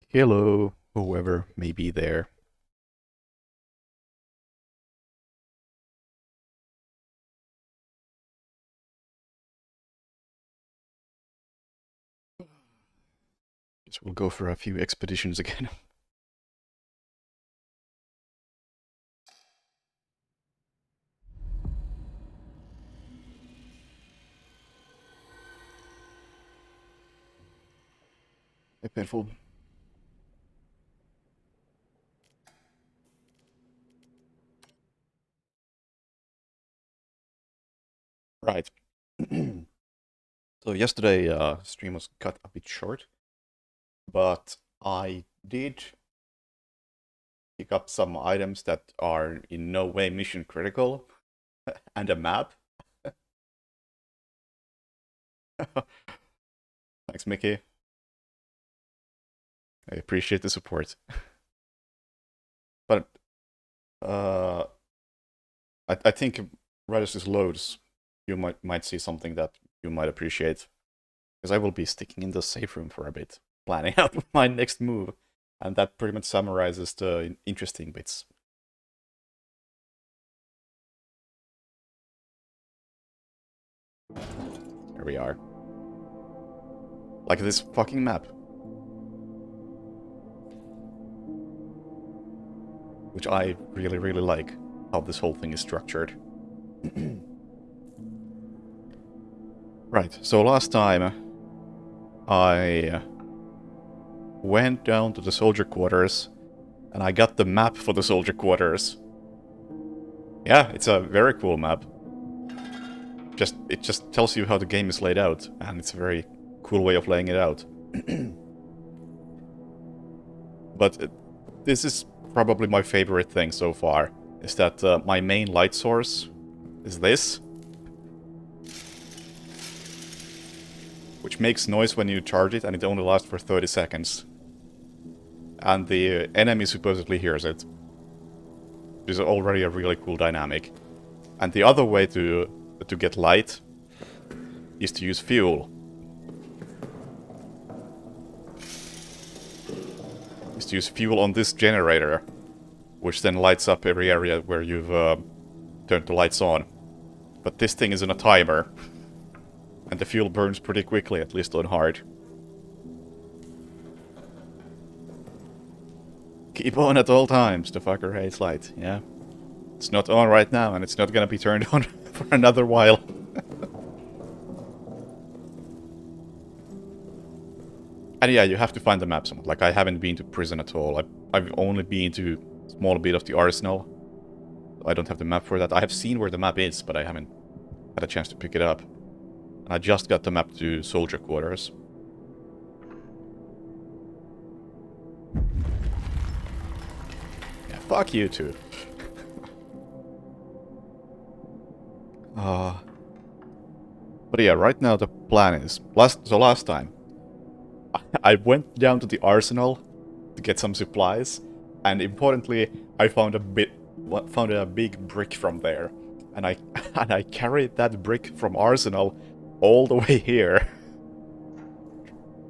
Hello, whoever may be there. Guess we'll go for a few expeditions again. Painful. Right. So yesterday, stream was cut a bit short, but I did pick up some items that are in no way mission critical, and a map. Thanks, Mickey. I appreciate the support. But uh, I think right as this loads, you might see something that you might appreciate. Because I will be sticking in the safe room for a bit, planning out my next move. And that pretty much summarizes the interesting bits. Here we are. Like this fucking map. Which I really, really like, how this whole thing is structured. Right, so last time I went down to the soldier quarters and I got the map for the soldier quarters. Yeah, it's a very cool map. It just tells you how the game is laid out, and it's a very cool way of laying it out. But this is probably my favorite thing so far, is that my main light source is this. Which makes noise when you charge it, and it only lasts for 30 seconds. And the enemy supposedly hears it. Which is already a really cool dynamic. And the other way to get light is to use fuel. Is to use fuel on this generator, which then lights up every area where you've turned the lights on. But this thing is in a timer. And the fuel burns pretty quickly, at least on hard. Keep on at all times, the fucker hates light, yeah. It's not on right now, and it's not gonna be turned on for another while. And yeah, you have to find the map somewhere. Like, I haven't been to prison at all. I've only been to a small bit of the arsenal. I don't have the map for that. I have seen where the map is, but I haven't had a chance to pick it up. And I just got the map to soldier quarters. Yeah, fuck you too. But yeah, right now the plan is... Last time, I went down to the arsenal to get some supplies, and importantly, I found a big brick from there, and I and I carried that brick from arsenal all the way here,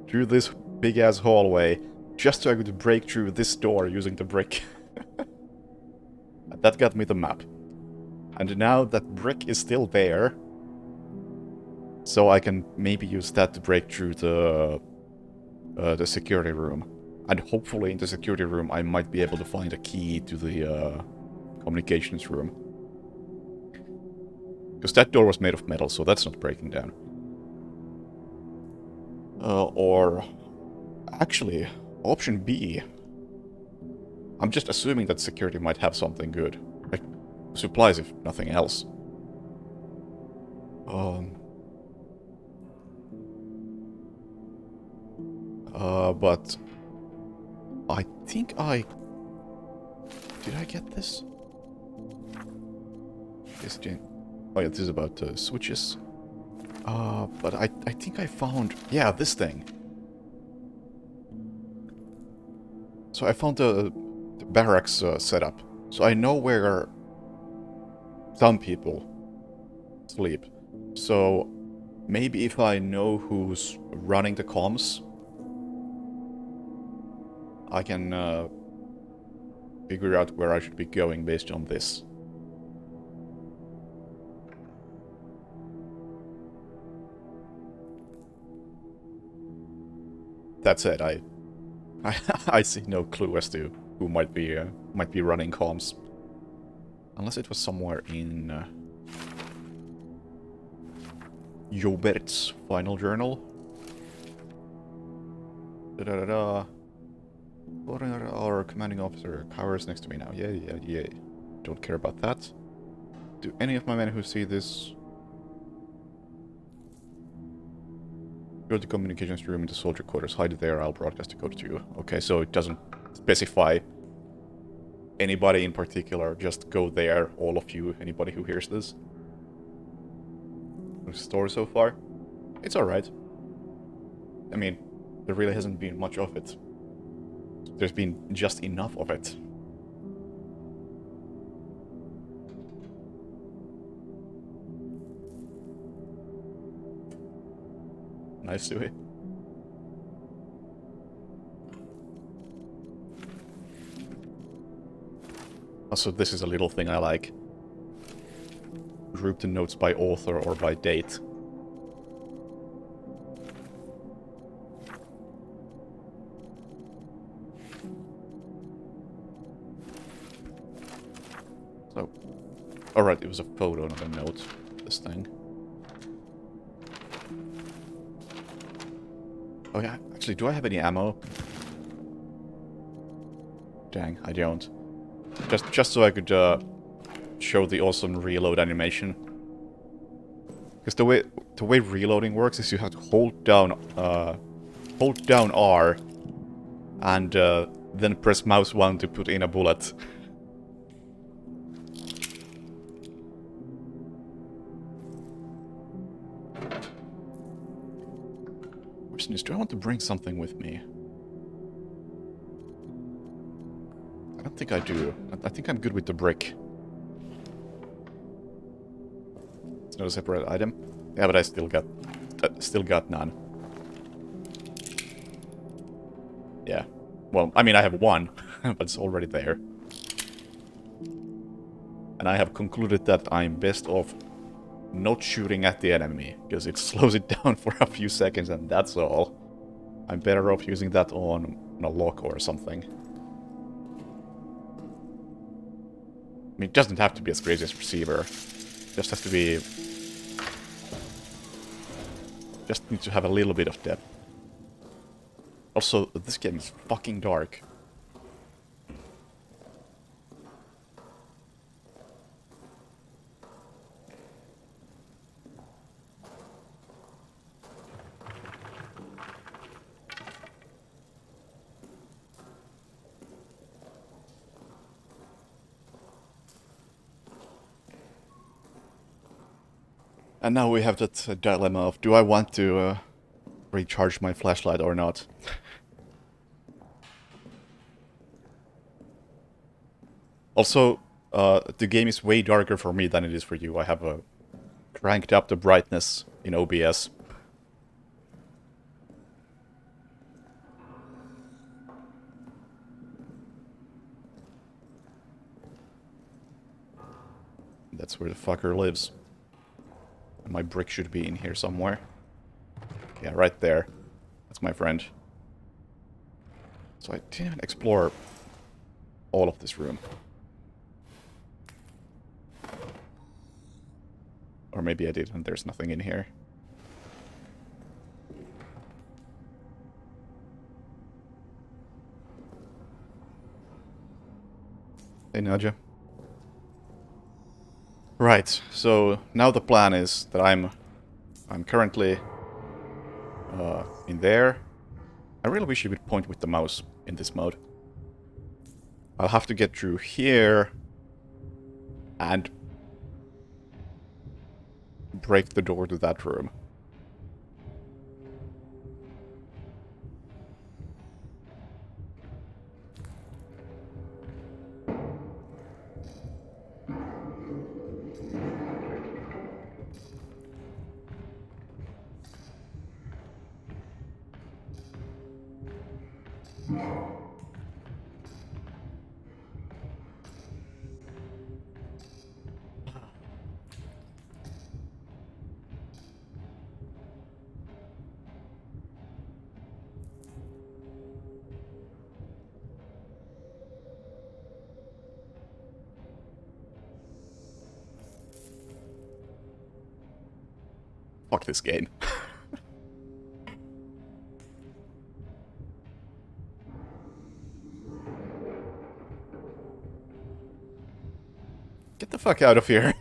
through this big ass hallway, just so I could break through this door using the brick. That got me the map, and now that brick is still there, so I can maybe use that to break through the security room. And hopefully in the security room I might be able to find a key to the communications room. Because that door was made of metal, so that's not breaking down. Or... Actually, option B. I'm just assuming that security might have something good. Like, supplies if nothing else. But... I think I... Did I get this? This gen... Oh yeah, this is about switches. But I think I found... Yeah, this thing. So I found the barracks setup. So I know where some people sleep. So maybe if I know who's running the comms, I can figure out where I should be going based on this. That said, I see no clue as to who might be running comms, unless it was somewhere in Jobert's final journal. Da-da-da-da. Our commanding officer cowers next to me now. Yeah. Don't care about that. Do any of my men who see this go to the communications room in the soldier quarters? Hide it there. I'll broadcast the code to you. Okay, so it doesn't specify anybody in particular. Just go there, all of you, anybody who hears this. The story so far, it's alright. I mean, there really hasn't been much of it. There's been just enough of it. Nice, Sui. Also, this is a little thing I like. Group the notes by author or by date. So, alright, it was a photo, not a note. This thing. Oh yeah, actually, do I have any ammo? Dang, I don't. Just so I could show the awesome reload animation. Because the way reloading works is you have to hold down R and then press mouse 1 to put in a bullet. Question is, do I want to bring something with me? I don't think I do. I think I'm good with the brick. It's not a separate item. Yeah, but I still got none. Yeah. Well, I mean, I have one, but it's already there. And I have concluded that I'm best off not shooting at the enemy, because it slows it down for a few seconds, and that's all. I'm better off using that on a lock or something. I mean, it doesn't have to be as crazy as receiver. It just has to be... Just need to have a little bit of depth. Also, this game is fucking dark. And now we have that dilemma of, do I want to recharge my flashlight or not? Also, the game is way darker for me than it is for you. I have cranked up the brightness in OBS. That's where the fucker lives. And my brick should be in here somewhere. Yeah, right there. That's my friend. So I didn't even explore all of this room. Or maybe I did and there's nothing in here. Hey, Nadja. Right, so now the plan is that I'm currently in there. I really wish you would point with the mouse in this mode. I'll have to get through here and break the door to that room. Fuck this game. Get the fuck out of here.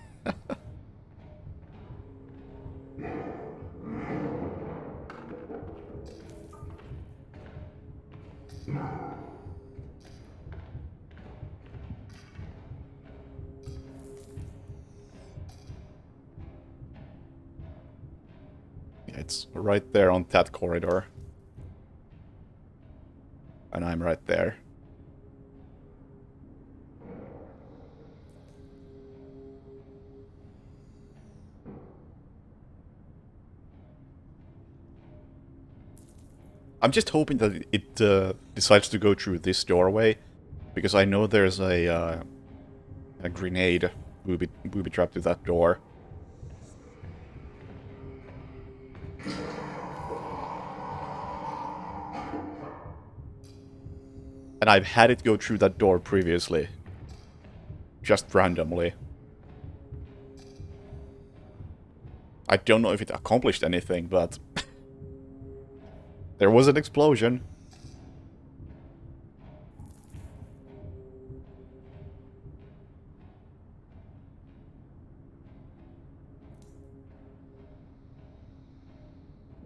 Yeah, it's right there on that corridor. And I'm right there. I'm just hoping that it decides to go through this doorway, because I know there's a grenade booby trapped to that door. And I've had it go through that door previously. Just randomly. I don't know if it accomplished anything, but... there was an explosion.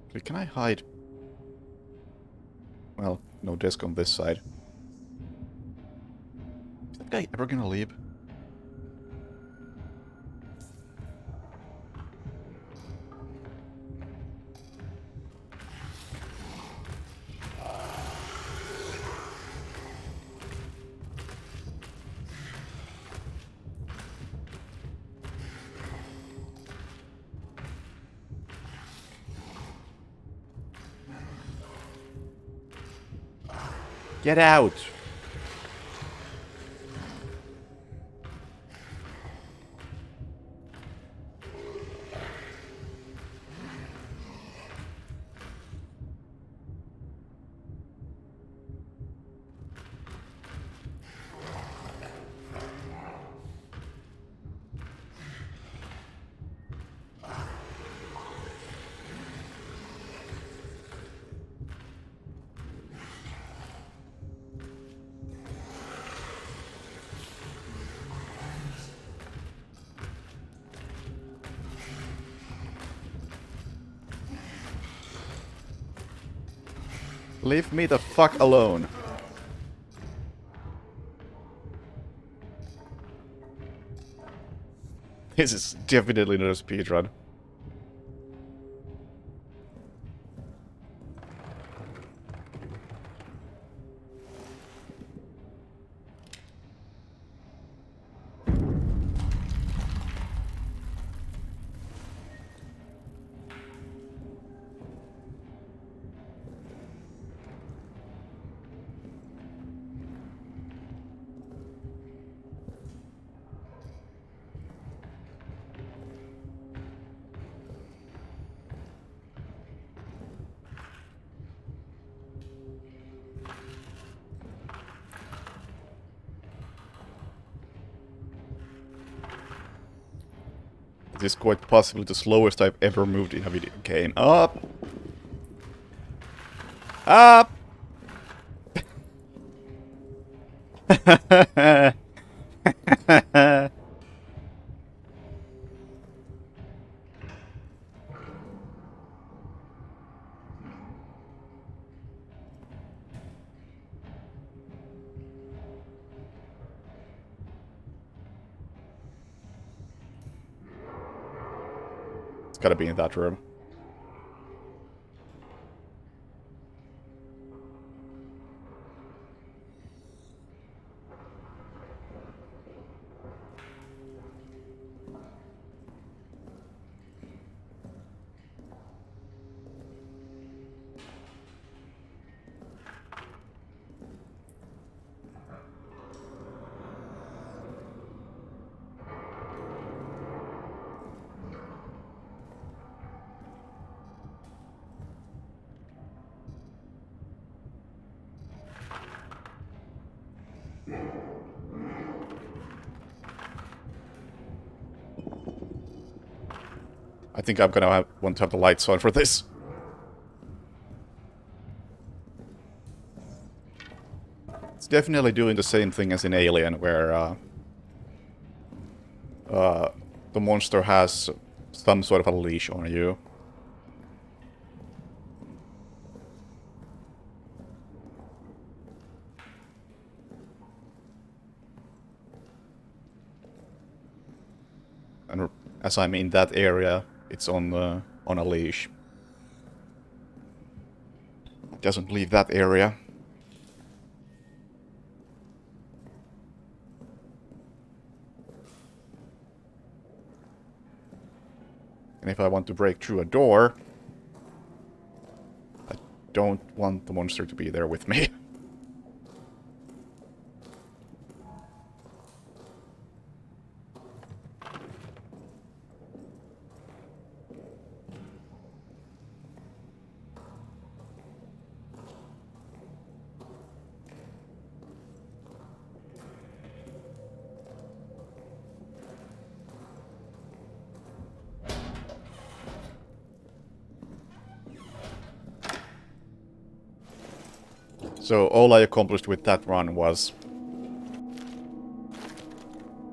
Okay, can I hide? Well, no disc on this side. Is that guy ever gonna leave? Get out! Leave me the fuck alone. This is definitely not a speedrun. This is quite possibly the slowest I've ever moved in a video game. Up! Up! It's gotta be in that room. I think I'm gonna want to have the lights on for this. It's definitely doing the same thing as in Alien, where the monster has some sort of a leash on you. And as I'm in that area, it's on a leash. It doesn't leave that area. And if I want to break through a door, I don't want the monster to be there with me. So all I accomplished with that run was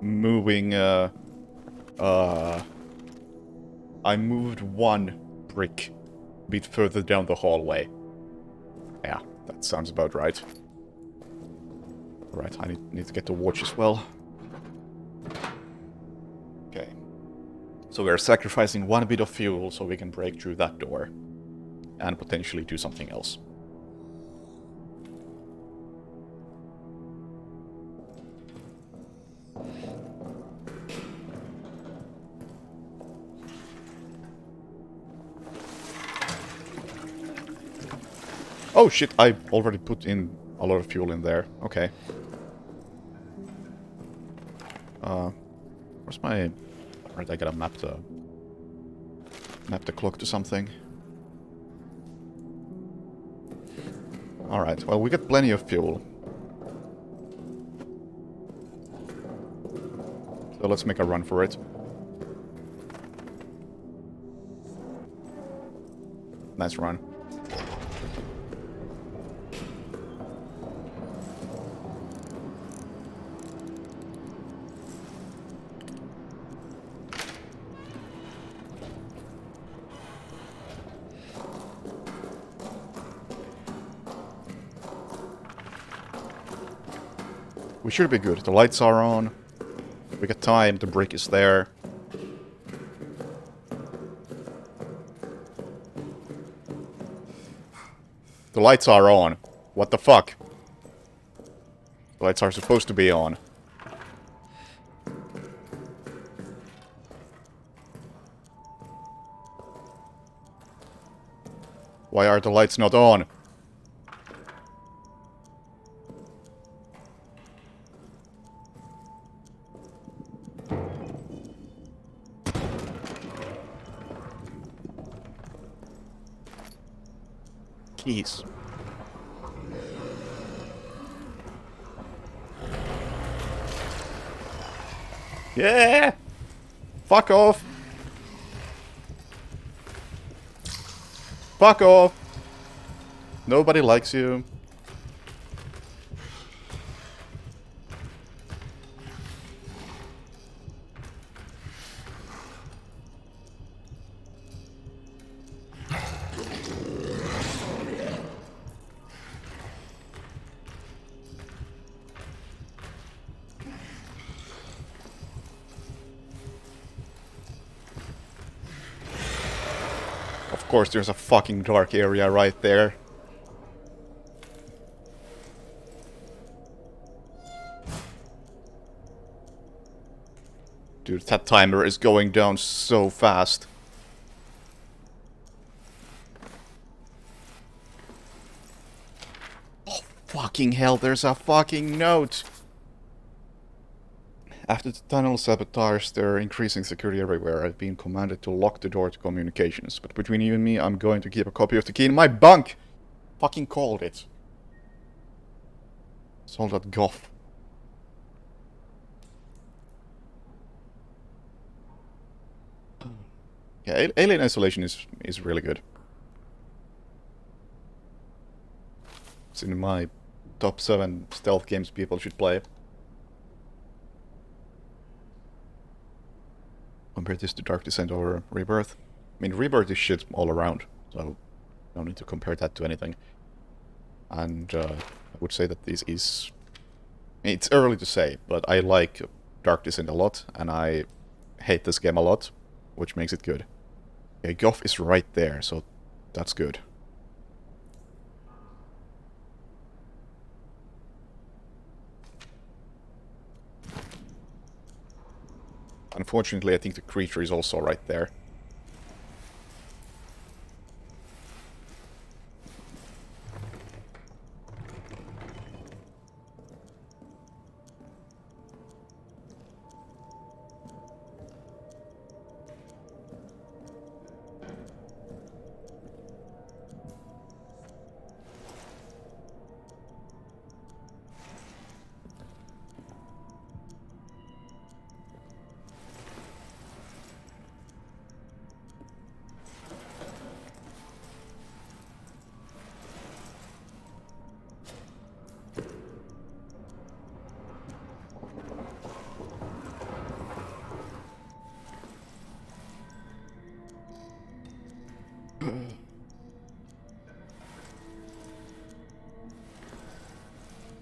moving, I moved one brick a bit further down the hallway. Yeah, that sounds about right. Right, I need to get the watch as well. Okay. So we're sacrificing one bit of fuel so we can break through that door. And potentially do something else. Oh shit, I already put in a lot of fuel in there. Okay. Where's my... Right, I gotta map the clock to something. Alright, well, we got plenty of fuel. So let's make a run for it. Nice run. We should be good. The lights are on. We got time. The brick is there. The lights are on. What the fuck? The lights are supposed to be on. Why are the lights not on? Keys. Yeah! Fuck off! Fuck off! Nobody likes you. Of course, there's a fucking dark area right there. Dude, that timer is going down so fast. Oh, fucking hell, there's a fucking note! After the tunnel sabotage, there are increasing security everywhere. I've been commanded to lock the door to communications. But between you and me, I'm going to keep a copy of the key in my bunk! Fucking called it. Solve that goth. Yeah, Alien Isolation is really good. It's in my top 7 stealth games people should play. Compare this to Dark Descent or Rebirth. I mean, Rebirth is shit all around, so no need to compare that to anything. And I would say that this is... It's early to say, but I like Dark Descent a lot, and I hate this game a lot, which makes it good. Okay, Goff is right there, so that's good. Unfortunately, I think the creature is also right there.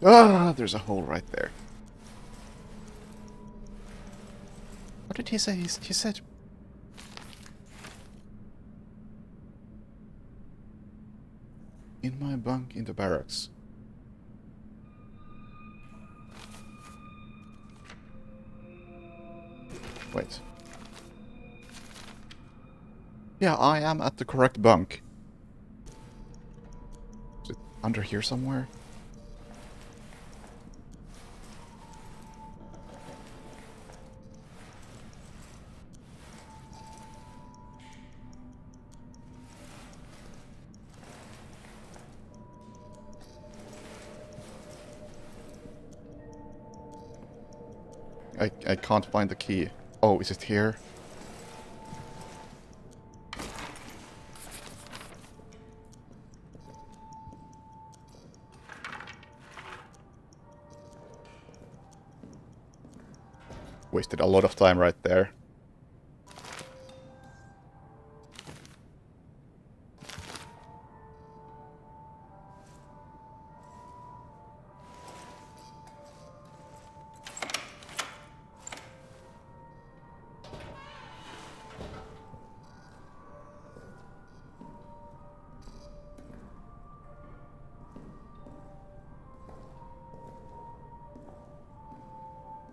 Ah, there's a hole right there. What did he say? He said... In my bunk in the barracks. Wait. Yeah, I am at the correct bunk. Is it under here somewhere? I can't find the key. Oh, is it here? Wasted a lot of time right there.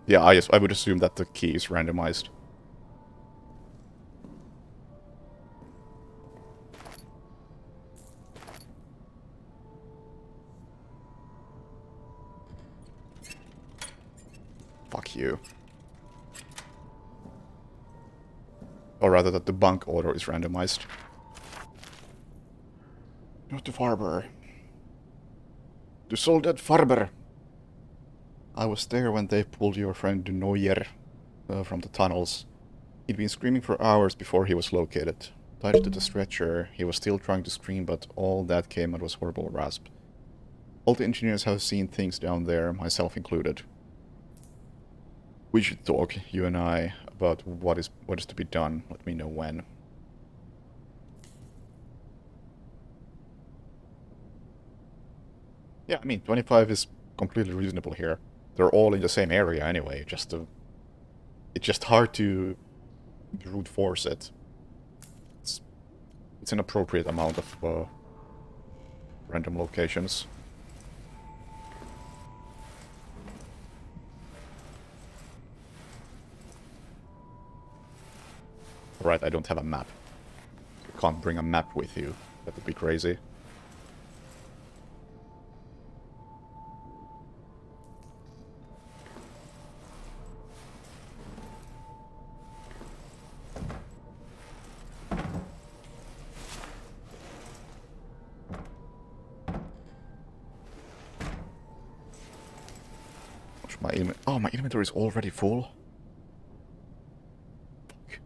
Yeah, I would assume that the key is randomized. Fuck you. Or rather that the bunk order is randomized. Not the Farber. The Soldat Farber. I was there when they pulled your friend Neuer from the tunnels. He'd been screaming for hours before he was located. Tied to the stretcher, he was still trying to scream, but all that came out was horrible rasp. All the engineers have seen things down there, myself included. We should talk, you and I, about what is to be done. Let me know when. Yeah, I mean, 25 is completely reasonable here. They're all in the same area anyway, it's just hard to brute force it. It's an appropriate amount of random locations. Right, I don't have a map. You can't bring a map with you. That would be crazy. My inventory is already full. Fuck.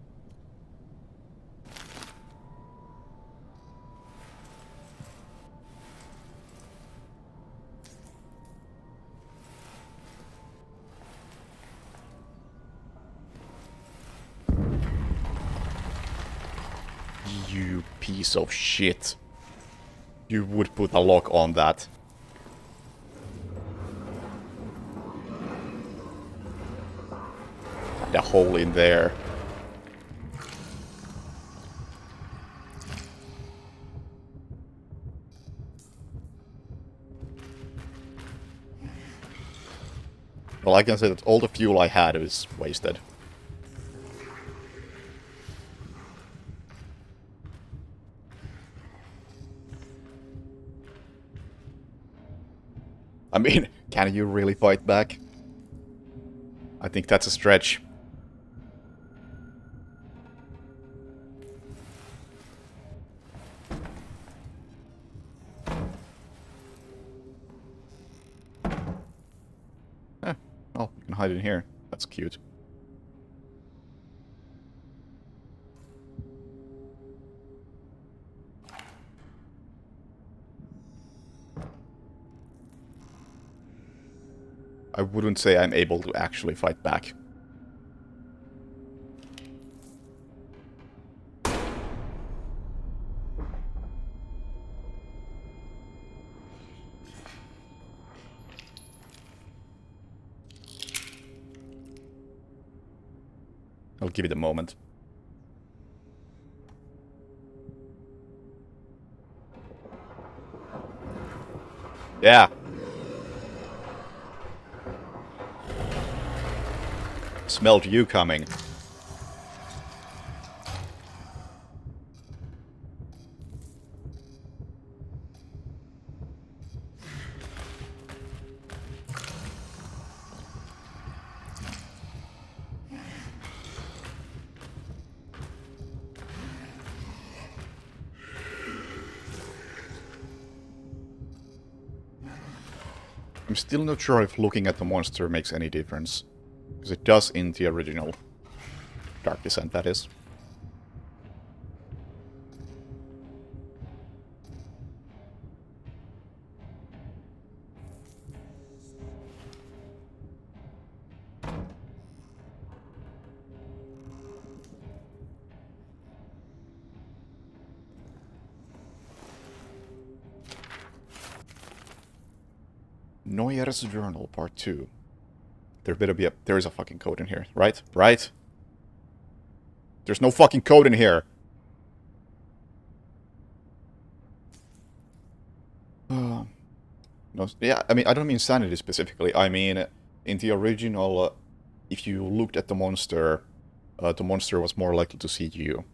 You piece of shit. You would put a lock on that. And a hole in there. Well, I can say that all the fuel I had is wasted. I mean, can you really fight back? I think that's a stretch. Oh, you can hide in here. That's cute. I wouldn't say I'm able to actually fight back. I'll give it a moment. Yeah. Smelled you coming. I'm still not sure if looking at the monster makes any difference. Because it does in the original Dark Descent, that is. Neuer's Journal, Part 2. There better be a... There is a fucking code in here, right? Right? There's no fucking code in here! No, yeah, I mean, I don't mean sanity specifically. I mean, in the original, if you looked at the monster was more likely to see you.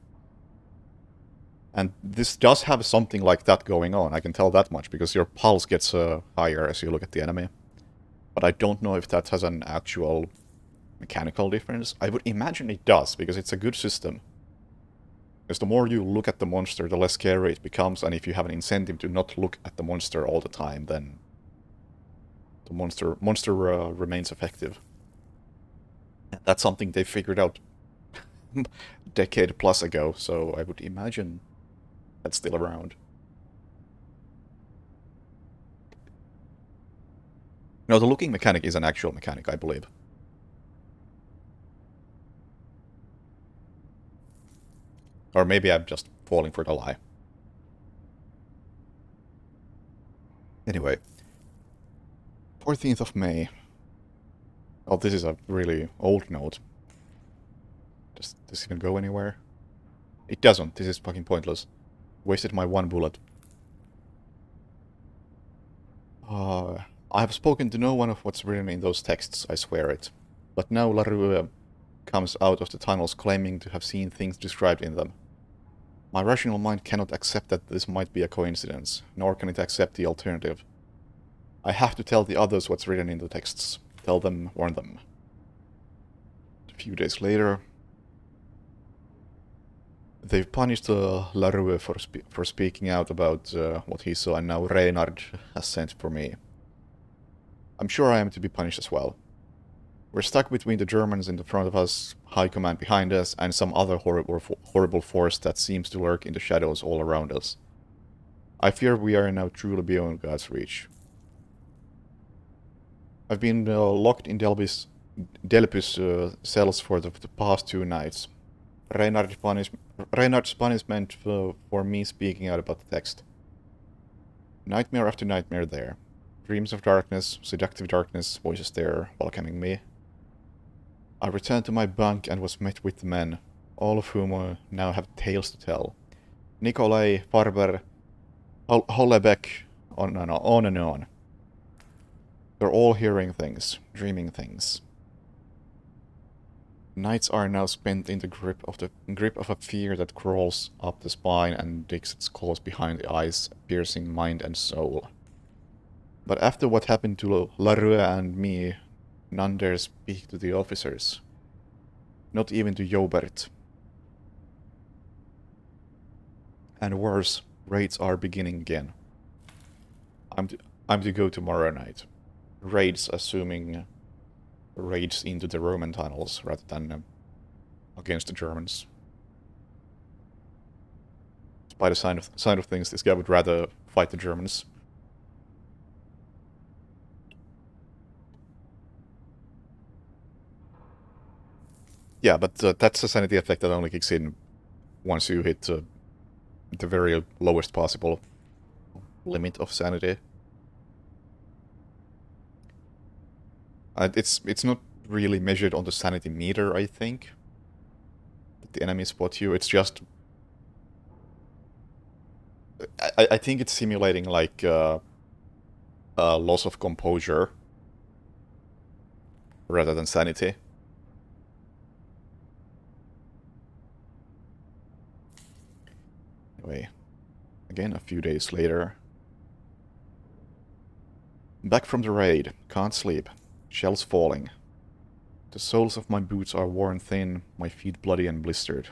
And this does have something like that going on, I can tell that much, because your pulse gets higher as you look at the enemy. But I don't know if that has an actual mechanical difference. I would imagine it does, because it's a good system. Because the more you look at the monster, the less scary it becomes, and if you have an incentive to not look at the monster all the time, then the monster remains effective. That's something they figured out a decade plus ago, so I would imagine that's still around. No, the looking mechanic is an actual mechanic, I believe. Or maybe I'm just falling for the lie. Anyway. 14th of May. Oh, this is a really old note. Does this even go anywhere? It doesn't. This is fucking pointless. Wasted my one bullet. I have spoken to no one of what's written in those texts, I swear it. But now LaRue comes out of the tunnels claiming to have seen things described in them. My rational mind cannot accept that this might be a coincidence, nor can it accept the alternative. I have to tell the others what's written in the texts. Tell them, warn them. A few days later, they've punished LaRue for speaking out about what he saw, and now Reynard has sent for me. I'm sure I am to be punished as well. We're stuck between the Germans in the front of us, High Command behind us, and some other horrible force that seems to lurk in the shadows all around us. I fear we are now truly beyond God's reach. I've been locked in Delpis cells for the past 2 nights. Reinhard's, Reinhard's punishment for me speaking out about the text. Nightmare after nightmare there. Dreams of darkness, seductive darkness, voices there, welcoming me. I returned to my bunk and was met with men, all of whom now have tales to tell. Nikolai, Farber, Hollebeck, on and on and on. They're all hearing things, dreaming things. Nights are now spent in the grip of a fear that crawls up the spine and digs its claws behind the eyes, piercing mind and soul. But after what happened to Larue and me, none dare speak to the officers. Not even to Jobert. And worse, raids are beginning again. I'm to go tomorrow night. Raids, assuming raids into the Roman tunnels rather than against the Germans. By the sign of things, this guy would rather fight the Germans. Yeah, but that's a sanity effect that only kicks in once you hit the very lowest possible limit of sanity. It's not really measured on the sanity meter, I think. That the enemy spot you. It's just I think it's simulating like a loss of composure rather than sanity. Anyway, again a few days later. Back from the raid, can't sleep. Shells falling. The soles of my boots are worn thin, my feet bloody and blistered.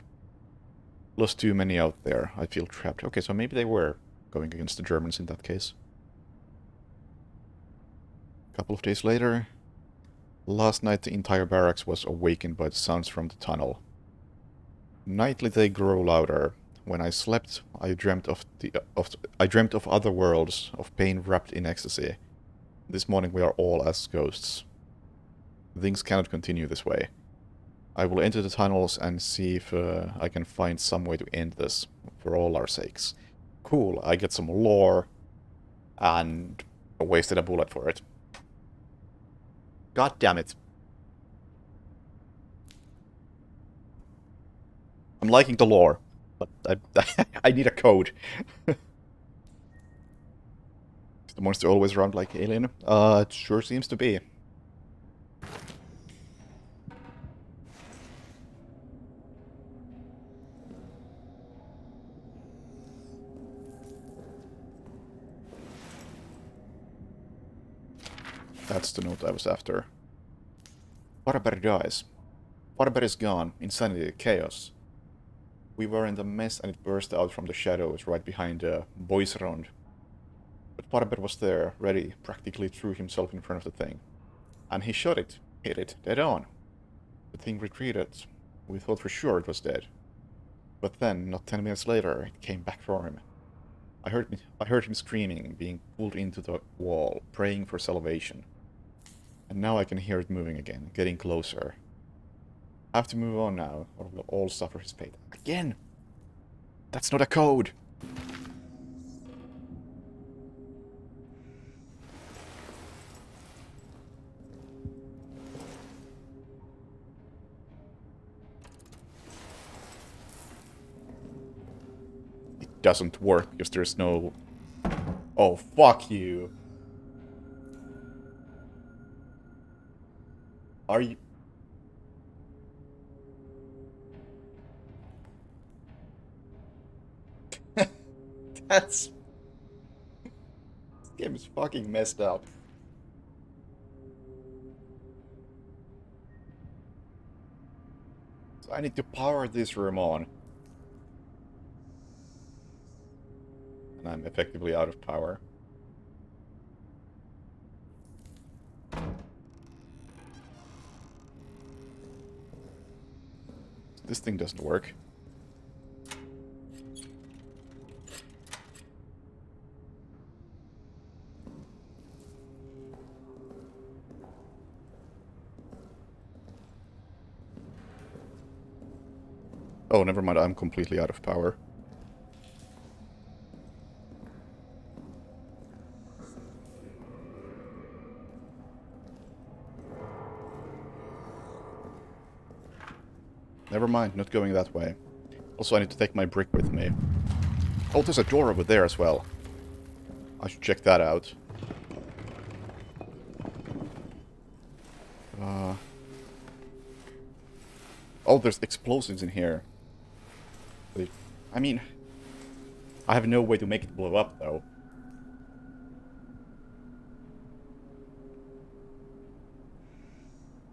Lost too many out there, I feel trapped. Okay, so maybe they were going against the Germans in that case. A couple of days later, last night the entire barracks was awakened by the sounds from the tunnel. Nightly they grow louder. When I slept, I dreamt of other worlds, of pain wrapped in ecstasy. This morning we are all as ghosts. Things cannot continue this way. I will enter the tunnels and see if I can find some way to end this, for all our sakes. Cool, I get some lore, and I wasted a bullet for it. God damn it. I'm liking the lore, but I need a code. Is the monster always around like Alien? It sure seems to be. That's the note I was after. Barber dies. Barber is gone. Insanity, chaos. We were in a mess and it burst out from the shadows right behind the boys' round. But Barber was there, ready, practically threw himself in front of the thing. And he shot it, hit it, dead on. The thing retreated. We thought for sure it was dead. But then, not 10 minutes later, it came back for him. I heard him screaming, being pulled into the wall, praying for salvation. And now I can hear it moving again, getting closer. I have to move on now, or we'll all suffer his fate. Again! That's not a code! It doesn't work because there's no... Oh, fuck you! Are you... That's... This game is fucking messed up. So I need to power this room on. And I'm effectively out of power. This thing doesn't work. Oh, never mind, I'm completely out of power. Never mind, not going that way. Also, I need to take my brick with me. Oh, there's a door over there as well. I should check that out. Oh, there's explosives in here. I mean, I have no way to make it blow up, though.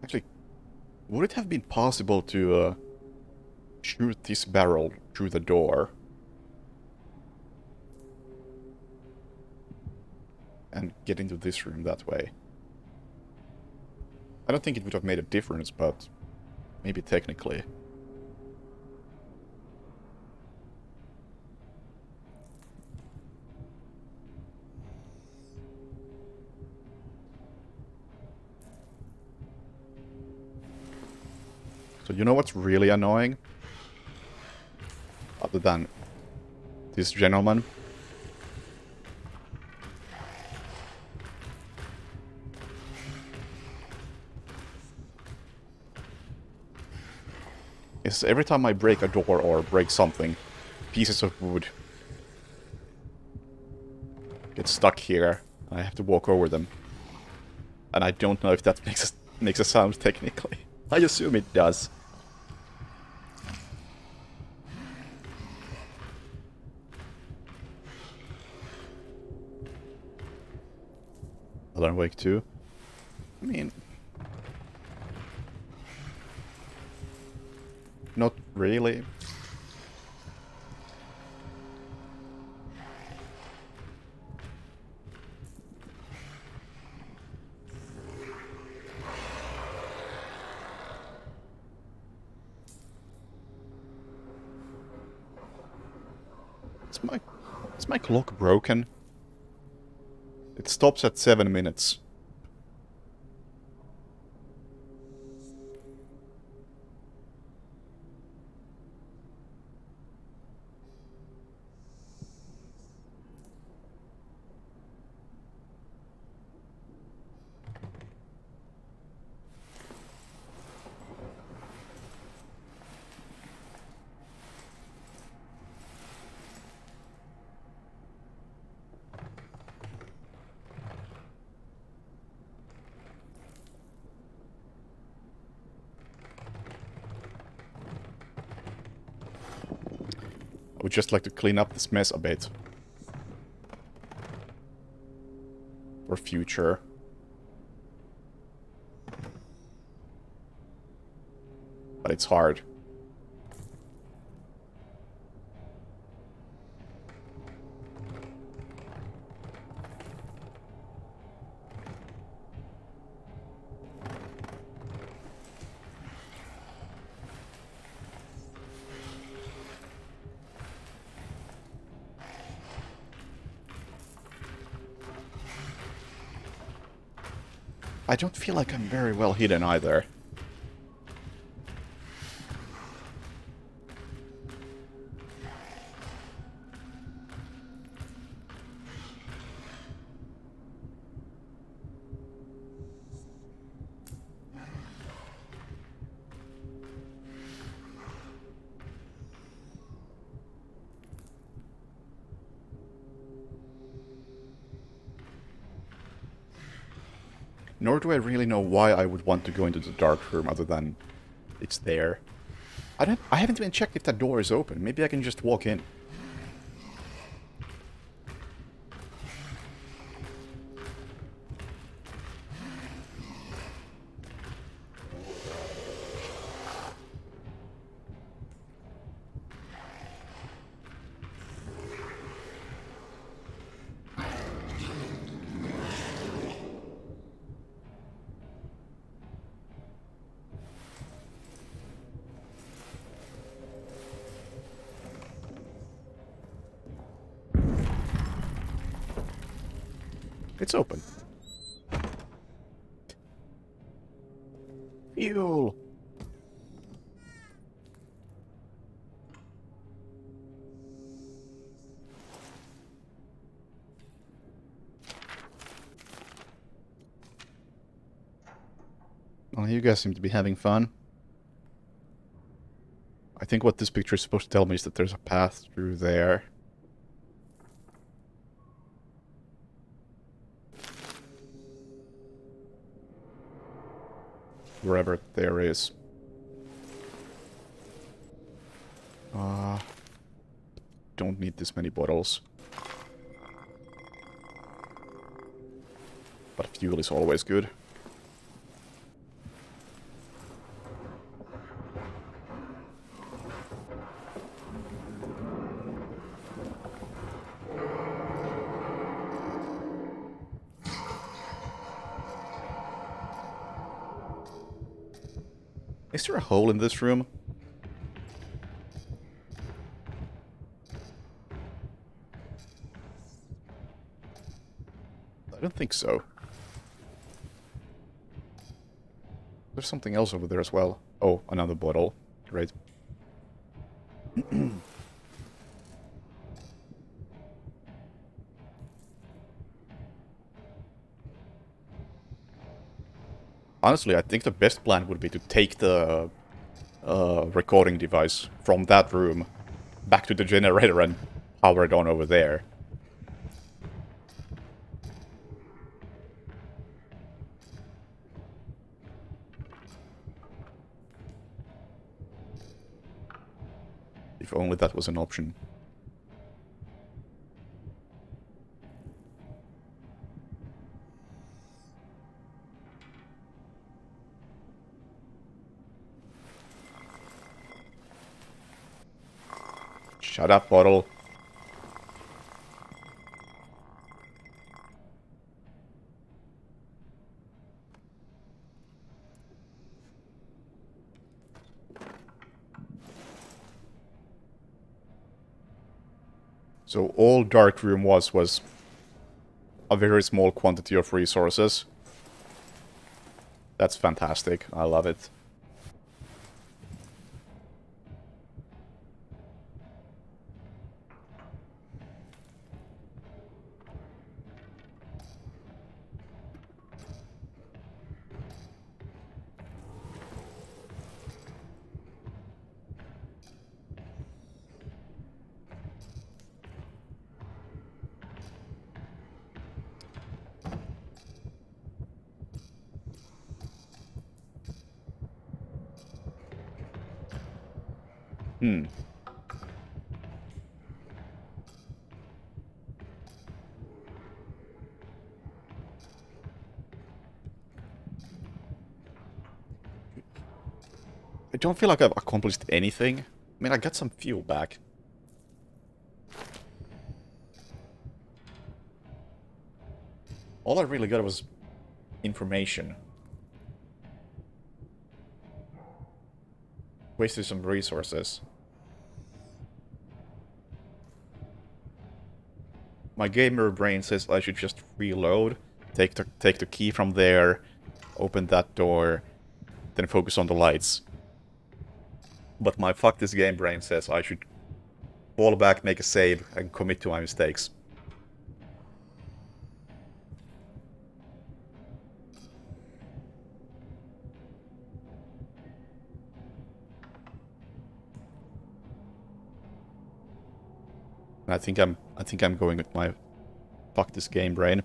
Actually, would it have been possible to shoot this barrel through the door? And get into this room that way? I don't think it would have made a difference, but maybe technically. So you know what's really annoying? Other than this gentleman? Is every time I break a door or break something, pieces of wood get stuck here. I have to walk over them. And I don't know if that makes a sound technically. I assume it does. Alarm wake 2. I mean... not really. Is my clock broken? It stops at 7 minutes. I would just like to clean up this mess a bit. For future. But it's hard. I don't feel like I'm very well hidden either. Nor do I really know why I would want to go into the dark room other than it's there. I haven't even checked if that door is open. Maybe I can just walk in. It's open. Fuel! Well, you guys seem to be having fun. I think what this picture is supposed to tell me is that there's a path through there. Wherever there is. Don't need this many bottles. But fuel is always good. Is there a hole in this room? I don't think so. There's something else over there as well. Oh, another bottle. Great. Honestly, I think the best plan would be to take the recording device from that room back to the generator and power it on over there. If only that was an option. Shut up, bottle. So all Dark Room was a very small quantity of resources. That's fantastic. I love it. Hmm. I don't feel like I've accomplished anything. I mean, I got some fuel back. All I really got was information. Wasted some resources. My gamer brain says I should just reload, take the key from there, open that door, then focus on the lights. But my fuck this game brain says I should fall back, make a save, and commit to my mistakes. And I think I'm going with my fuck this game brain.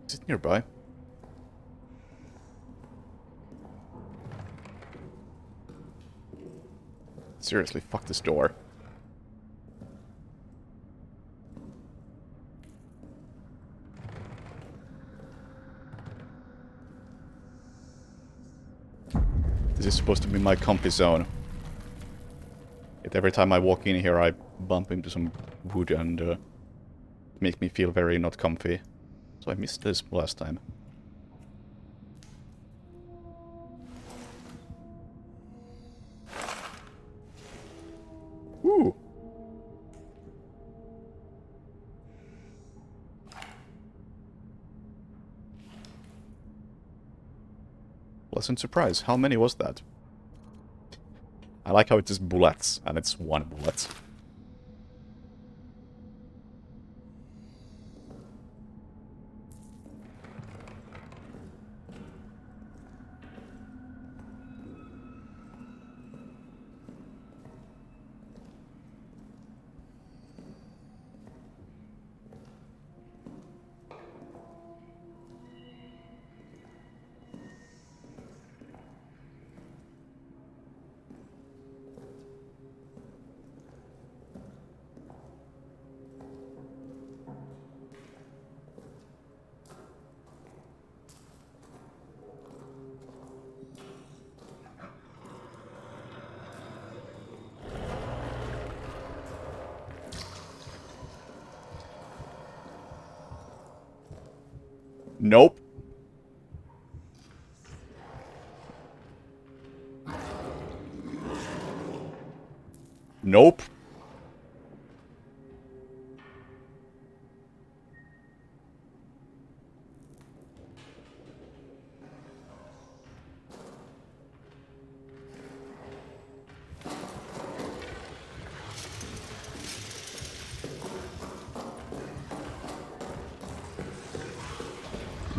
Is it nearby? Seriously, fuck this door. This is supposed to be my comfy zone. Yet every time I walk in here, I bump into some wood and make me feel very not comfy. So I missed this last time. Ooh! Pleasant surprise. How many was that? I like how it is bullets, and it's one bullet. Nope. Nope.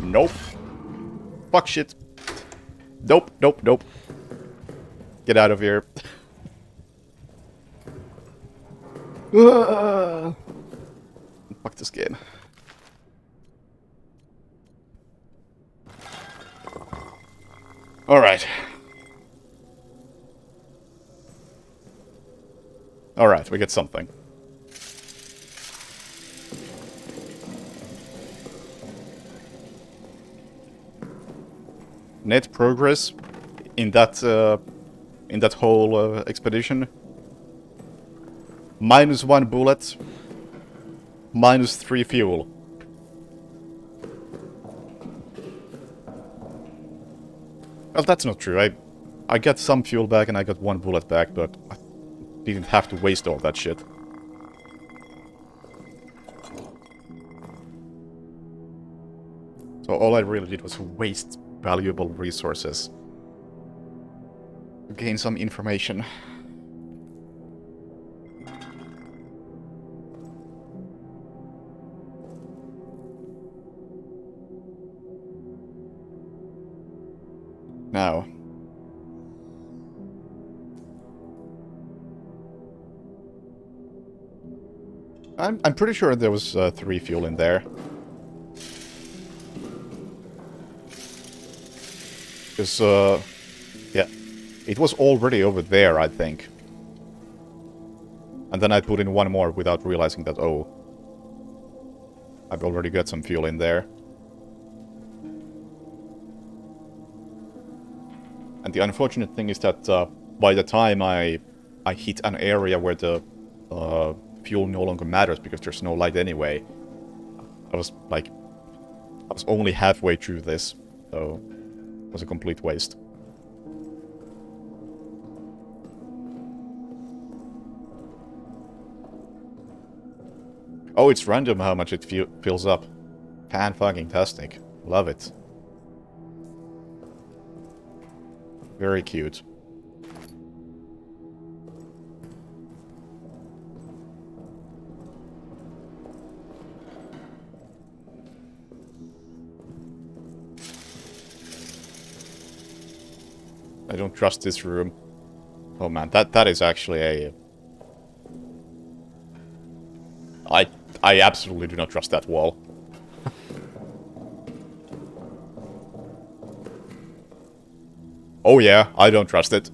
Nope. Fuck shit. Nope, nope, nope. Get out of here. Fuck this game. Alright. Alright, we get something. Net progress in that whole expedition. -1 bullet. -3 fuel. Well, that's not true. I got some fuel back and I got 1 bullet back, but I didn't have to waste all that shit. So all I really did was waste valuable resources to gain some information. Now, I'm pretty sure there was 3 fuel in there. Because, yeah, it was already over there, I think. And then I put in 1 more without realizing that, oh, I've already got some fuel in there. And the unfortunate thing is that by the time I hit an area where the fuel no longer matters because there's no light anyway, I was only halfway through this, so it was a complete waste. Oh, it's random how much it fills up. Fan-fucking-tastic. Love it. Very cute. I don't trust this room. Oh man, that is actually a... I absolutely do not trust that wall. Oh yeah, I don't trust it.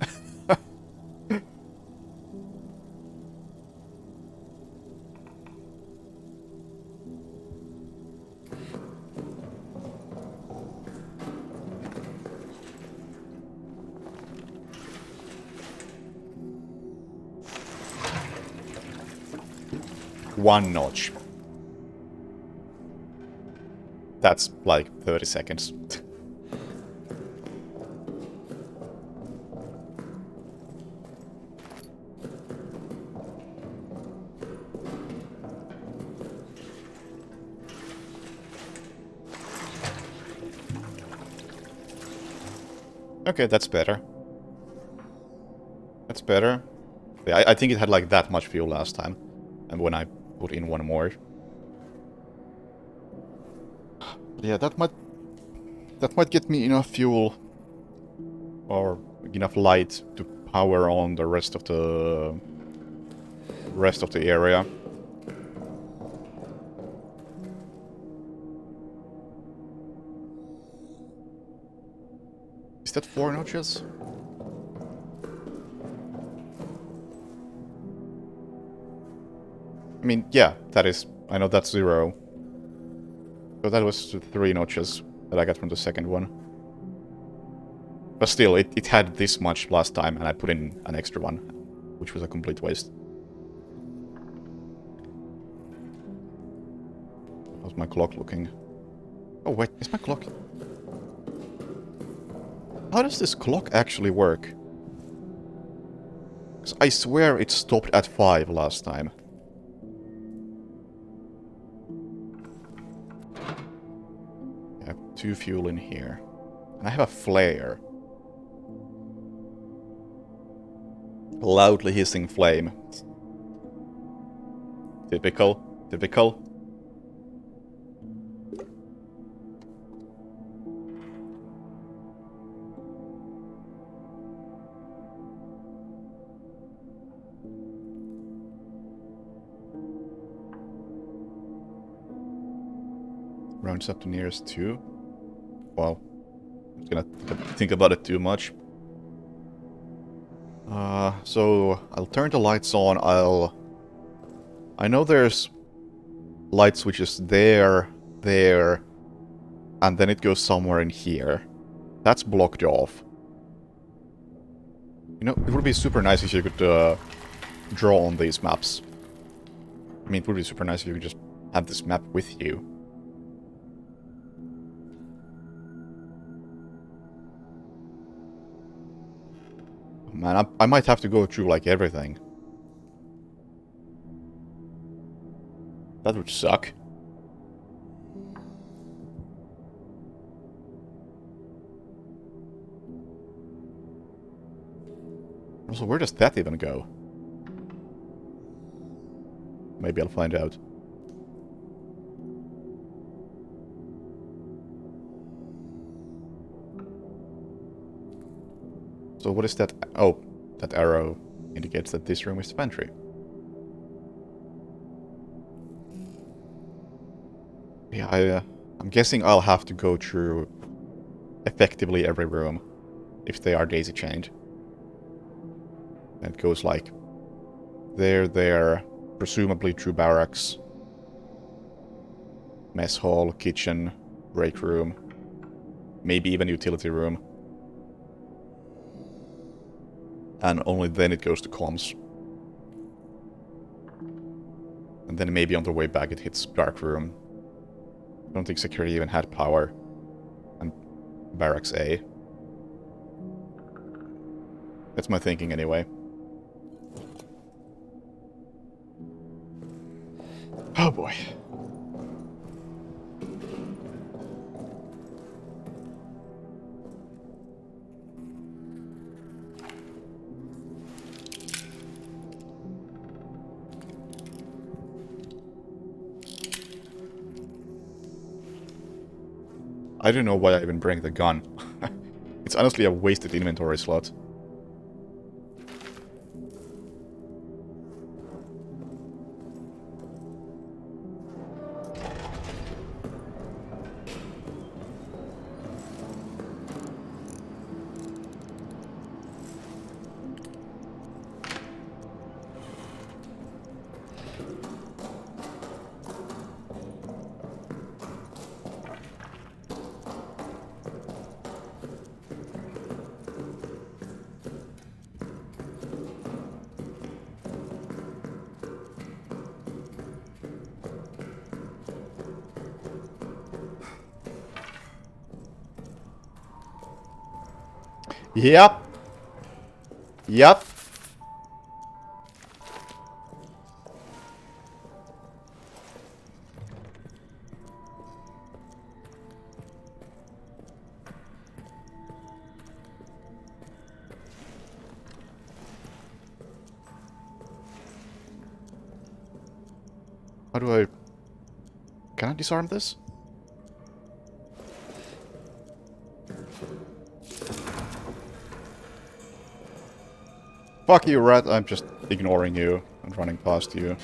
1 notch. That's like 30 seconds. Okay, that's better. That's better. Yeah, I think it had like that much fuel last time. And when I put in one more. Yeah, that might get me enough fuel or enough light to power on the rest of the area. Is that 4 notches? I mean, yeah, that is. I know that's 0. So that was 3 notches that I got from the second one. But still, it had this much last time, and I put in an extra one, which was a complete waste. How's my clock looking? Oh wait, is my clock... How does this clock actually work? 'Cause I swear it stopped at 5 last time. I have 2 fuel in here. And I have a flare. Loudly hissing flame. Typical. Typical. Rounds up to nearest 2. Well, I'm gonna think about it too much. So I'll turn the lights on. I know there's light switches there, and then it goes somewhere in here. That's blocked off. You know, it would be super nice if you could draw on these maps. I mean, it would be super nice if you could just have this map with you. Man, I might have to go through, like, everything. That would suck. Also, where does that even go? Maybe I'll find out. So what is that? Oh, that arrow indicates that this room is the pantry. Yeah, I'm guessing I'll have to go through effectively every room if they are daisy-chained. And it goes like there, presumably through barracks, mess hall, kitchen, break room, maybe even utility room. And only then it goes to comms. And then maybe on the way back it hits dark room. I don't think security even had power. And barracks A. That's my thinking anyway. Oh boy. I don't know why I even bring the gun. It's honestly a wasted inventory slot. Yep. Yep. How do I... Can I disarm this? Fuck you, rat. I'm just ignoring you and running past you.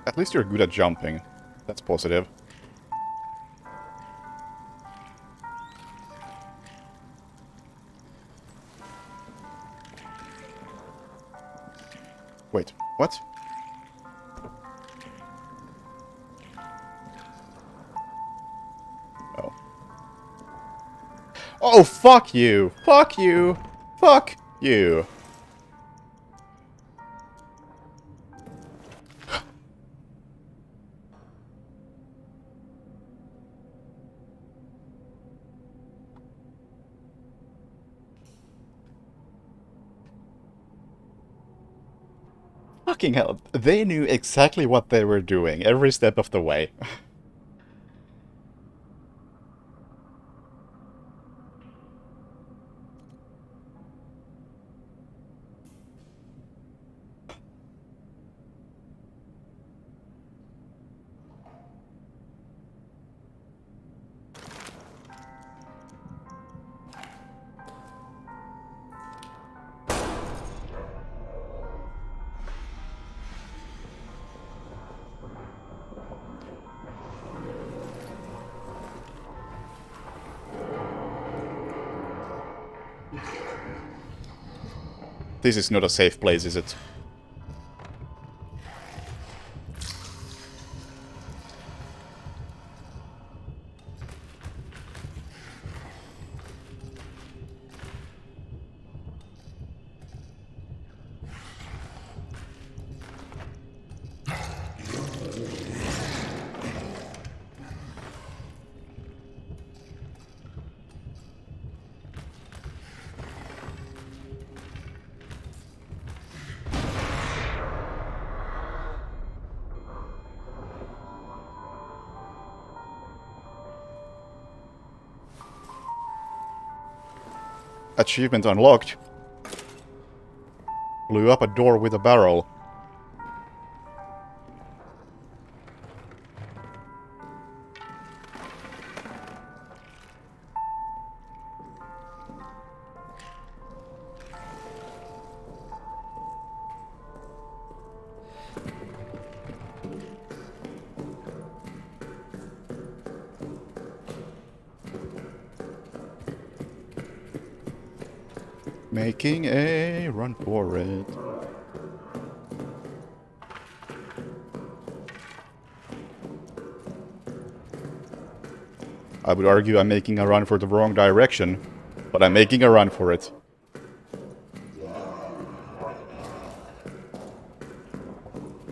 At least you're good at jumping. That's positive. Wait, what? Oh. Oh, fuck you! Fuck you! Fuck you! Fucking hell, they knew exactly what they were doing every step of the way. This is not a safe place, is it? Achievement unlocked. Blew up a door with a barrel. Making a run for it. I would argue I'm making a run for the wrong direction, but I'm making a run for it.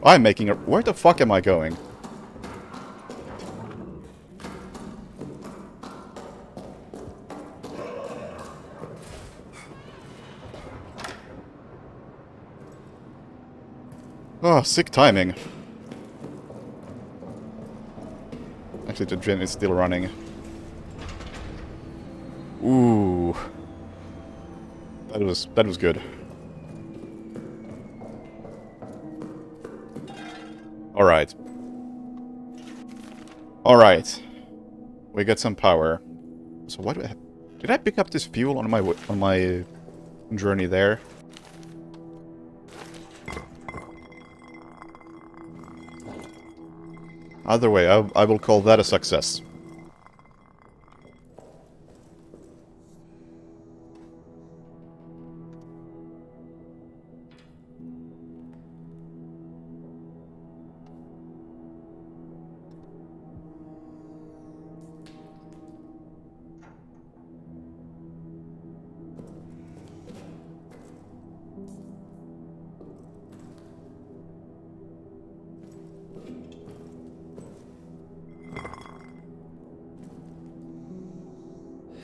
I'm making a... Where the fuck am I going? Oh, sick timing. Actually, the gen is still running. Ooh. That was good. Alright. Alright. We got some power. So what do I... Did I pick up this fuel on my journey there? Either way, I will call that a success.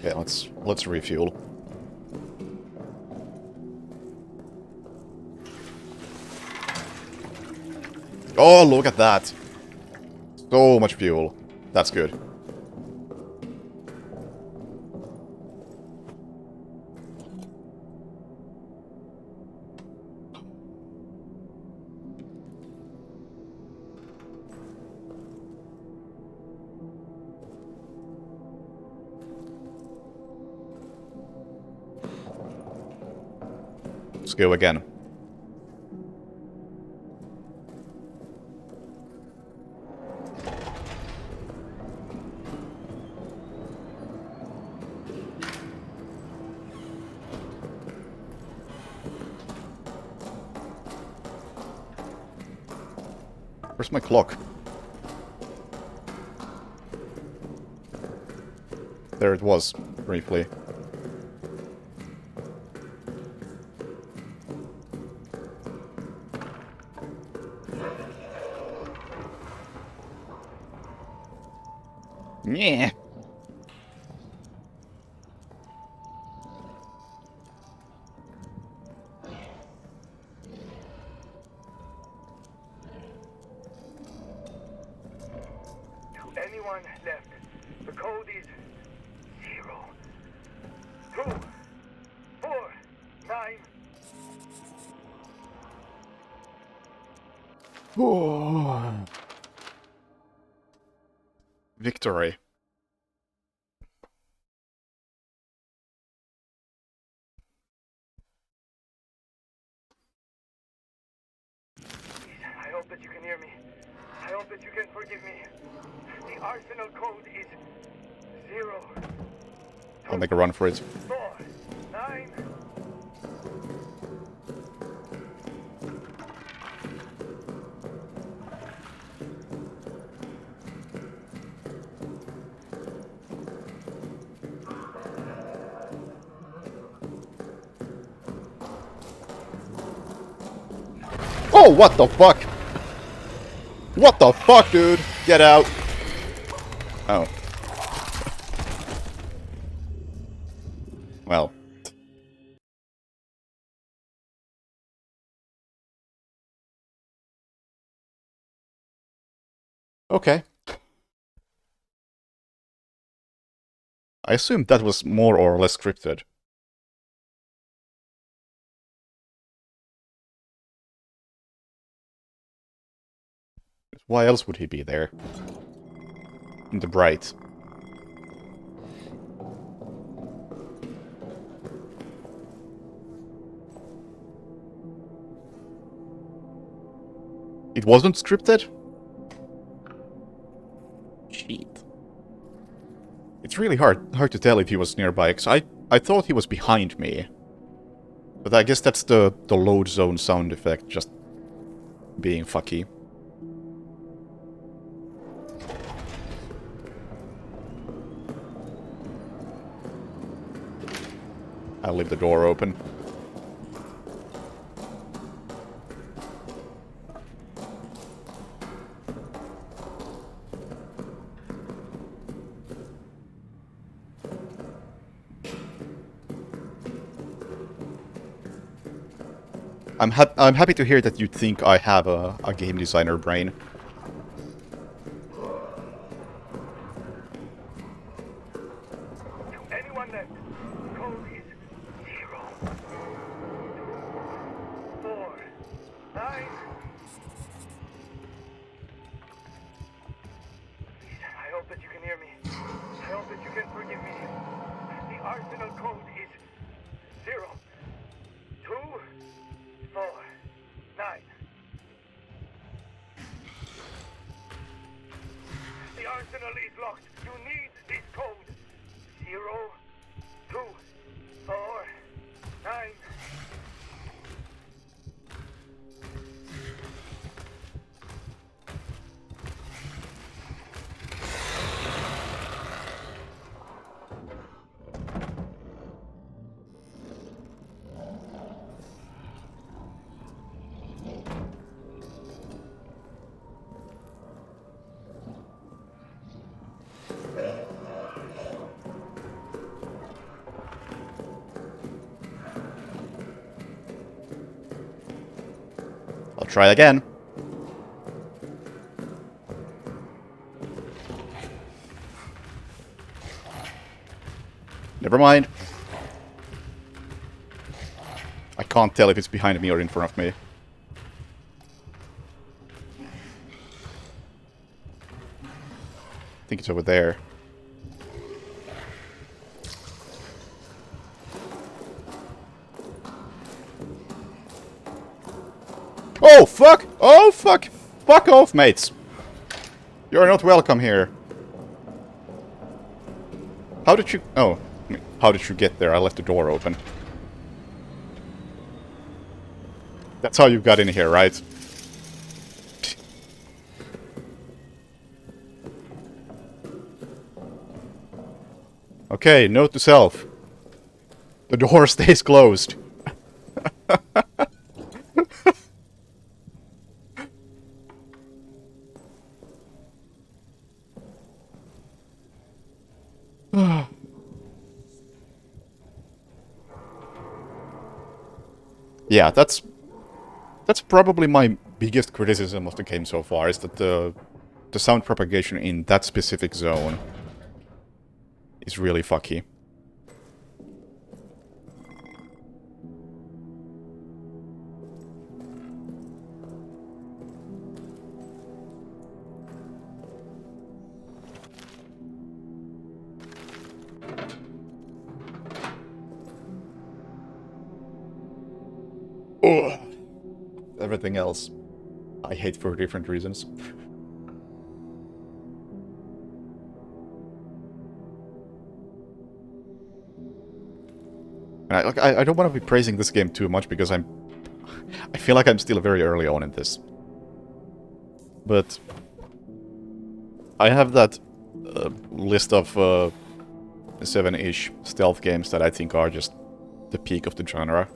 Okay, let's refuel. Oh, look at that! So much fuel. That's good. Let's go again. Where's my clock? There it was, briefly. Yeah. Anyone left? The code is 0, 2, 4, 9. Oh. Victory. I hope that you can hear me. I hope that you can forgive me. The arsenal code is 0, I'll make a run for it. 4, 9. Oh, what the fuck? What the fuck, dude? Get out. Oh. Well. Okay. I assumed that was more or less scripted. Why else would he be there? In the bright. It wasn't scripted? Shit. It's really hard to tell if he was nearby, because I thought he was behind me. But I guess that's the load zone sound effect, just being fucky. I'll leave the door open. I'm happy to hear that you think I have a game designer brain. Anyone left? Code is 0, 2, 4, 9. I hope that you can hear me. I hope that you can forgive me. The arsenal code is 0, 2, 4, 9. locked. You need this code. 0, 2, 4, 9. I'll try again. Never mind. I can't tell if it's behind me or in front of me. I think it's over there. Oh, fuck! Oh, fuck! Fuck off, mates! You're not welcome here. How did you... Oh, how did you get there? I left the door open. That's how you got in here, right? Okay, note to self. The door stays closed. Yeah, that's probably my biggest criticism of the game so far, is that the sound propagation in that specific zone is really fucky. Ugh. Everything else I hate for different reasons. And I don't want to be praising this game too much because I feel like I'm still very early on in this. But I have that list of 7-ish stealth games that I think are just the peak of the genre.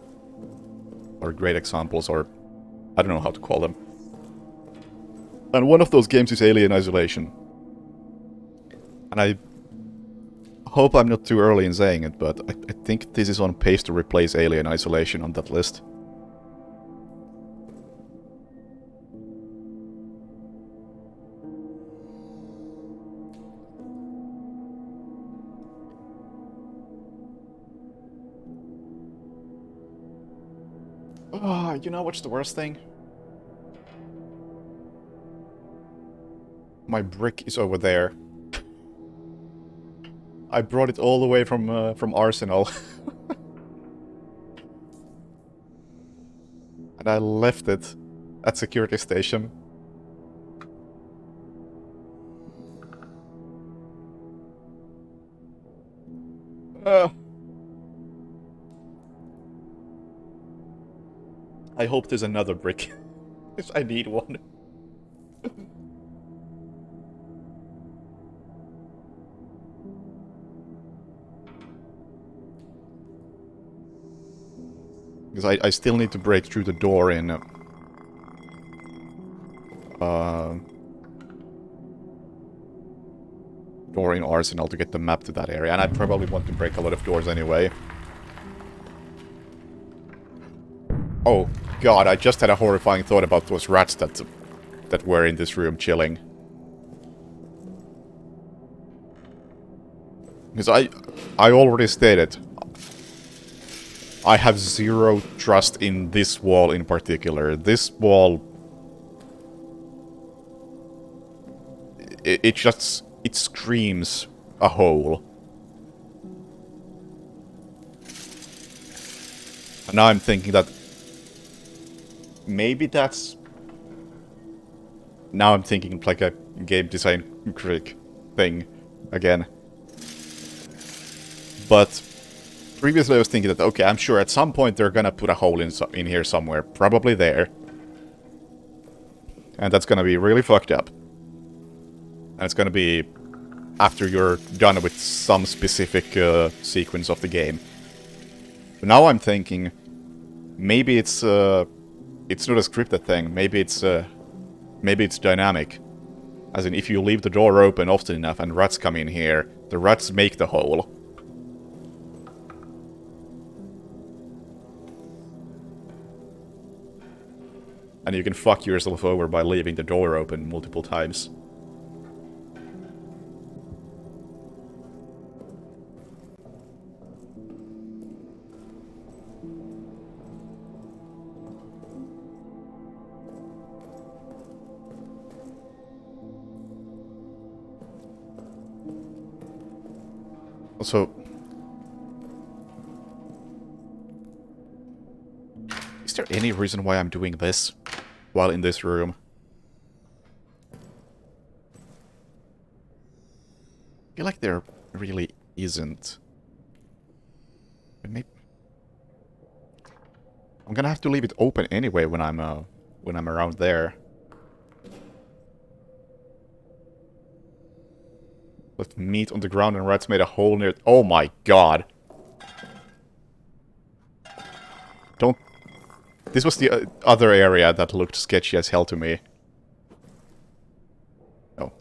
Or great examples, or I don't know how to call them. And one of those games is Alien Isolation. And I hope I'm not too early in saying it, but I think this is on pace to replace Alien Isolation on that list. Oh, you know what's the worst thing? My brick is over there. I brought it all the way from Arsenal. And I left it at security station. I hope there's another brick. I need one. Because I still need to break through the door in... door in Arsenal to get the map to that area. And I probably want to break a lot of doors anyway. Oh, God, I just had a horrifying thought about those rats that were in this room chilling. Because I already stated, I have zero trust in this wall in particular. This wall... It just... It screams a hole. And now I'm thinking that... Maybe that's... Now I'm thinking like a game design critic thing. again. But previously I was thinking that, okay, I'm sure at some point they're gonna put a hole in here somewhere. Probably there. And that's gonna be really fucked up. And it's gonna be after you're done with some specific sequence of the game. But now I'm thinking, maybe it's not a scripted thing. Maybe it's dynamic. As in, if you leave the door open often enough and rats come in here, the rats make the hole. And you can fuck yourself over by leaving the door open multiple times. Also, is there any reason why I'm doing this while in this room? I feel like there really isn't. Maybe I'm gonna have to leave it open anyway when I'm around there. Left meat on the ground and rats made a hole near it. Oh my god. Don't... This was the other area that looked sketchy as hell to me. Oh.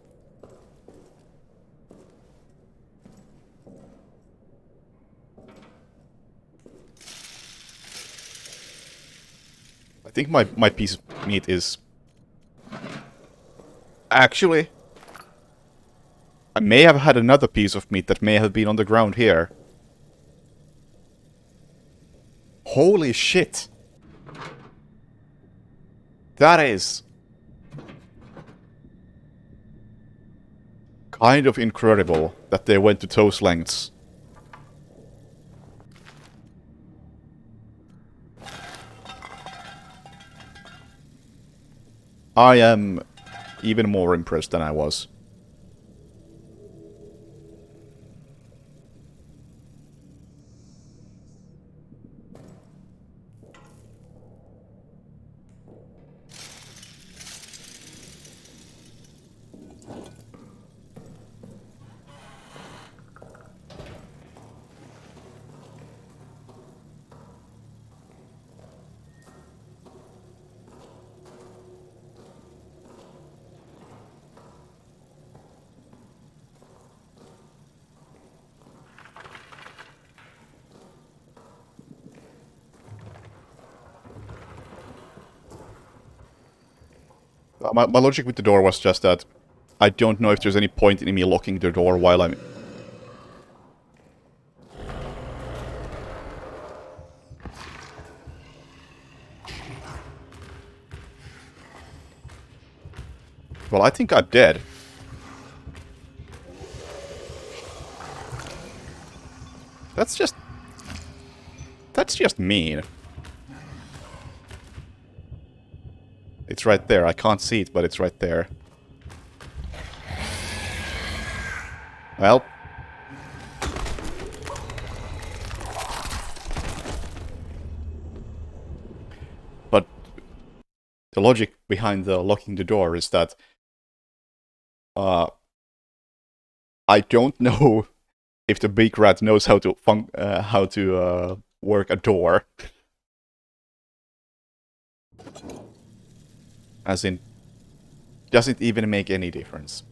I think my piece of meat is... Actually... I may have had another piece of meat that may have been on the ground here. Holy shit! That is... kind of incredible that they went to those lengths. I am even more impressed than I was. My logic with the door was just that I don't know if there's any point in me locking the door while I'm... Well, I think I'm dead. That's just mean. It's right there. I can't see it, but it's right there. Well. But the logic behind the locking the door is that I don't know if the big rat knows how to work a door. As in, does it even make any difference?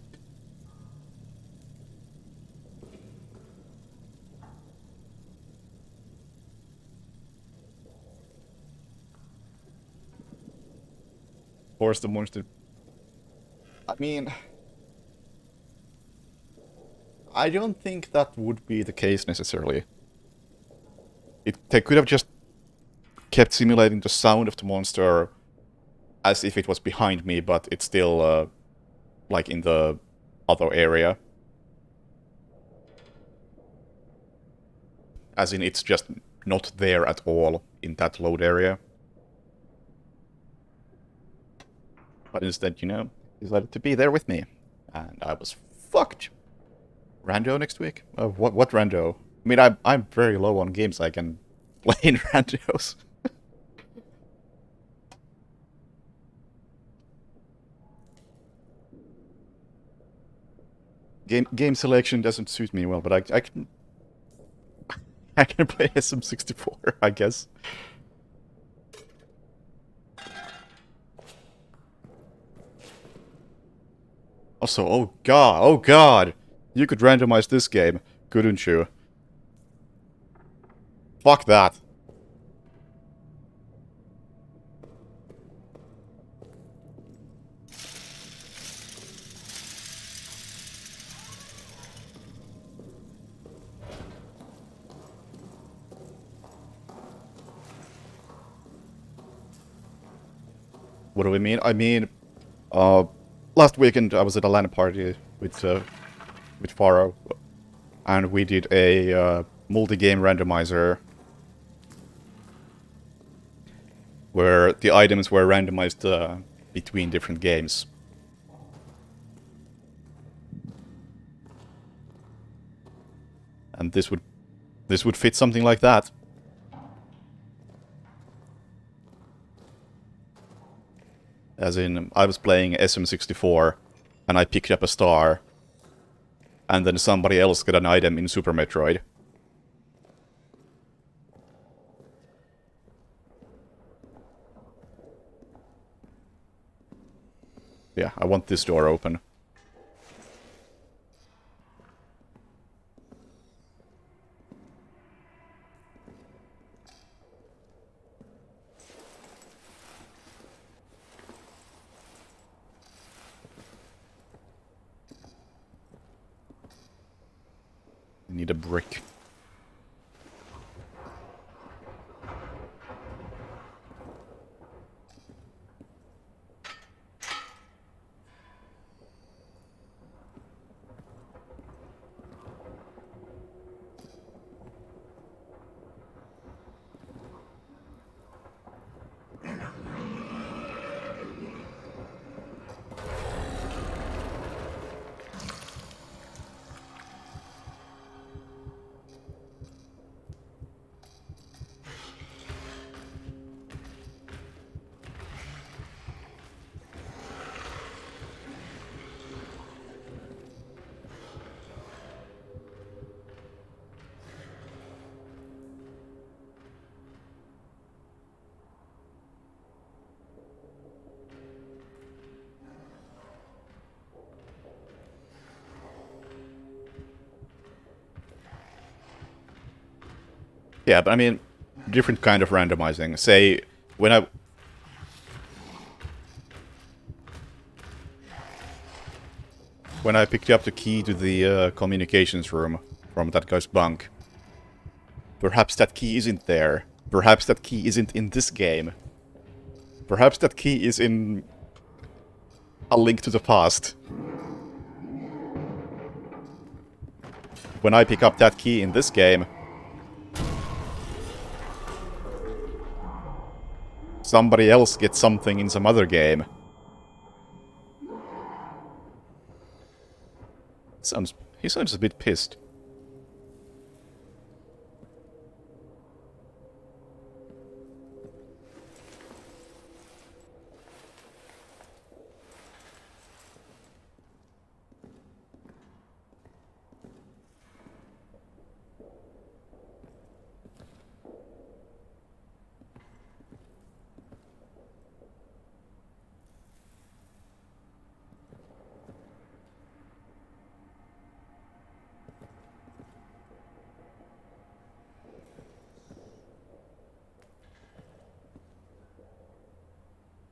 Force the monster... I mean... I don't think that would be the case necessarily. They could have just kept simulating the sound of the monster as if it was behind me, but it's still, like, in the other area. As in, it's just not there at all in that load area. But instead, you know, decided to be there with me. And I was fucked. Rando next week? What rando? I mean, I'm very low on games I can play in randos. Game selection doesn't suit me well, but I can I can play SM64, I guess. Also, oh god, you could randomize this game, couldn't you? Fuck that. What do we mean? I mean, uh, last weekend I was at a LAN party with Faro, and we did a multi-game randomizer where the items were randomized between different games. And this would fit something like that. As in, I was playing SM64, and I picked up a star, and then somebody else got an item in Super Metroid. Yeah, I want this door open. I need a brick. Yeah, but I mean, different kind of randomizing. Say, when I picked up the key to the communications room from that guy's bunk, perhaps that key isn't there. Perhaps that key isn't in this game. Perhaps that key is in A Link to the Past. When I pick up that key in this game, somebody else gets something in some other game. He sounds a bit pissed.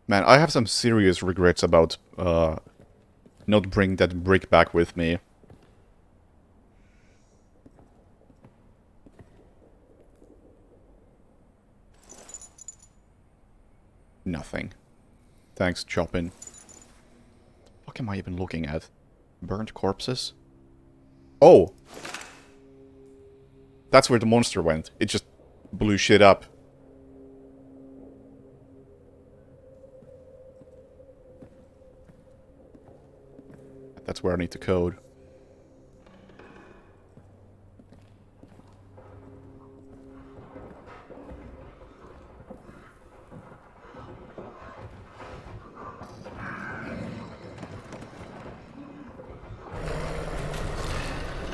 Man, I have some serious regrets about not bringing that brick back with me. Nothing. Thanks, Chopin. What am I even looking at? Burnt corpses? Oh! That's where the monster went. It just blew shit up. That's where I need to code.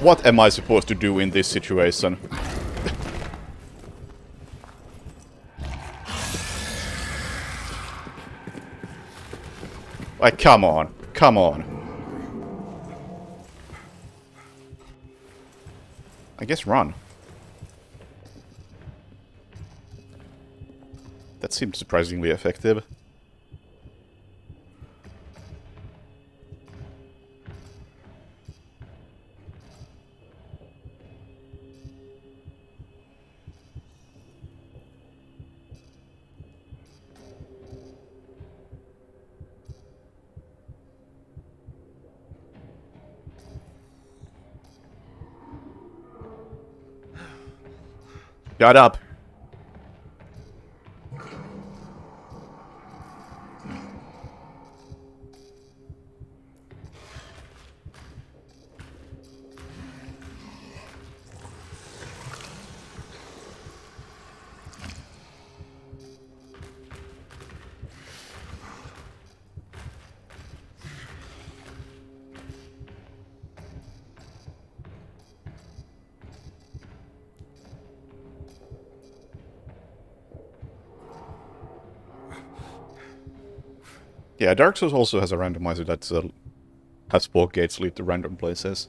What am I supposed to do in this situation? Like, come on. Come on. I guess run. That seemed surprisingly effective. Shut up. Yeah, Dark Souls also has a randomizer that has both gates lead to random places.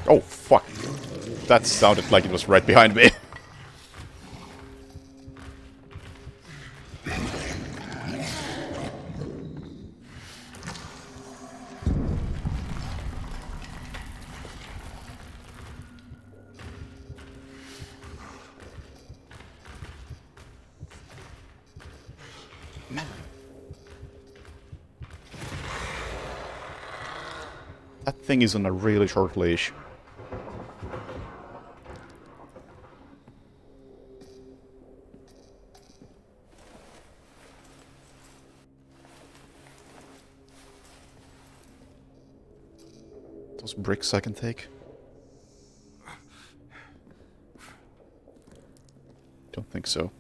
Oh, fuck. That sounded like it was right behind me. That thing is on a really short leash. Those bricks I can take. Don't think so.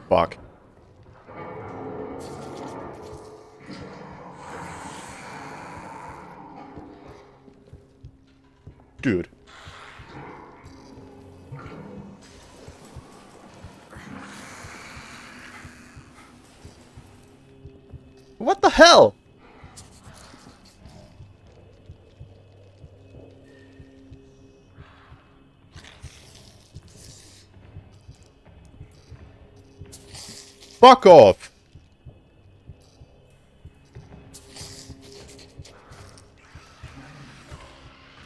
Fuck. Dude. What the hell? Fuck off!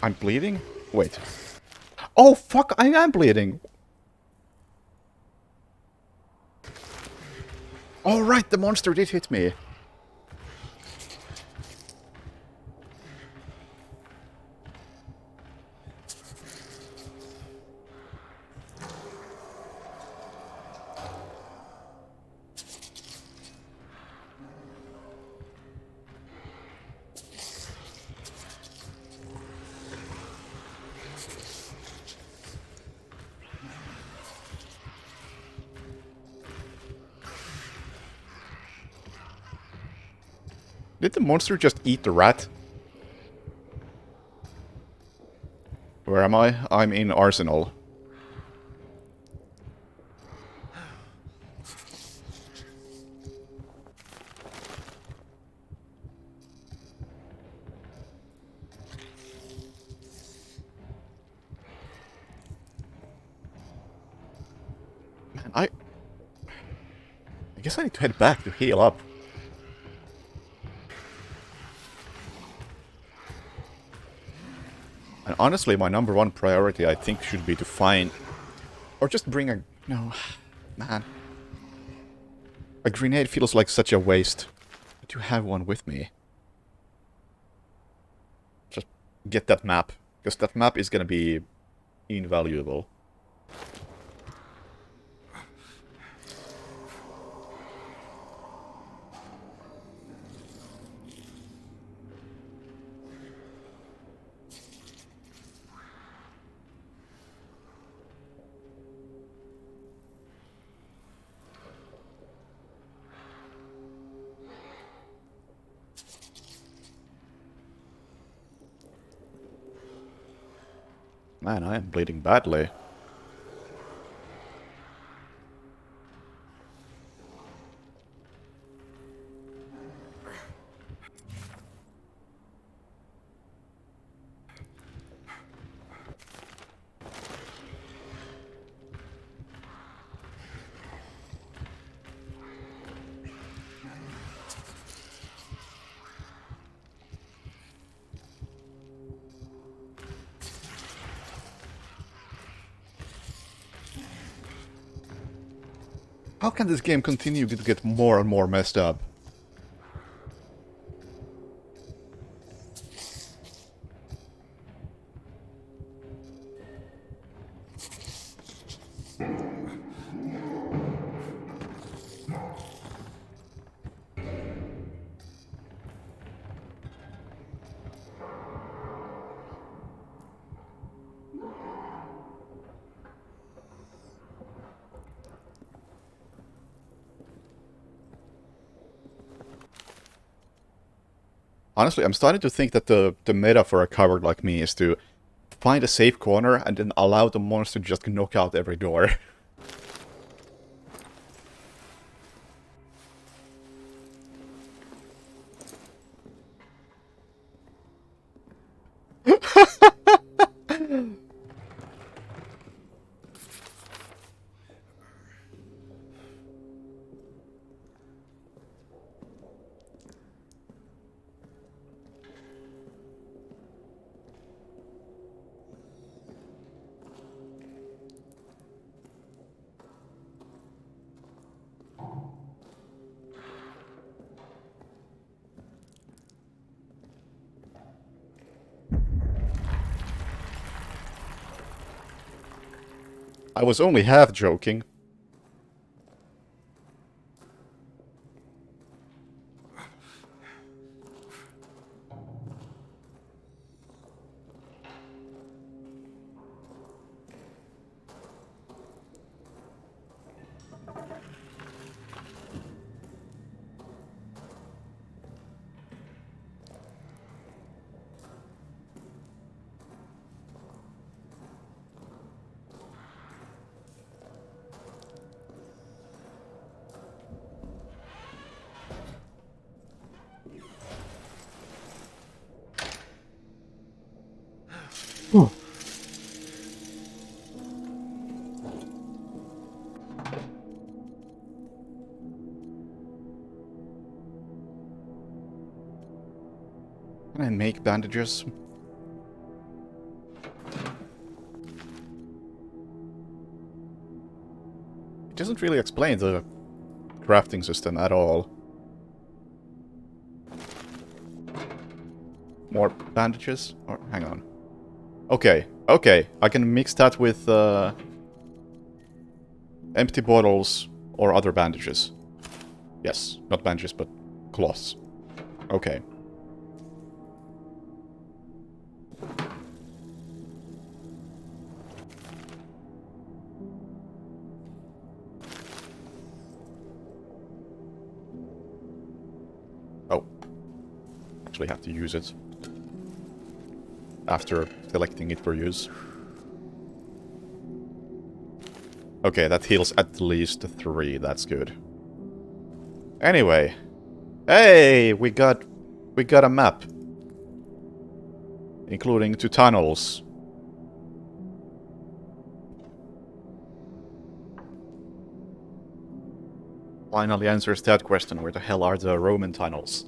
I'm bleeding? Wait. Oh, fuck, I am bleeding! All right, the monster did hit me. Did the monster just eat the rat? Where am I? I'm in Arsenal. Man, I guess I need to head back to heal up. And honestly, my number one priority, I think, should be to find... Or just bring a... No, man. A grenade feels like such a waste. To have one with me. get that map, because that map is gonna be invaluable. Man, I am bleeding badly. How can this game continue to get more and more messed up? Honestly, I'm starting to think that the meta for a coward like me is to find a safe corner and then allow the monster to just knock out every door. I was only half joking. Can I make bandages? It doesn't really explain the crafting system at all. More bandages? Or hang on. Okay, okay. I can mix that with empty bottles or other bandages. Yes, not bandages, but cloths. Okay. Oh. Actually have to use it after selecting it for use. Okay, that heals at least 3. That's good. Anyway. Hey, we got a map. Including 2 tunnels. Finally answers that question. Where the hell are the Roman tunnels?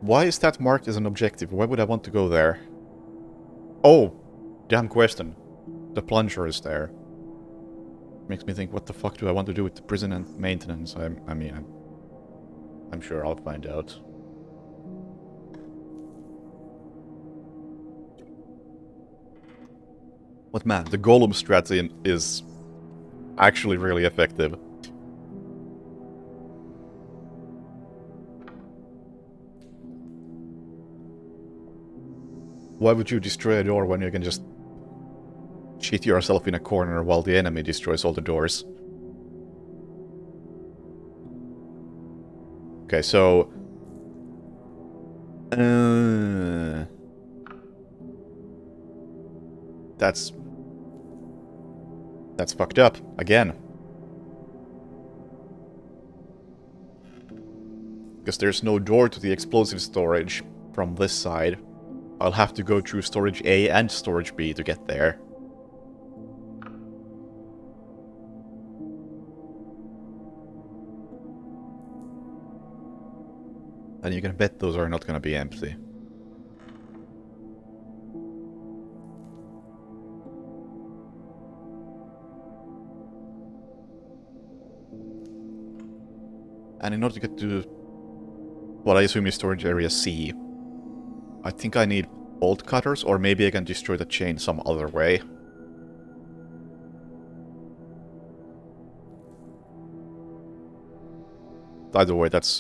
Why is that marked as an objective? Why would I want to go there? Oh, Damn question. The plunger is there. Makes me think, what the fuck do I want to do with the prison and maintenance? I'm sure I'll find out. But man, the golem strategy is actually really effective. Why would you destroy a door when you can just cheat yourself in a corner while the enemy destroys all the doors? Okay, so... That's fucked up, again. Because there's no door to the explosive storage from this side. I'll have to go through storage A and storage B to get there. And you can bet those are not gonna be empty. And in order to get to what I assume is storage area C, I think I need bolt cutters, or maybe I can destroy the chain some other way. Either way, that's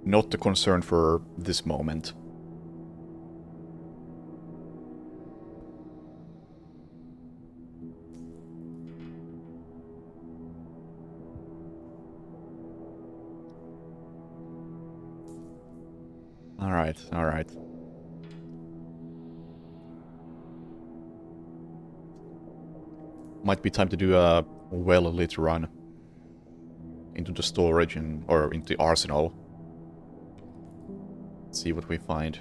not the concern for this moment. Alright, alright. Might be time to do a well-lit run into the storage or into the arsenal. See what we find.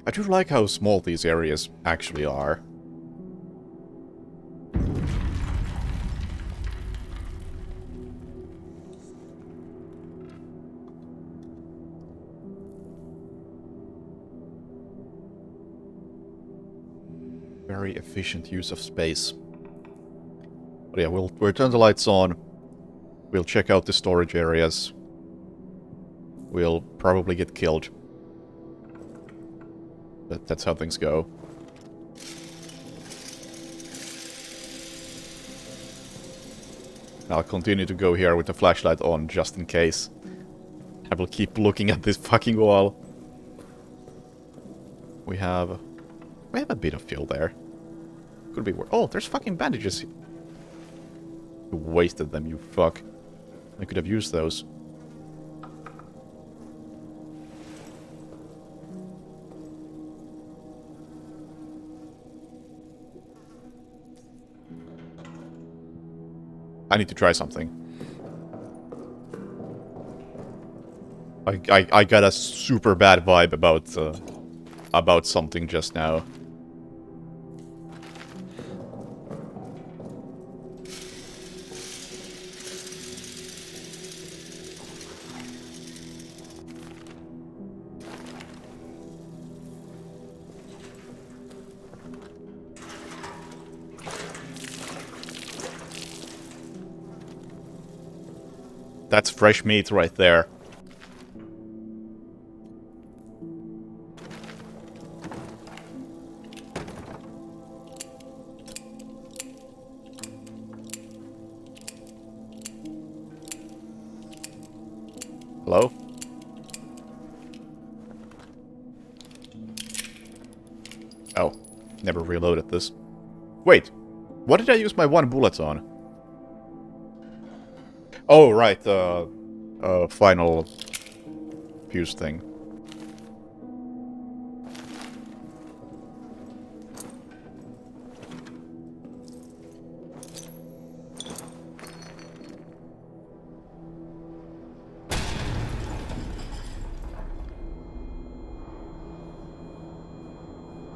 I do like how small these areas actually are. Very efficient use of space. But yeah, we'll turn the lights on. We'll check out the storage areas. We'll probably get killed. But that's how things go. I'll continue to go here with the flashlight on, just in case. I will keep looking at this fucking wall. We have a bit of fuel there. Could be worse. Oh, there's fucking bandages. You wasted them, you fuck. I could have used those. I need to try something. I got a super bad vibe about something just now. That's fresh meat right there. Hello? Oh, never reloaded this. Wait, what did I use my one bullet on? Oh, right, final fuse thing.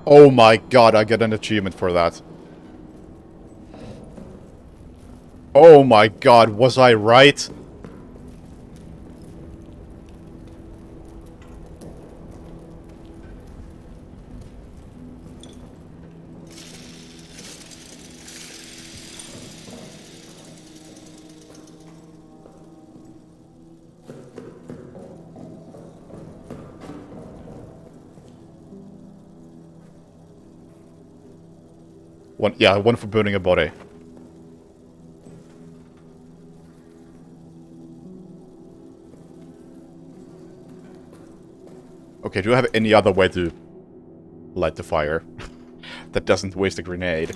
Oh my god, I get an achievement for that. Oh my god, was I right? One, yeah, one for burning a body. Okay, do I have any other way to light the fire that doesn't waste a grenade?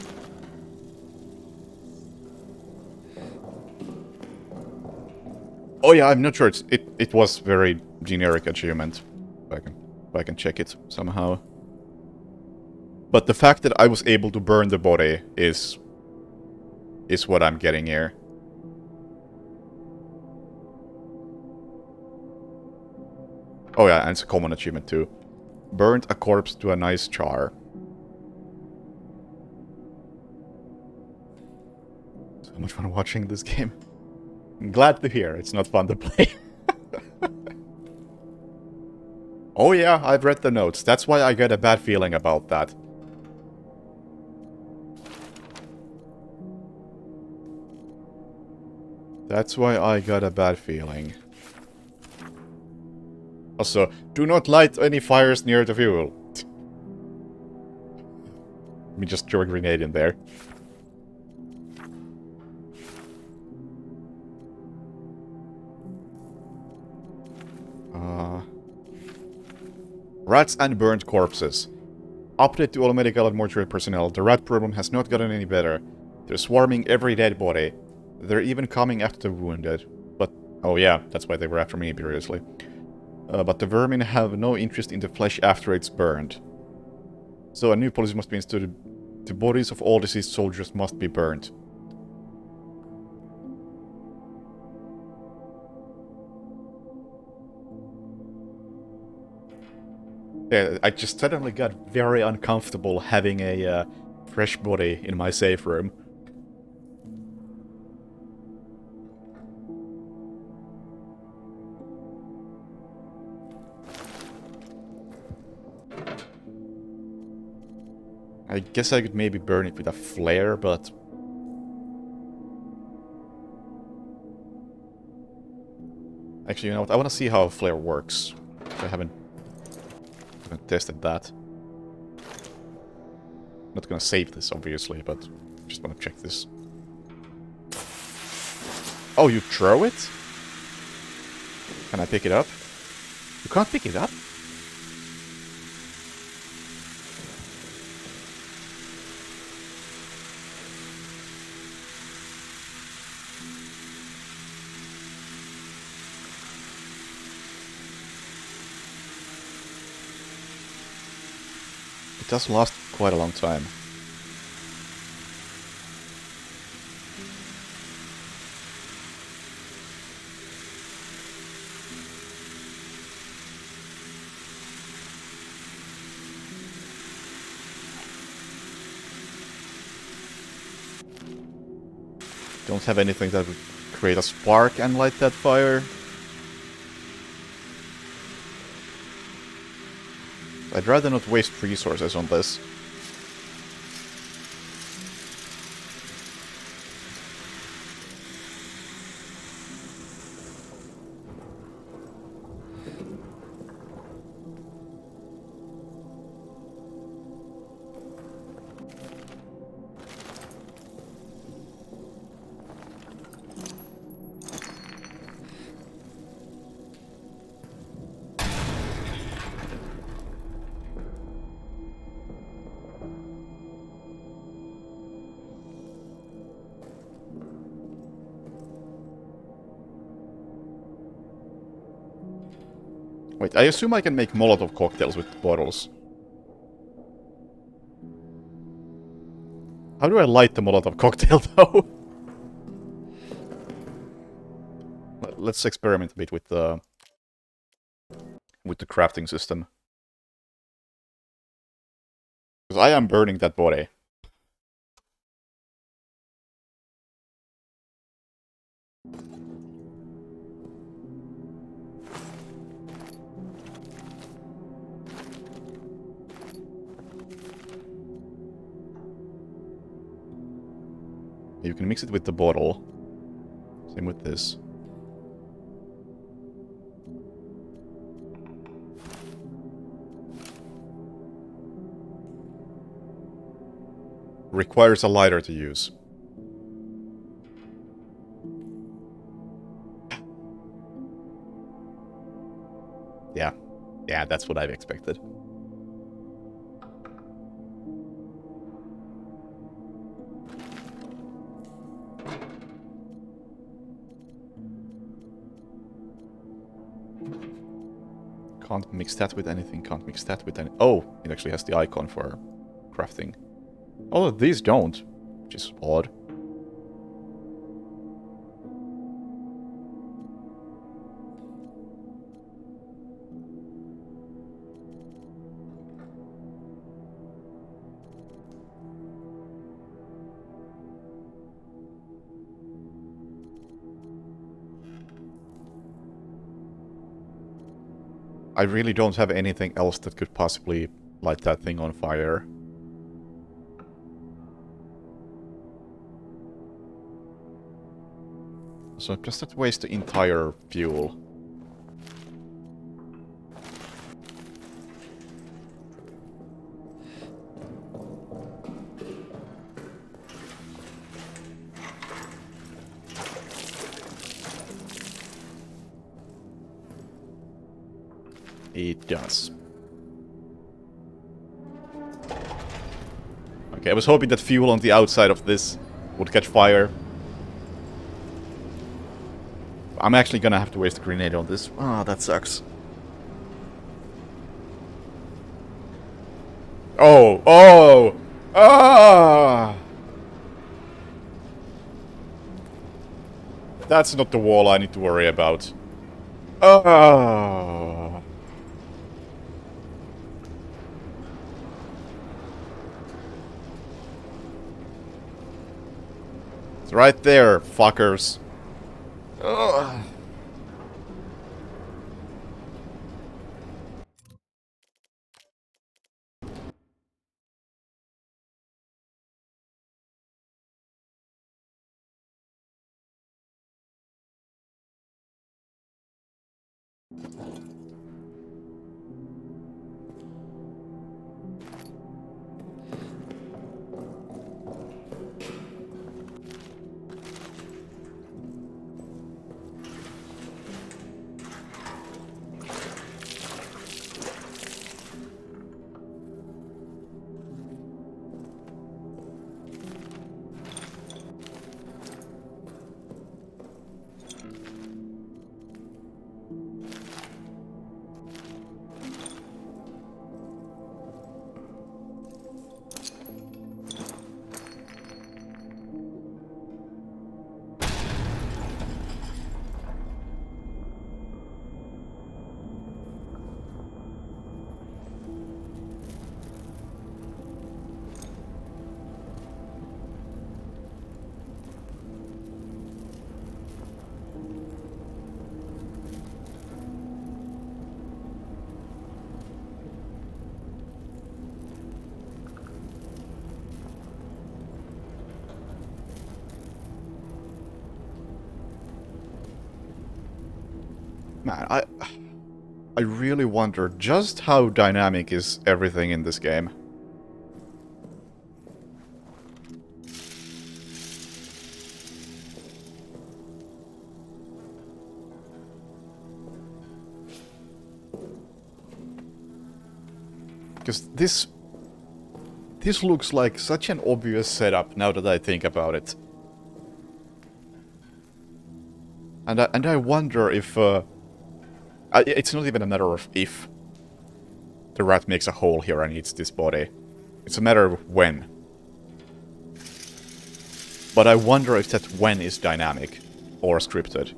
Oh yeah, I'm not sure. It was very generic achievement. If I can check it somehow. But the fact that I was able to burn the body is what I'm getting here. Oh yeah, and it's a common achievement too. Burned a corpse to a nice char. So much fun watching this game. I'm glad to hear it's not fun to play. Oh yeah, I've read the notes. That's why I get a bad feeling about that. That's why I got a bad feeling. Also, do not light any fires near the fuel. Let me just throw a grenade in there. Rats and burnt corpses. Update to all medical and mortuary personnel. The rat problem has not gotten any better. They're swarming every dead body. They're even coming after the wounded. But, oh yeah, that's why they were after me previously. But the vermin have no interest in the flesh after it's burned. So a new policy must be instituted. The bodies of all deceased soldiers must be burned. Yeah, I just suddenly got very uncomfortable having a fresh body in my safe room. I guess I could maybe burn it with a flare, but... Actually, you know what? I want to see how a flare works. I haven't tested that. Not gonna save this, obviously, but just want to check this. Oh, you throw it? Can I pick it up? You can't pick it up? It does last quite a long time. Don't have anything that would create a spark and light that fire. I'd rather not waste resources on this. Wait, I assume I can make Molotov cocktails with bottles. How do I light the Molotov cocktail, though? Let's experiment a bit with the crafting system. Because I am burning that body. You can mix it with the bottle. Same with this. requires a lighter to use. Yeah. Yeah, that's what I've expected. Can't mix that with anything, can't mix that with any... Oh, it actually has the icon for crafting. Although these don't, which is odd. I really don't have anything else that could possibly light that thing on fire. So just that waste the entire fuel. It does. Okay, I was hoping that fuel on the outside of this would catch fire. I'm actually gonna have to waste a grenade on this. Ah, that sucks. Oh! Oh! Ah! That's not the wall I need to worry about. Ah! It's right there, fuckers. Ugh. Man, I really wonder just how dynamic is everything in this game. Because this looks like such an obvious setup now that I think about it. And I wonder if it's not even a matter of if the rat makes a hole here and eats this body. It's a matter of when. But I wonder if that when is dynamic or scripted.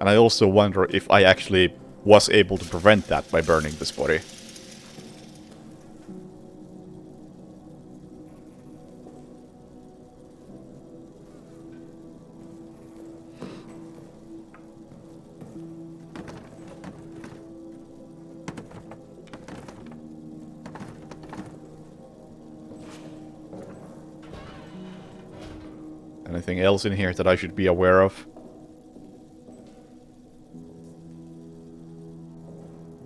And I also wonder if I actually was able to prevent that by burning this body. Anything else in here that I should be aware of?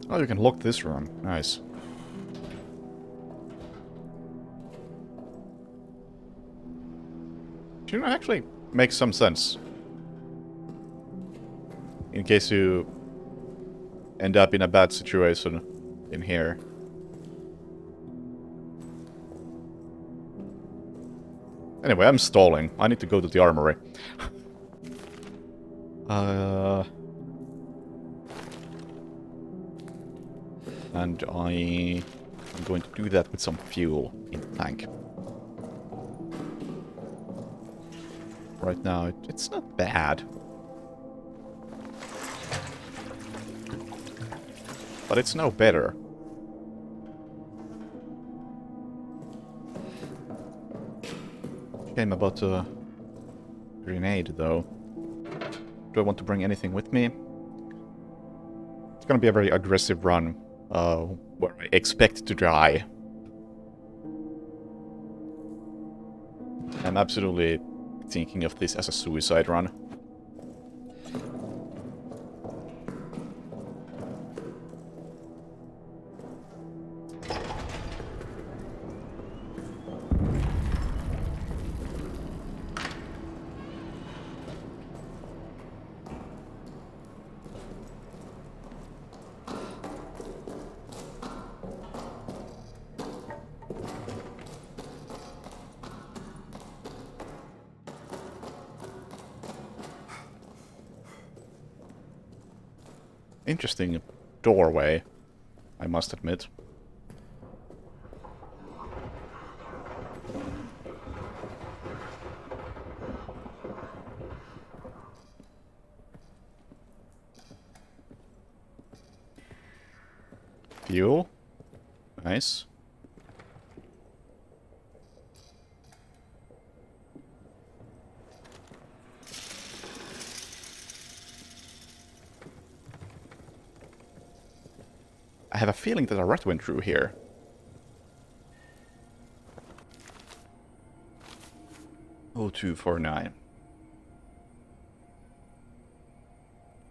Oh, you can lock this room. Nice. Should actually make some sense. In case you end up in a bad situation in here. Anyway, I'm stalling. I need to go to the armory. And I'm going to do that with some fuel in the tank. Right now, it's not bad. But it's no better. Shame about a grenade, though. Do I want to bring anything with me? It's gonna be a very aggressive run, where I expect to die. I'm absolutely thinking of this as a suicide run. Interesting doorway, I must admit. Fuel. Nice. I have a feeling that a rat went through here. Oh, 249.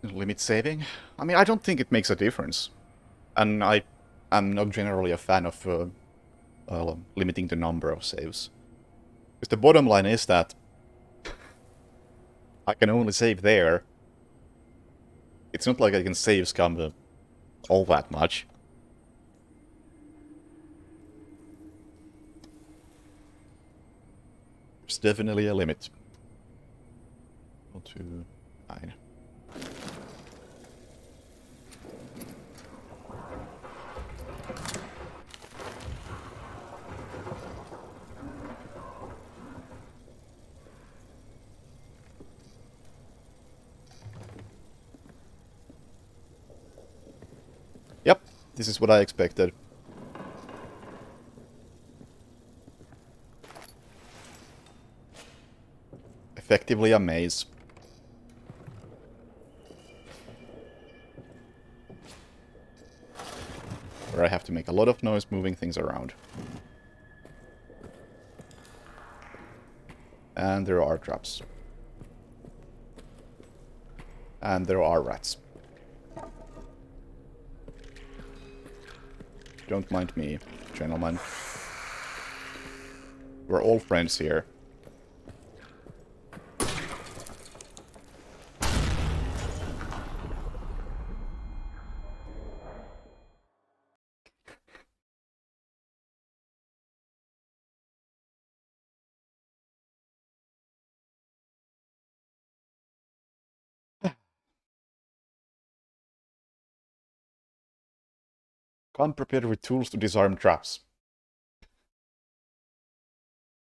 Limit saving? I mean, I don't think it makes a difference. And I'm not generally a fan of limiting the number of saves. Because the bottom line is that I can only save there. It's not like I can save scum all that much. There's definitely a limit. 129. Yep, this is what I expected. Effectively a maze. Where I have to make a lot of noise moving things around. And there are traps. And there are rats. Don't mind me, gentlemen. We're all friends here. Come prepared with tools to disarm traps.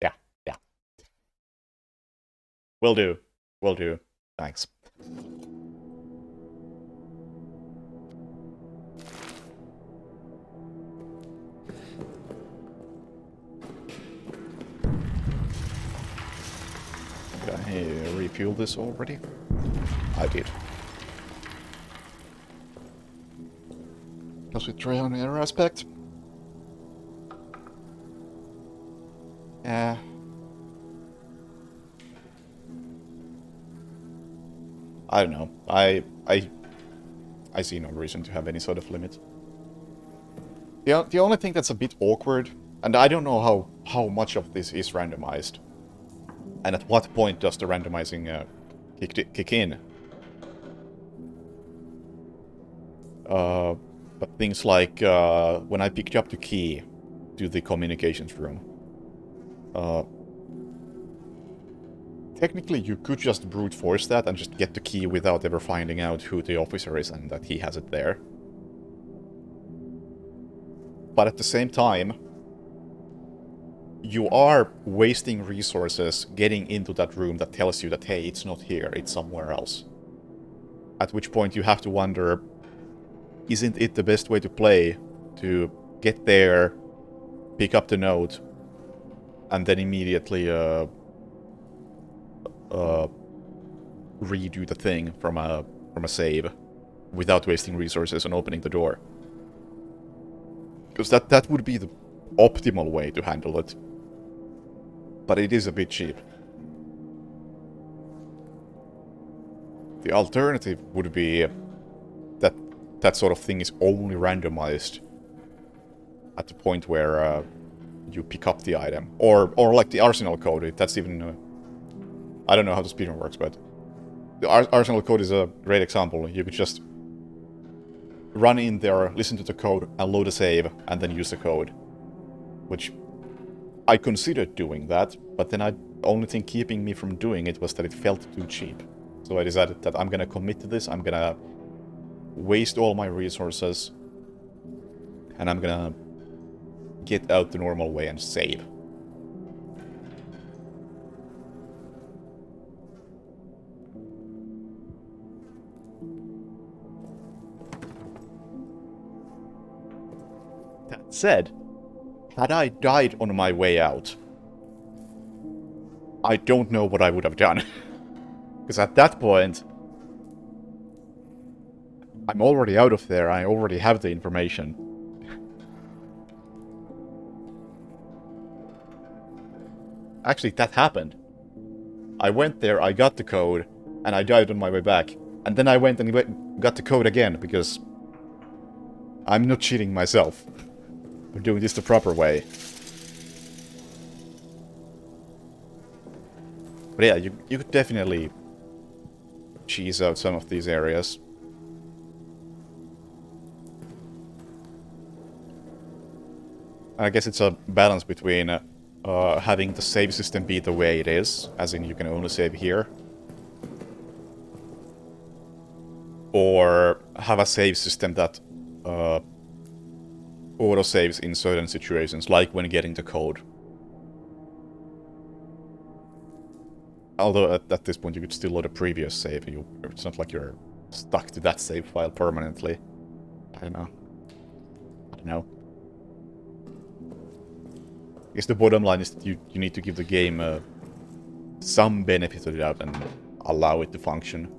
Yeah, yeah. Will do. Will do. Thanks. Did I refuel this already? I did. Because we try on air aspect. Yeah. I don't know. I see no reason to have any sort of limit. The only thing that's a bit awkward, and I don't know how much of this is randomized, and at what point does the randomizing kick in. But things like when I picked up the key to the communications room, technically you could just brute force that and just get the key without ever finding out who the officer is and that he has it there. But at the same time, you are wasting resources getting into that room that tells you that, hey, it's not here, it's somewhere else. At which point you have to wonder, isn't it the best way to play to get there, pick up the note, and then immediately redo the thing from a save without wasting resources on opening the door? Because that would be the optimal way to handle it. But it is a bit cheap. The alternative would be that that sort of thing is only randomized at the point where you pick up the item. Or like the Arsenal code, that's even... I don't know how the speedrun works, but... The Arsenal code is a great example. You could just run in there, listen to the code, and load a save, and then use the code. Which... I considered doing that, but then the only thing keeping me from doing it was that it felt too cheap. So I decided that I'm gonna commit to this, I'm gonna waste all my resources, and I'm gonna get out the normal way and save. That said, had I died on my way out, I don't know what I would have done. Because at that point, I'm already out of there, I already have the information. Actually, that happened. I went there, I got the code, and I died on my way back. And then I went and got the code again, because I'm not cheating myself. I'm doing this the proper way. But yeah, you could definitely cheese out some of these areas. I guess it's a balance between having the save system be the way it is, as in you can only save here, or have a save system that auto-saves in certain situations, like when getting the code. Although at this point you could still load a previous save, it's not like you're stuck to that save file permanently. I don't know. I guess the bottom line is that you need to give the game some benefit of the doubt and allow it to function.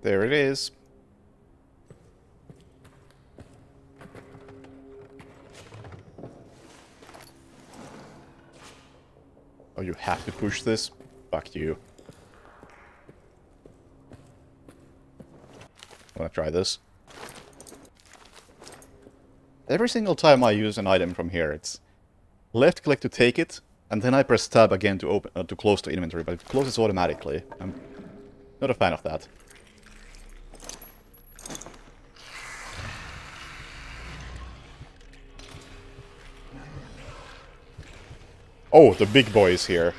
There it is. Oh, you have to push this? Fuck you. Wanna try this? Every single time I use an item from here, it's left click to take it, And then I press tab again to open to close the inventory, but it closes automatically. I'm not a fan of that. Oh, the big boy is here.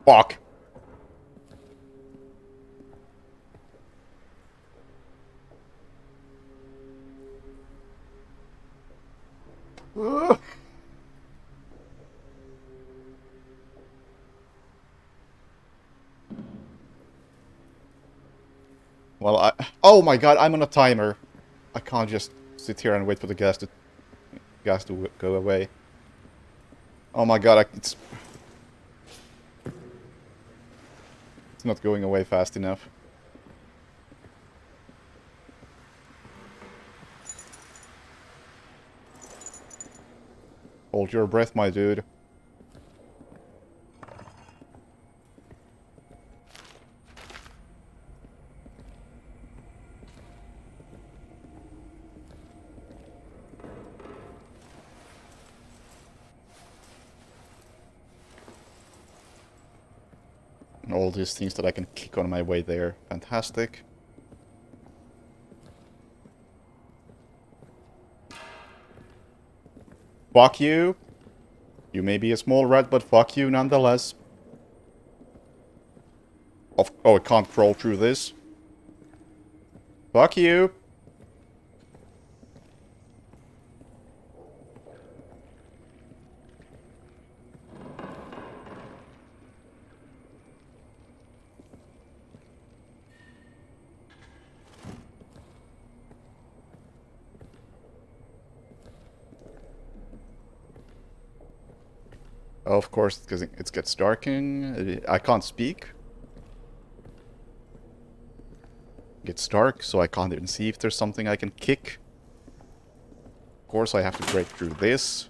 Fuck. Well, oh my god, I'm on a timer. I can't just sit here and wait for the gas to go away. Oh my god, it's not going away fast enough. Hold your breath, my dude. And all these things that I can kick on my way there. Fantastic. Fuck you. You may be a small rat, but fuck you nonetheless. Oh, I can't crawl through this. Fuck you. Of course, because it gets darking. I can't speak. It gets dark, so I can't even see if there's something I can kick. Of course, I have to break through this.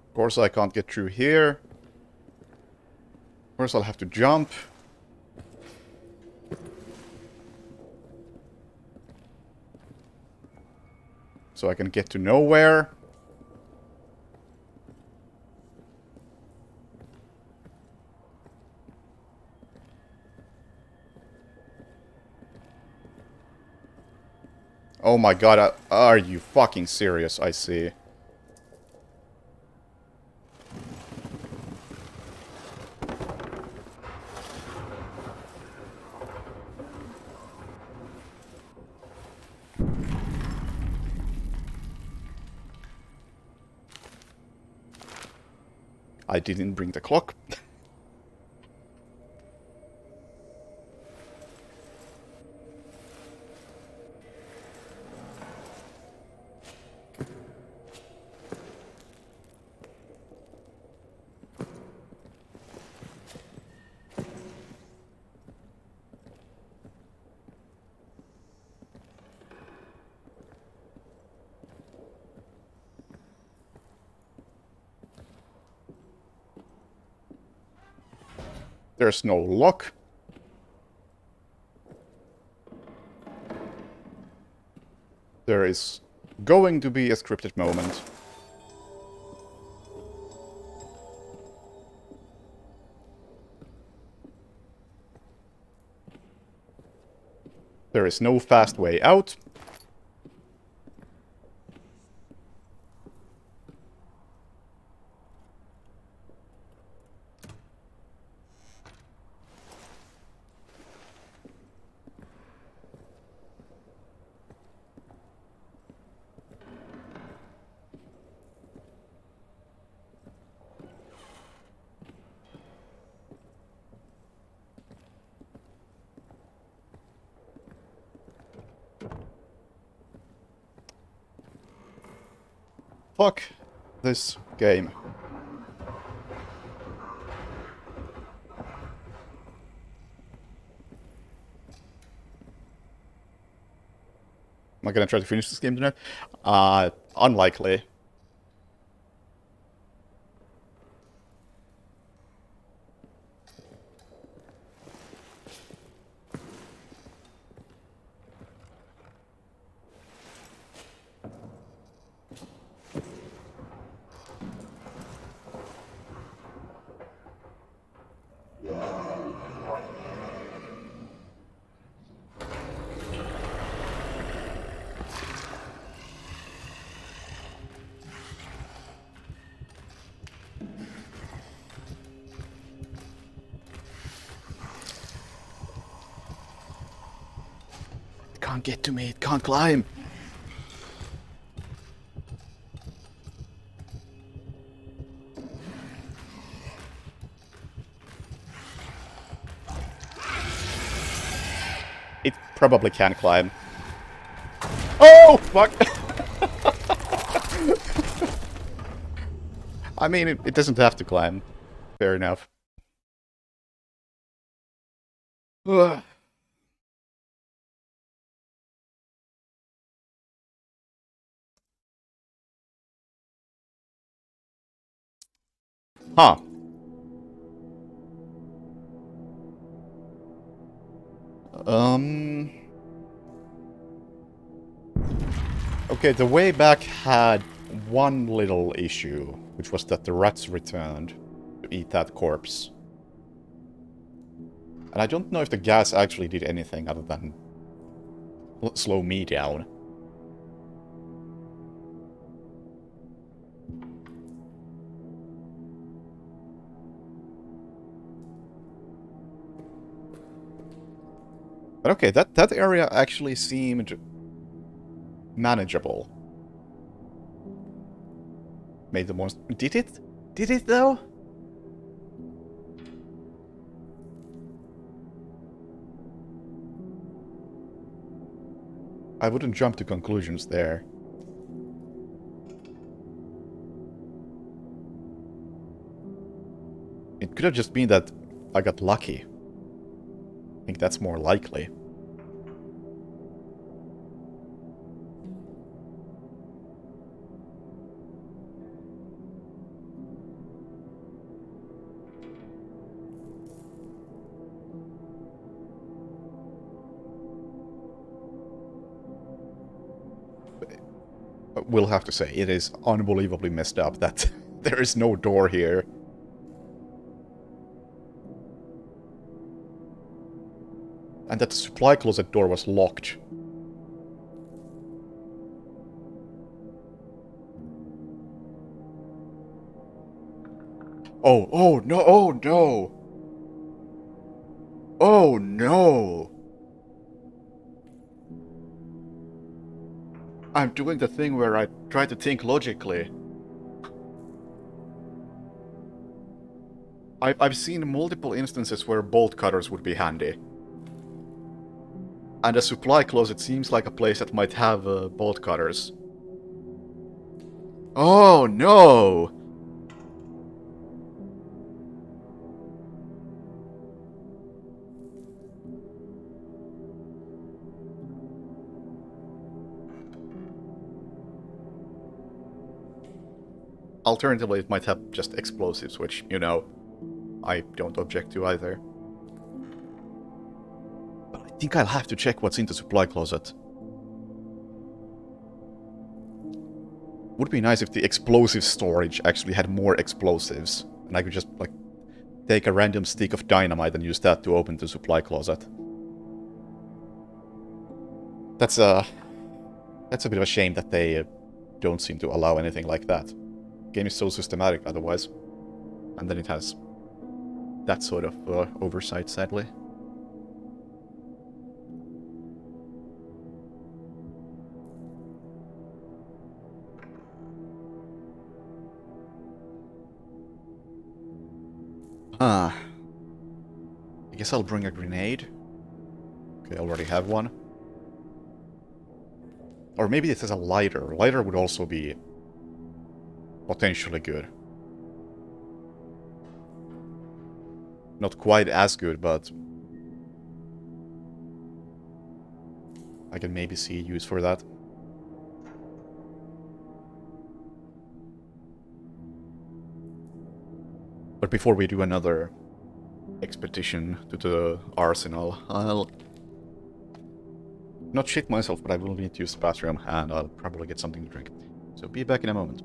Of course, I can't get through here. Of course, I'll have to jump. So I can get to nowhere. Oh my god, are you fucking serious? I see. I didn't bring the clock. There's no lock. There is going to be a scripted moment. There is no fast way out. Fuck this game. Am I gonna try to finish this game tonight? Unlikely. It can't get to me, it can't climb. It probably can climb. Oh, fuck! I mean, it doesn't have to climb. Fair enough. Ugh. Huh. Okay, the way back had one little issue, which was that the rats returned to eat that corpse. And I don't know if the gas actually did anything other than slow me down. But okay, that area actually seemed manageable. Made the monster... Did it? Did it, though? I wouldn't jump to conclusions there. It could have just been that I got lucky. I think that's more likely. We'll have to say, it is unbelievably messed up that there is no door here. And that the supply closet door was locked. Oh, oh no, oh no! Oh no! I'm doing the thing where I try to think logically. I've seen multiple instances where bolt cutters would be handy. And a supply closet seems like a place that might have bolt cutters. Oh no! Alternatively, it might have just explosives, which, you know, I don't object to either. But I think I'll have to check what's in the supply closet. Would be nice if the explosive storage actually had more explosives, and I could just, like, take a random stick of dynamite and use that to open the supply closet. That's a bit of a shame that they don't seem to allow anything like that. The game is so systematic otherwise. And then it has that sort of oversight, sadly. I guess I'll bring a grenade. Okay, I already have one. Or maybe this is a lighter. A lighter would also be potentially good. Not quite as good, but I can maybe see use for that. But before we do another expedition to the arsenal, I'll not shit myself, but I will need to use the bathroom, and I'll probably get something to drink. So be back in a moment.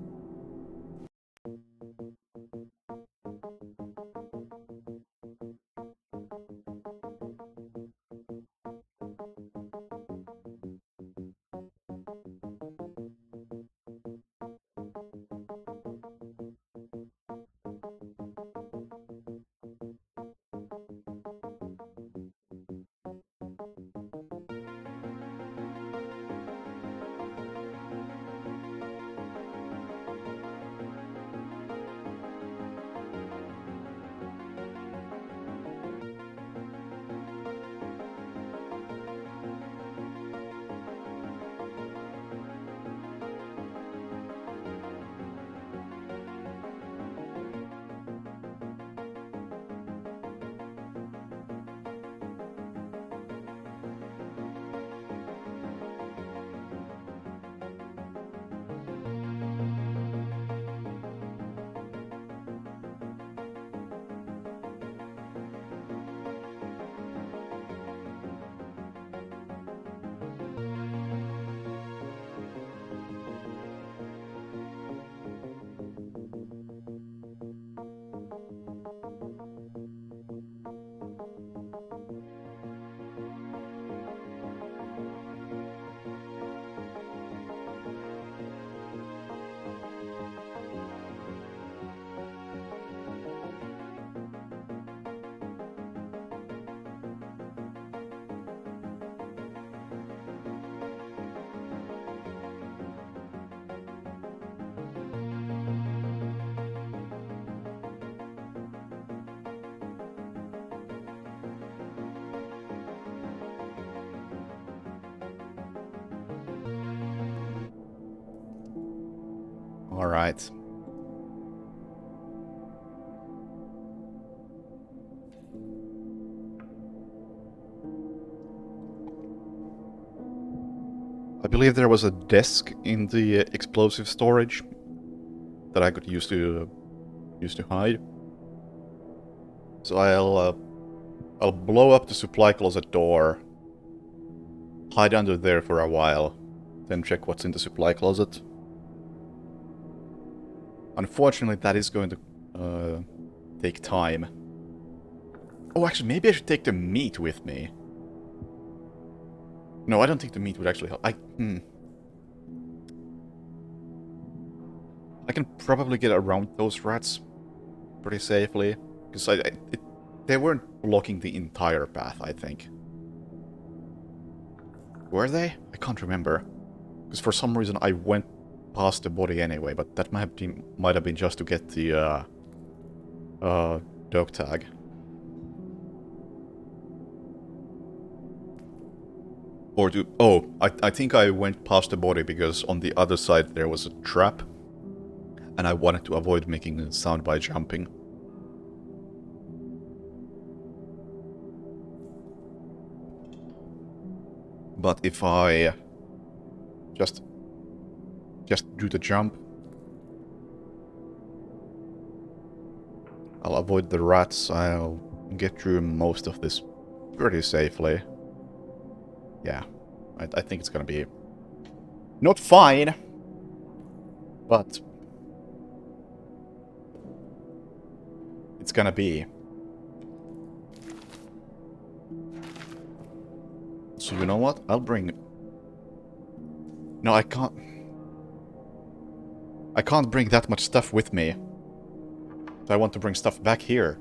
Alright. I believe there was a desk in the explosive storage that I could use to hide. So I'll blow up the supply closet door, hide under there for a while, then check what's in the supply closet. Unfortunately, that is going to take time. Oh, actually, maybe I should take the meat with me. No, I don't think the meat would actually help. I can probably get around those rats pretty safely, because they weren't blocking the entire path, I think. Were they? I can't remember. Because for some reason I went past the body anyway, but that might have been just to get the dog tag. Or to... Oh, I think I went past the body because on the other side there was a trap. And I wanted to avoid making a sound by jumping. But if I just do the jump, I'll avoid the rats. I'll get through most of this pretty safely. Yeah, I think it's gonna be not fine, but it's gonna be. So you know what? I'll bring... No, I can't... I can't bring that much stuff with me. So I want to bring stuff back here.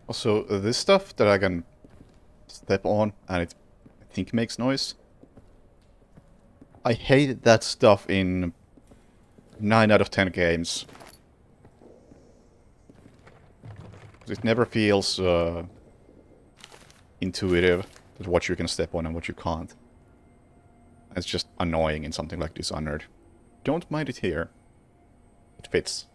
Also, this stuff that I can step on and it, I think, makes noise. I hate that stuff in 9 out of 10 games. It never feels intuitive with what you can step on and what you can't. It's just annoying in something like Dishonored. Don't mind it here. It fits.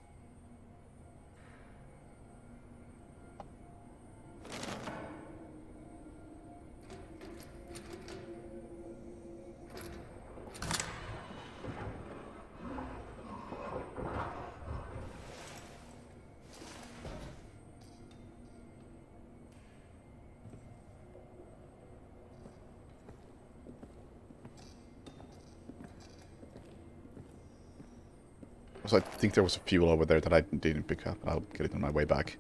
Also, I think there was a fuel over there that I didn't pick up. I'll get it on my way back.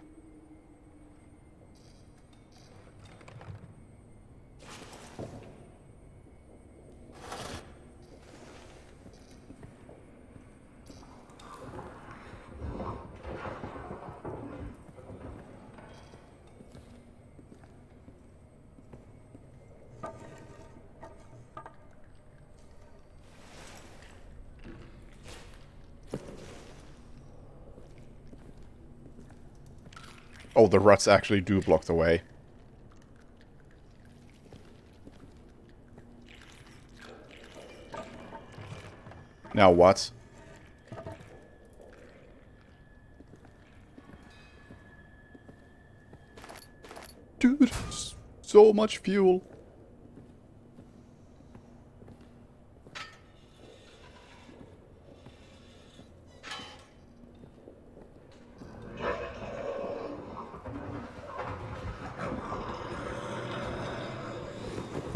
Oh, the ruts actually do block the way. Now what? Dude, so much fuel.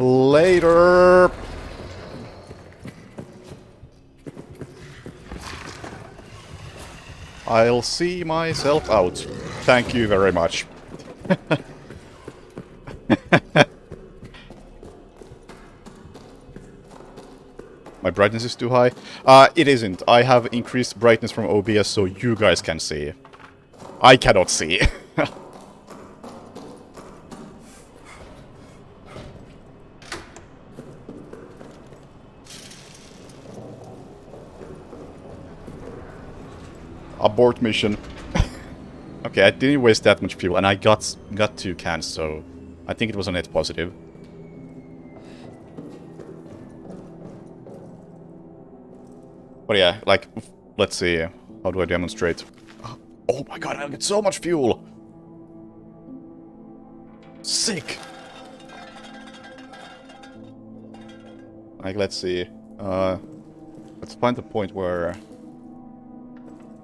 Later. I'll see myself out. Thank you very much. My brightness is too high. It isn't. I have increased brightness from OBS so you guys can see. I cannot see. Abort mission. Okay, I didn't waste that much fuel, and I got 2 cans, so I think it was a net positive. But yeah, like, let's see. How do I demonstrate? Oh my god, I get so much fuel! Sick! Like, let's see. Let's find the point where...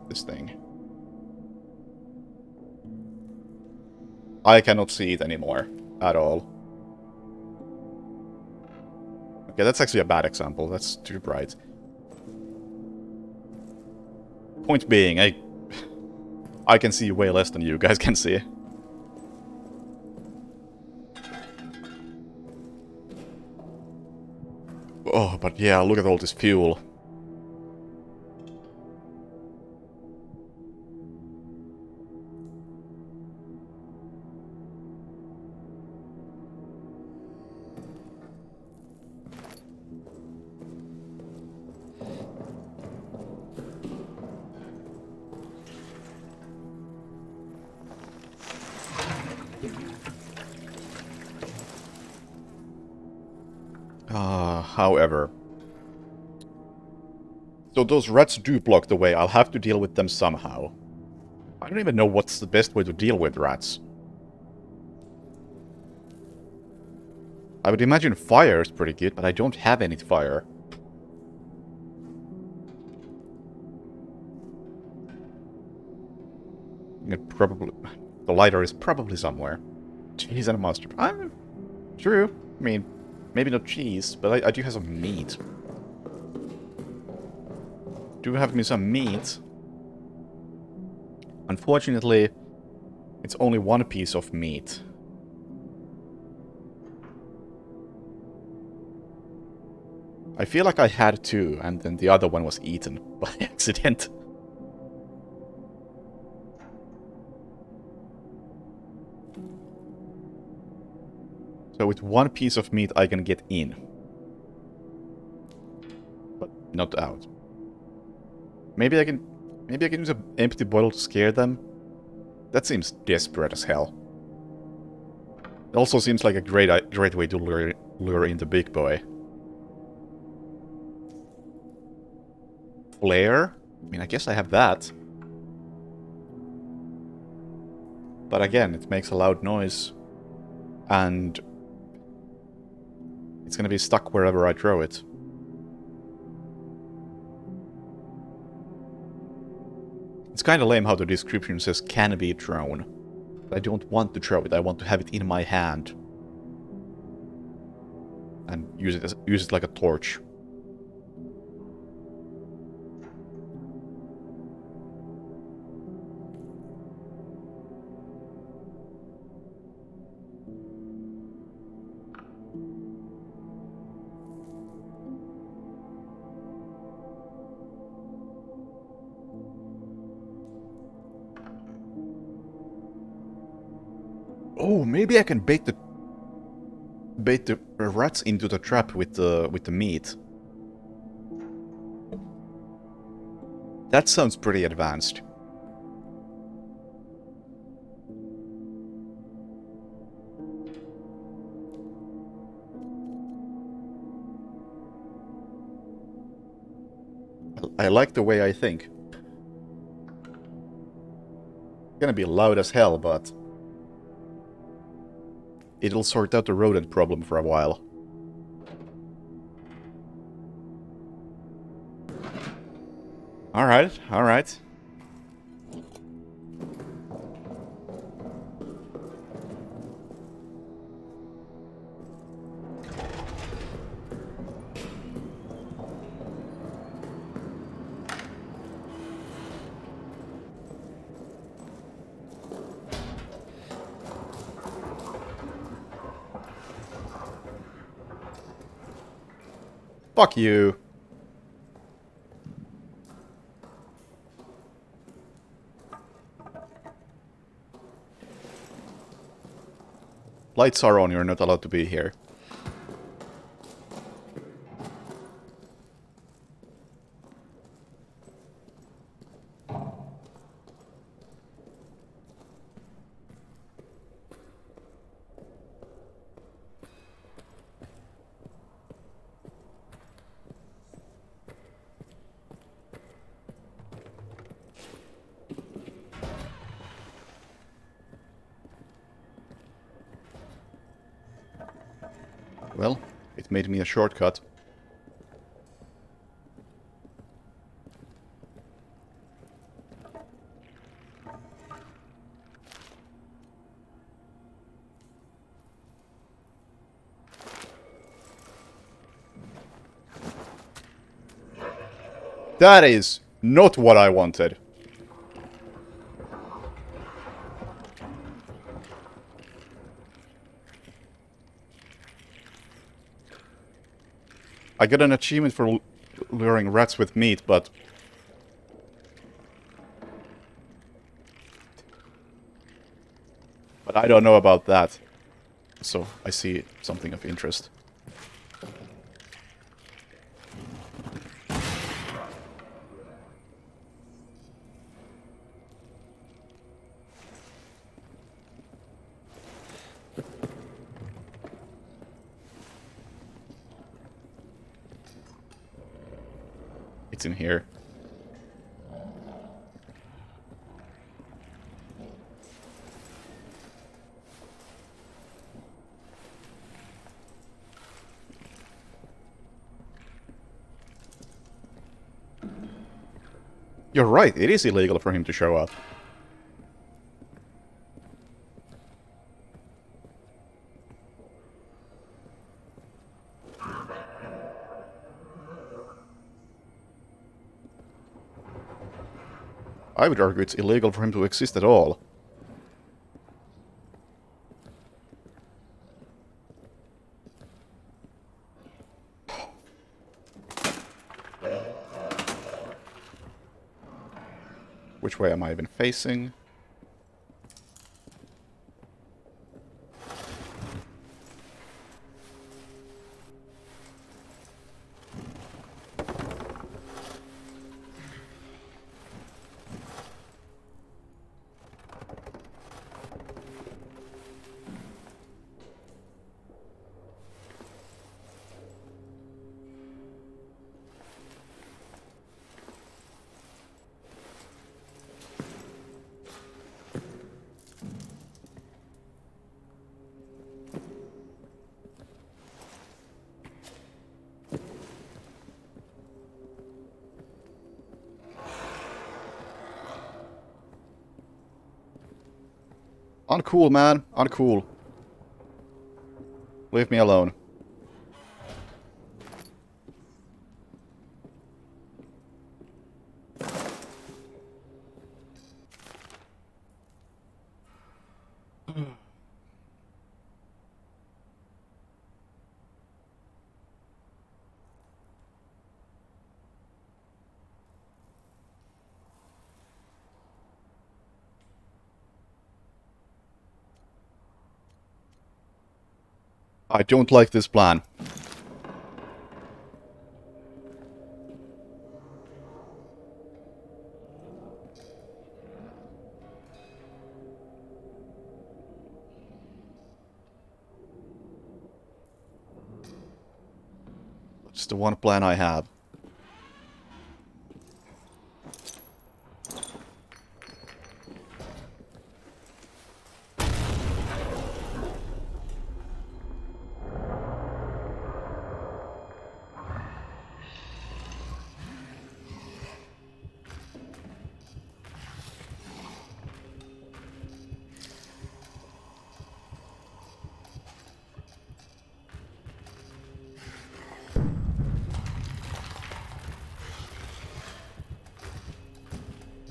this thing. I cannot see it anymore. At all. Okay, that's actually a bad example. That's too bright. Point being, I can see way less than you guys can see. Oh, but yeah, look at all this fuel. However. So those rats do block the way. I'll have to deal with them somehow. I don't even know what's the best way to deal with rats. I would imagine fire is pretty good, but I don't have any fire. Probably... the lighter is probably somewhere. Cheese and a mustard. True. I mean, maybe not cheese, but I do have some meat. Do have me some meat. Unfortunately, it's only 1 piece of meat. I feel like I had 2, and then the other one was eaten by accident. So with one piece of meat I can get in. But not out. Maybe I can use an empty bottle to scare them. That seems desperate as hell. It also seems like a great way to lure in the big boy. Flare? I mean, I guess I have that. But again, it makes a loud noise. And it's gonna be stuck wherever I throw it. It's kinda lame how the description says can be thrown. But I don't want to throw it, I want to have it in my hand. And use it like a torch. Oh, maybe I can bait the rats into the trap with the meat. That sounds pretty advanced. I like the way I think. It's gonna be loud as hell, but it'll sort out the rodent problem for a while. Alright, alright. Fuck you. Lights are on, you're not allowed to be here. Well, it made me a shortcut. That is not what I wanted. I got an achievement for luring rats with meat, but... But I don't know about that. So, I see something of interest. It's in here. You're right, it is illegal for him to show up. I would argue it's illegal for him to exist at all. Which way am I even facing? Uncool, man. Uncool. Leave me alone. I don't like this plan. It's the one plan I have.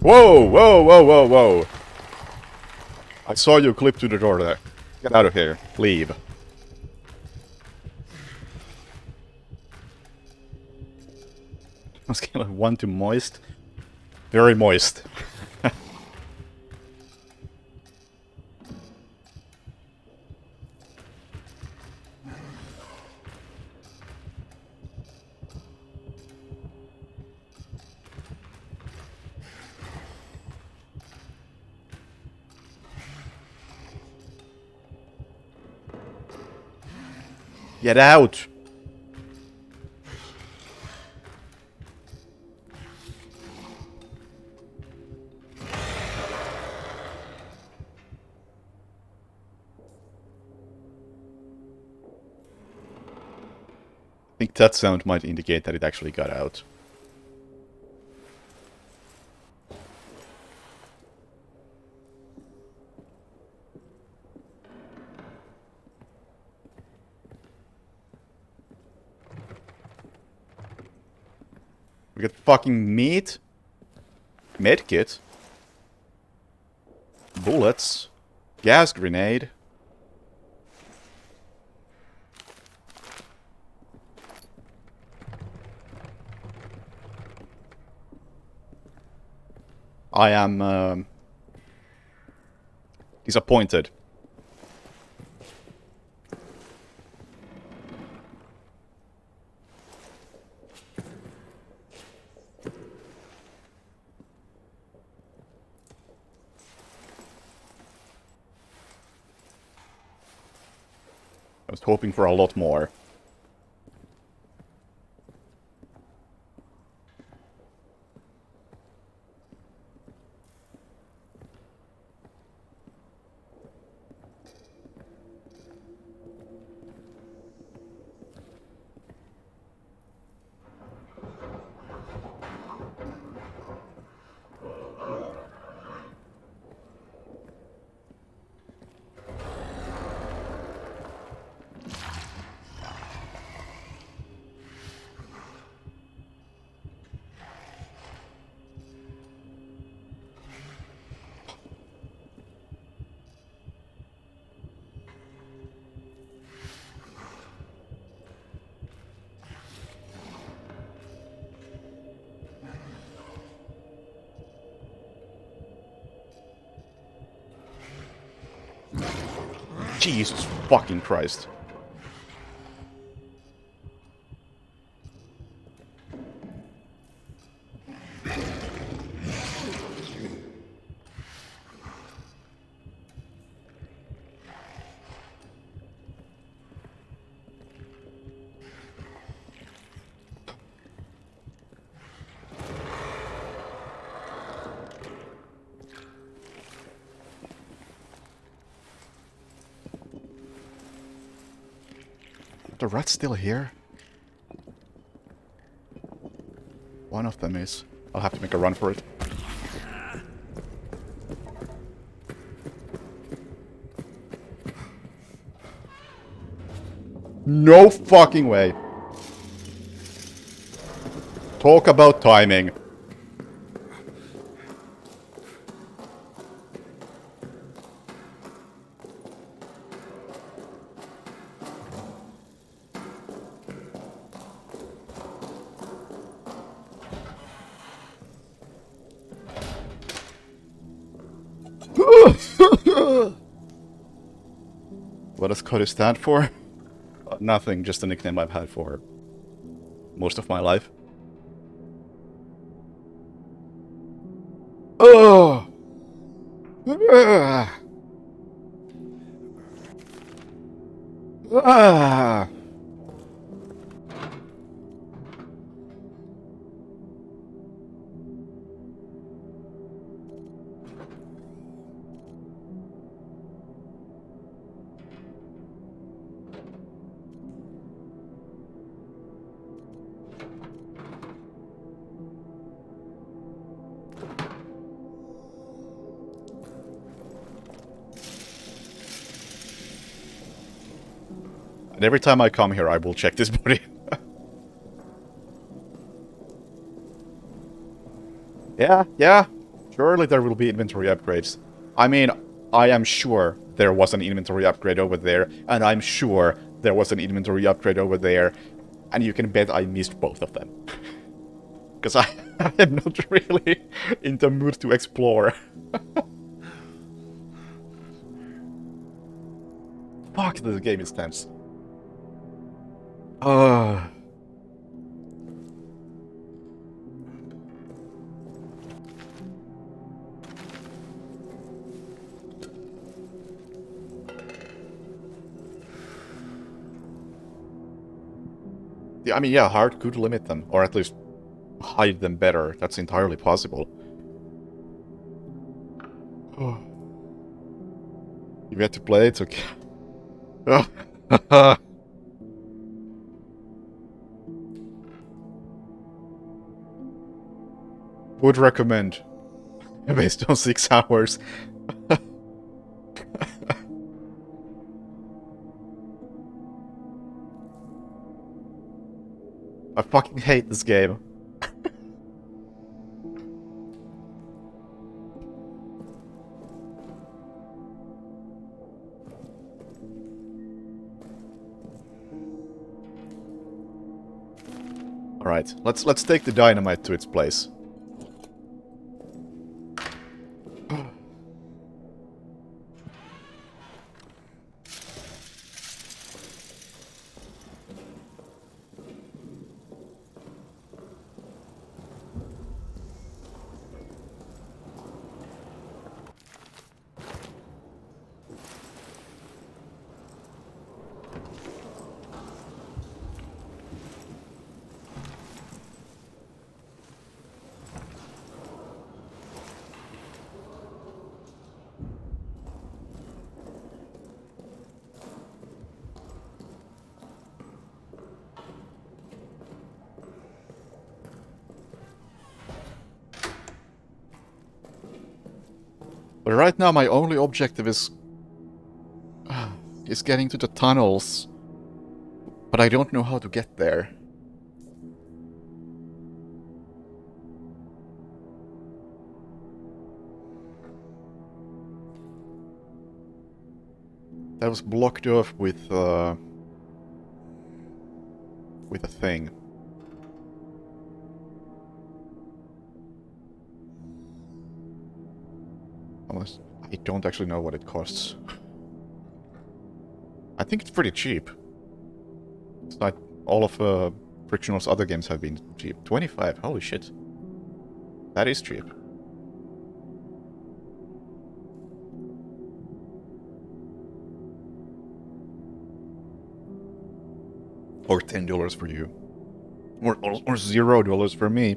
Whoa, whoa, whoa, whoa, whoa. I saw you clip to the door there. Get out of here. Leave. On a scale of 1 to moist. Very moist. Get out! I think that sound might indicate that it actually got out. We got fucking meat, medkit, bullets, gas grenade. I am disappointed. I was hoping for a lot more. Jesus fucking Christ. The rat's still here? One of them is. I'll have to make a run for it. No fucking way. Talk about timing. What does Cody stand for? Nothing, just a nickname I've had for most of my life. Oh! Ah! Ah! And every time I come here, I will check this body. Yeah. Surely there will be inventory upgrades. I mean, I am sure there was an inventory upgrade over there, and I'm sure there was an inventory upgrade over there, and you can bet I missed both of them. Because I am not really in the mood to explore. Fuck, this game is tense. Yeah, I mean, yeah, hard could limit them, or at least hide them better. That's entirely possible. You had to play it, okay. Would recommend. Based on 6 hours. I fucking hate this game. Alright, let's take the dynamite to its place. But right now my only objective is getting to the tunnels. But I don't know how to get there. That was blocked off with a thing. Unless I don't actually know what it costs. I think it's pretty cheap. It's like all of Frictional's other games have been cheap. 25, holy shit. That is cheap. Or $10 for you. Or $0 for me.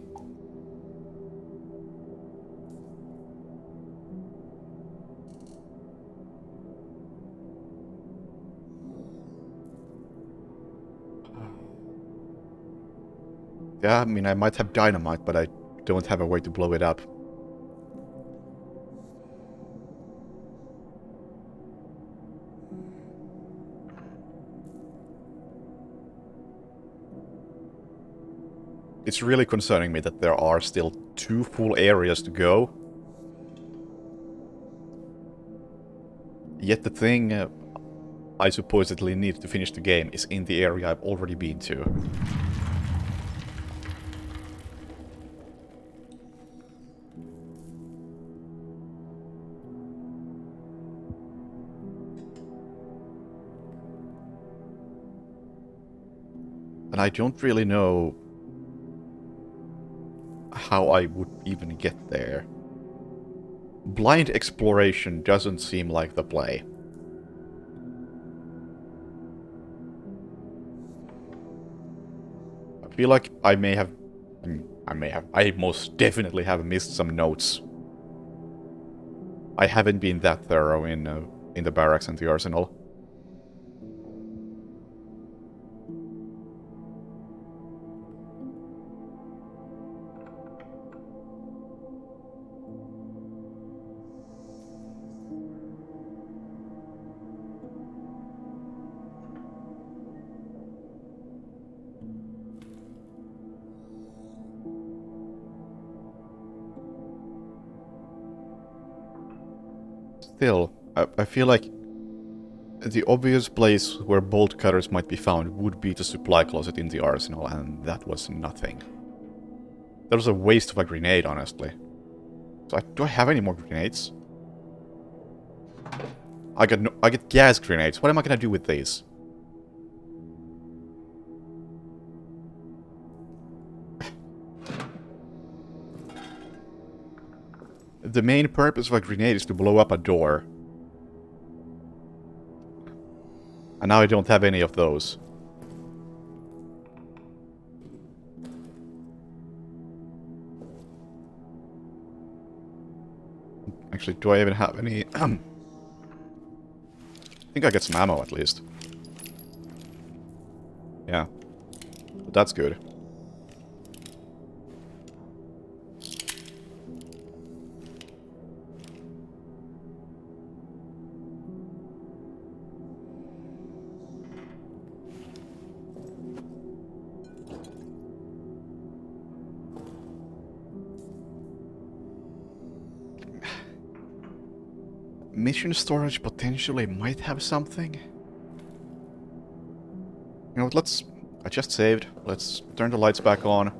Yeah, I mean, I might have dynamite, but I don't have a way to blow it up. it's really concerning me that there are still 2 full areas to go. Yet the thing I supposedly need to finish the game is in the area I've already been to. And I don't really know how I would even get there. Blind exploration doesn't seem like the play. I feel like I most definitely have missed some notes. I haven't been that thorough in the barracks and the arsenal. Still, I feel like the obvious place where bolt cutters might be found would be the supply closet in the arsenal, and that was nothing. That was a waste of a grenade, honestly. So do I have any more grenades? I get gas grenades. What am I gonna do with these? The main purpose of a grenade is to blow up a door. And now I don't have any of those. Actually, do I even have any... I think I get some ammo, at least. Yeah. But that's good. Mission storage potentially might have something. You know what, let's... I just saved. Let's turn the lights back on.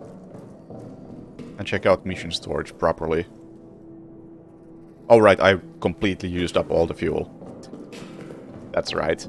And check out mission storage properly. Oh right, I completely used up all the fuel. That's right.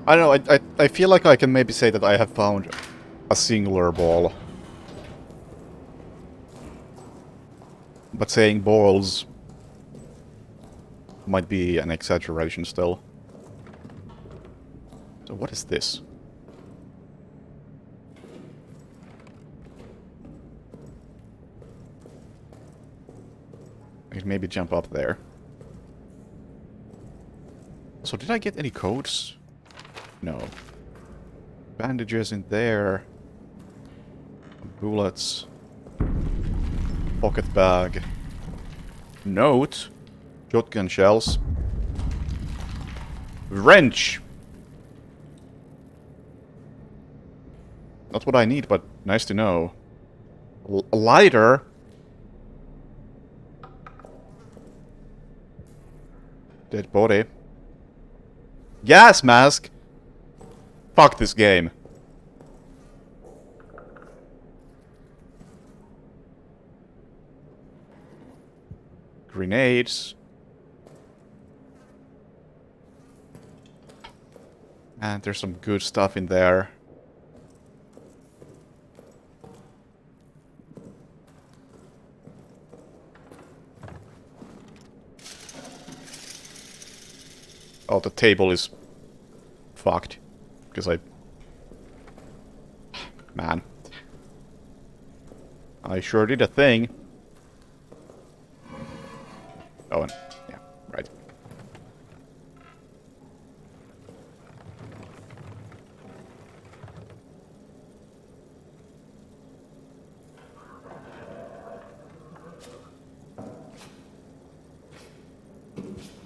I don't know, I feel like I can maybe say that I have found a singular ball. But saying balls might be an exaggeration still. So what is this? I can maybe jump up there. So did I get any codes? No. Bandages in there. Bullets. Pocket bag. Note. Shotgun shells. Wrench! Not what I need, but nice to know. Lighter? Dead body. Gas mask! Fuck this game. Grenades. And there's some good stuff in there. Oh, the table is fucked. Because I... Man. I sure did a thing. Oh, and... yeah, right.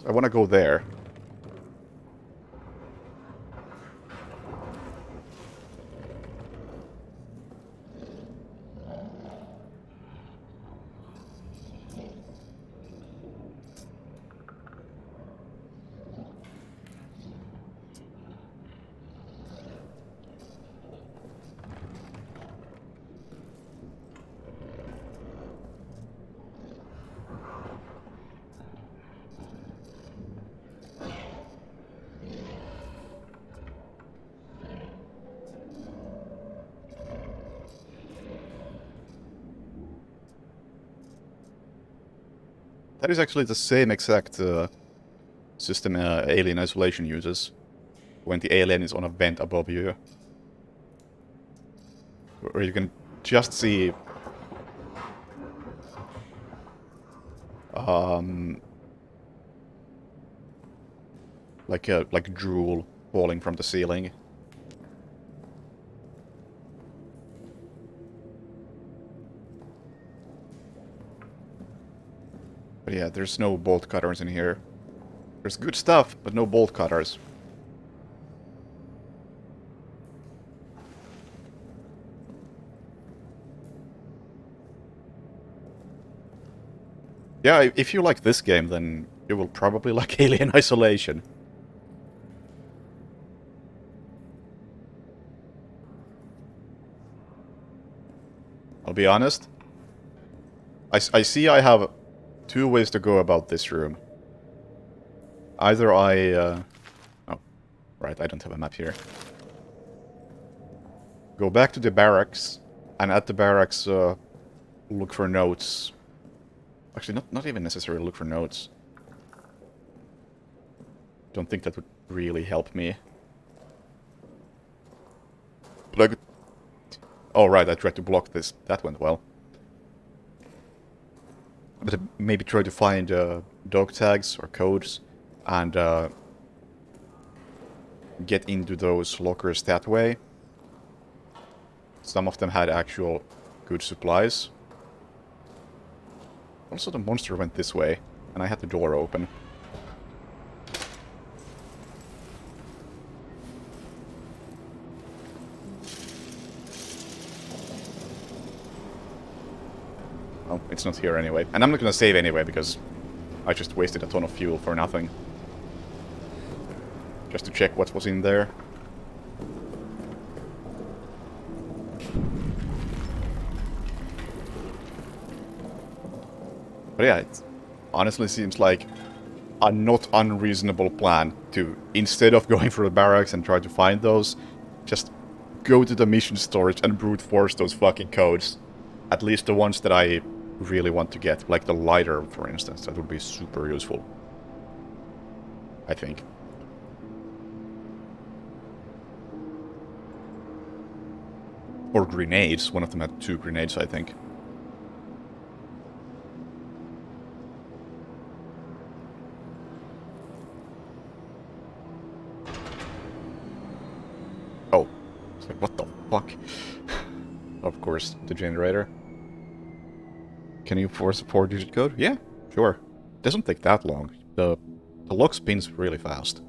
I want to go there. That is actually the same exact system Alien Isolation uses. When the alien is on a vent above you. Where you can just see... like drool falling from the ceiling. But yeah, there's no bolt cutters in here. There's good stuff, but no bolt cutters. Yeah, if you like this game, then you will probably like Alien Isolation. I'll be honest. I see I have two ways to go about this room. Either I... oh, right, I don't have a map here. Go back to the barracks, and at the barracks look for notes. Actually, not even necessarily look for notes. Don't think that would really help me. But I could... oh, right, I tried to block this. That went well. But maybe try to find dog tags or codes and get into those lockers that way. Some of them had actual good supplies. Also, the monster went this way, and I had the door open. Oh, it's not here anyway. And I'm not gonna save anyway, because I just wasted a ton of fuel for nothing. Just to check what was in there. But yeah, it honestly seems like a not unreasonable plan to, instead of going for the barracks and try to find those, just go to the mission storage and brute force those fucking codes. At least the ones that I really want to get, like the lighter, for instance. That would be super useful, I think. Or grenades. One of them had 2 grenades, I think. Oh. It's like, what the fuck? Of course, the generator. Can you force a 4-digit code? Yeah, sure. Doesn't take that long. The lock spins really fast.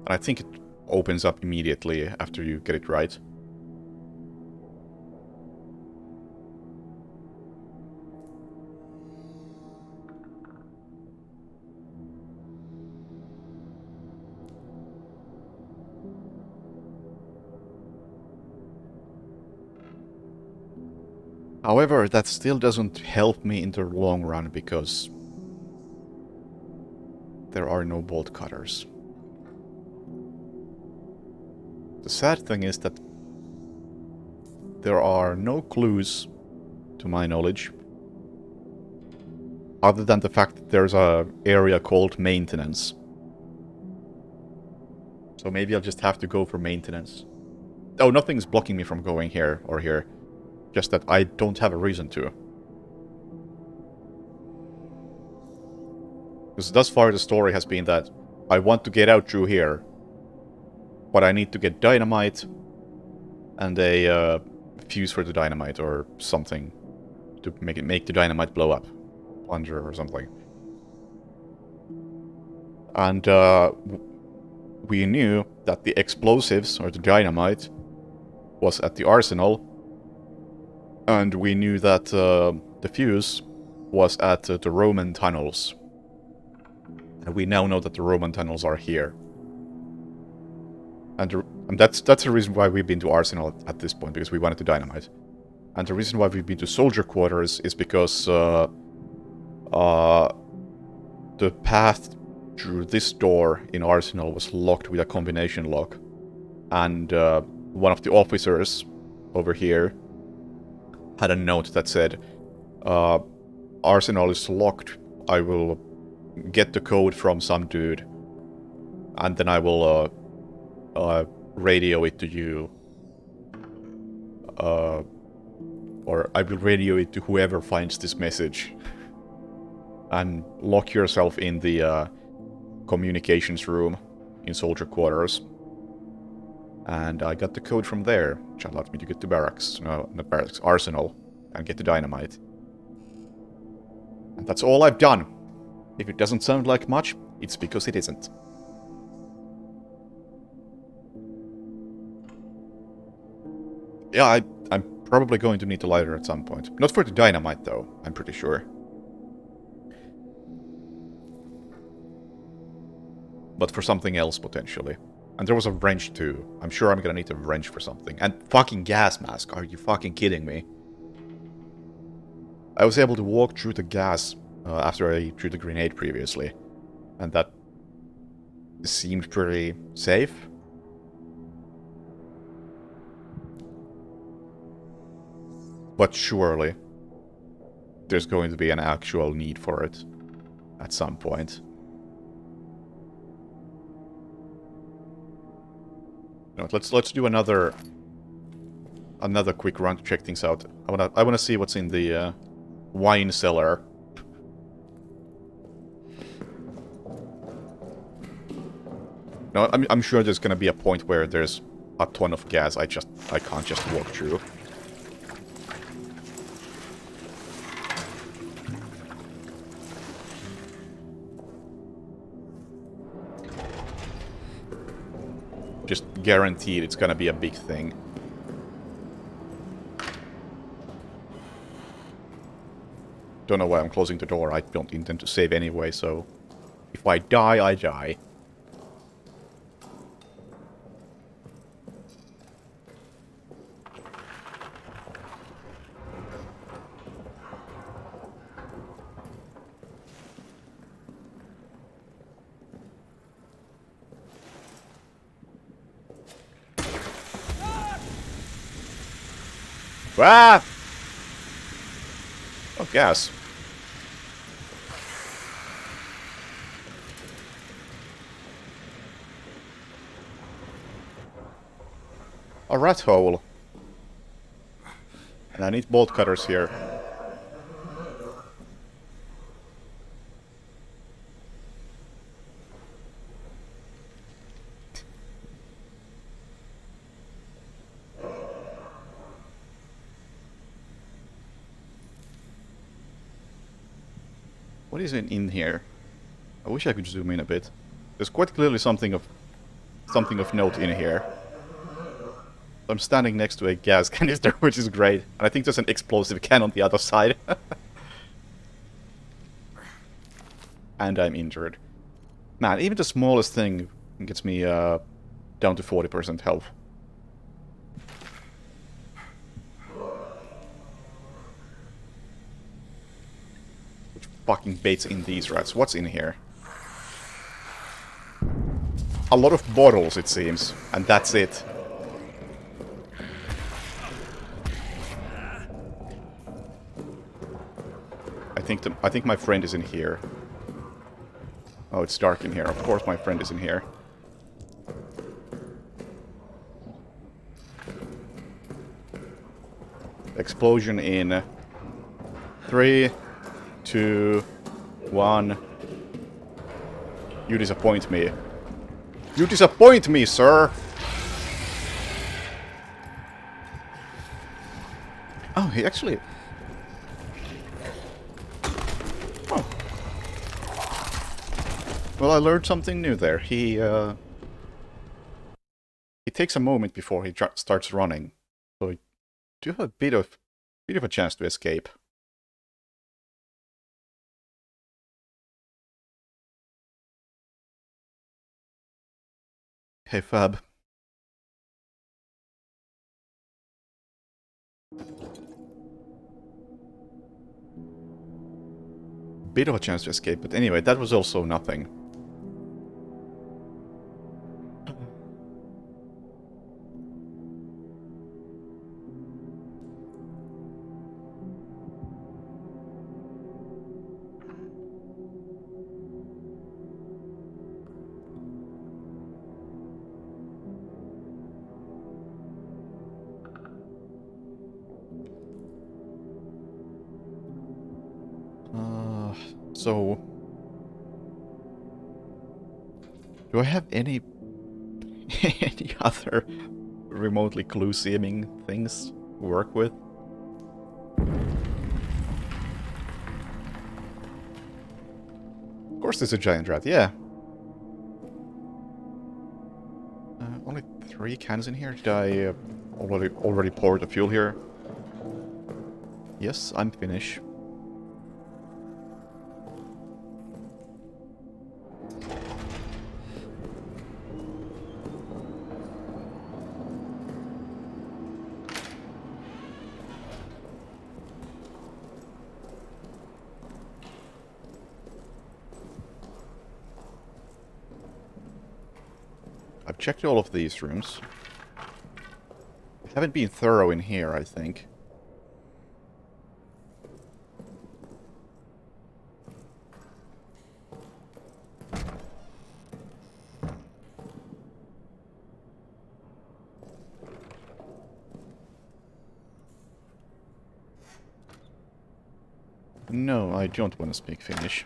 And I think it opens up immediately after you get it right. However, that still doesn't help me in the long run because there are no bolt cutters. The sad thing is that there are no clues, to my knowledge, other than the fact that there's a area called maintenance. So maybe I'll just have to go for maintenance. Oh, nothing's blocking me from going here or here. Just that I don't have a reason to. Because thus far the story has been that I want to get out through here, but I need to get dynamite and a fuse for the dynamite or something to make the dynamite blow up. Plunger or something. And we knew that the explosives or the dynamite was at the arsenal, and we knew that the fuse was at the Roman tunnels. And we now know that the Roman tunnels are here. And that's the reason why we've been to Arsenal at this point, because we wanted to dynamite. And the reason why we've been to soldier quarters is because the path through this door in Arsenal was locked with a combination lock. And one of the officers over here had a note that said, Arsenal is locked, I will get the code from some dude, and then I will radio it to you. Or I will radio it to whoever finds this message. And lock yourself in the communications room in soldier quarters. And I got the code from there, which allowed me to get to barracks. No, not barracks, Arsenal. And get the dynamite. And that's all I've done. If it doesn't sound like much, it's because it isn't. Yeah, I'm probably going to need a lighter at some point. Not for the dynamite, though, I'm pretty sure. But for something else, potentially. And there was a wrench, too. I'm sure I'm gonna need a wrench for something. And fucking gas mask, are you fucking kidding me? I was able to walk through the gas after I threw the grenade previously. And that seemed pretty safe. But surely, there's going to be an actual need for it at some point. No, let's do another quick run to check things out. I wanna see what's in the wine cellar. No, I'm sure there's gonna be a point where there's a ton of gas I can't just walk through. Just guaranteed it's gonna be a big thing. Don't know why I'm closing the door. I don't intend to save anyway, so if I die, I die. Ah! Oh, gas. A rat hole. And I need bolt cutters here. What is in here? I wish I could zoom in a bit. There's quite clearly something of note in here. I'm standing next to a gas canister, which is great. And I think there's an explosive can on the other side. And I'm injured. Man, even the smallest thing gets me down to 40% health. Which fucking baits in these rats? What's in here? A lot of bottles, it seems. And that's it. I I think my friend is in here. Oh, it's dark in here. Of course my friend is in here. Explosion in 3, 2, 1. You disappoint me. You disappoint me, sir! Oh, he actually... Oh. Well, I learned something new there. He takes a moment before he starts running. So you do have a bit of a chance to escape. Hey, Fab. Bit of a chance to escape, but anyway, that was also nothing. So... Do I have any... any other remotely clue-seeming things to work with? Of course there's a giant rat, yeah. Only 3 cans in here? Did I already pour the fuel here? Yes, I'm finished. I've checked all of these rooms. Haven't been thorough in here, I think. No, I don't want to speak Finnish.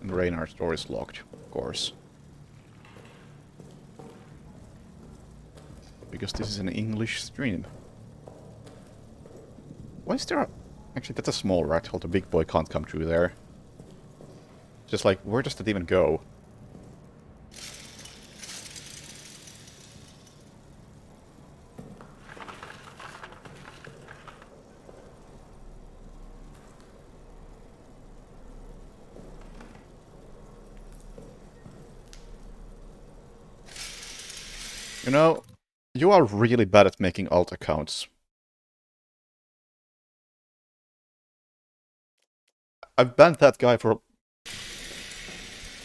And Reynard's door is locked, of course. Because this is an English stream. Why is there a... Actually, that's a small rat hole. The big boy can't come through there. Just like, where does that even go? You know, you are really bad at making alt accounts. I've banned that guy for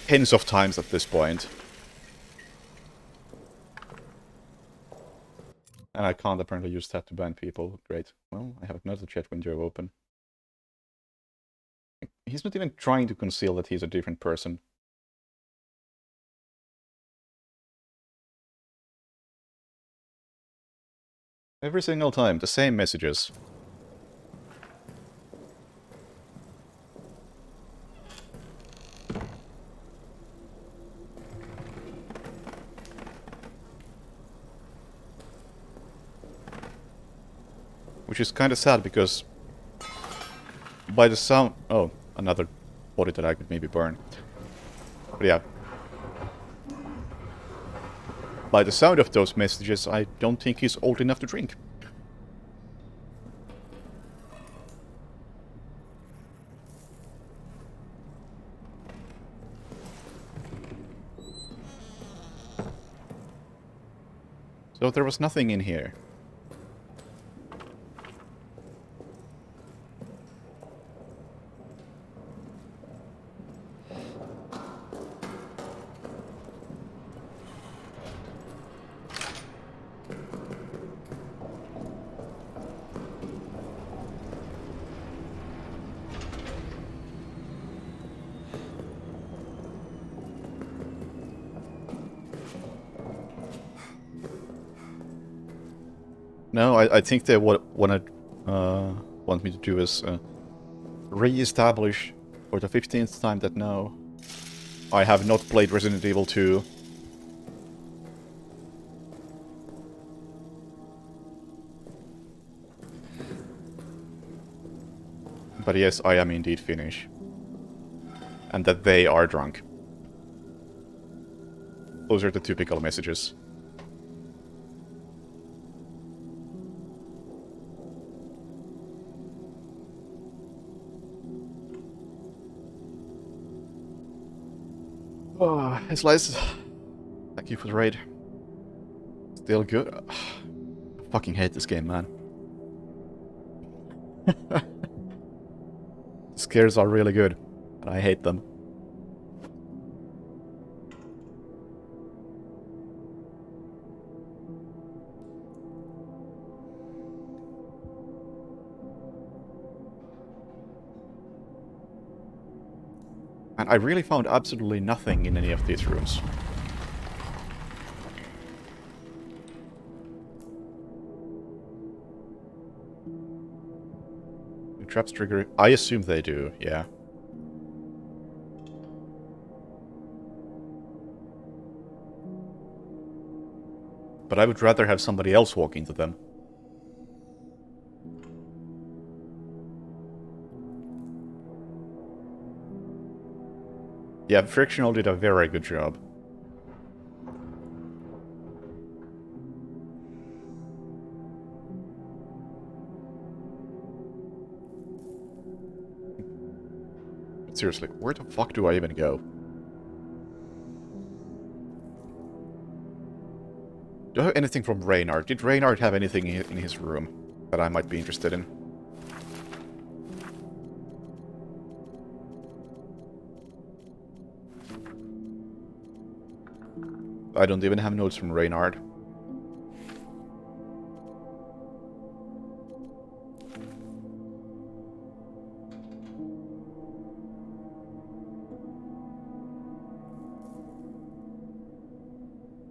tens of times at this point. And I can't apparently use that to ban people. Great. Well, I have another chat window open. He's not even trying to conceal that he's a different person. Every single time, the same messages. Which is kind of sad because by the sound... Oh, another body that I could maybe burn. But yeah. By the sound of those messages, I don't think he's old enough to drink. So there was nothing in here. No, I think they want me to do is re-establish for the 15th time that no, I have not played Resident Evil 2. But yes, I am indeed Finnish. And that they are drunk. Those are the typical messages. Oh, Slice. Thank you for the raid. Still good. I fucking hate this game, man. The scares are really good, and I hate them. And I really found absolutely nothing in any of these rooms. Do traps trigger? I assume they do, yeah. But I would rather have somebody else walk into them. Yeah, Frictional did a very good job. But seriously, where the fuck do I even go? Do I have anything from Reynard? Did Reynard have anything in his room that I might be interested in? I don't even have notes from Reynard.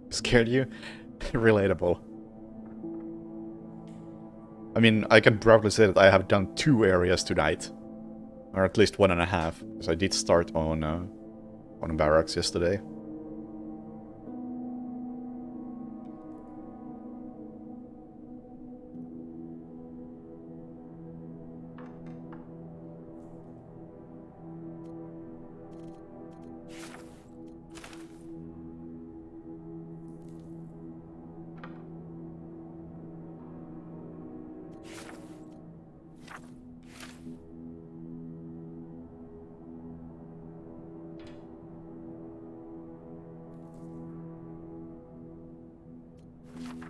Scared you? Relatable. I mean, I can proudly say that I have done 2 areas tonight. Or at least 1.5. Because I did start on Barracks yesterday.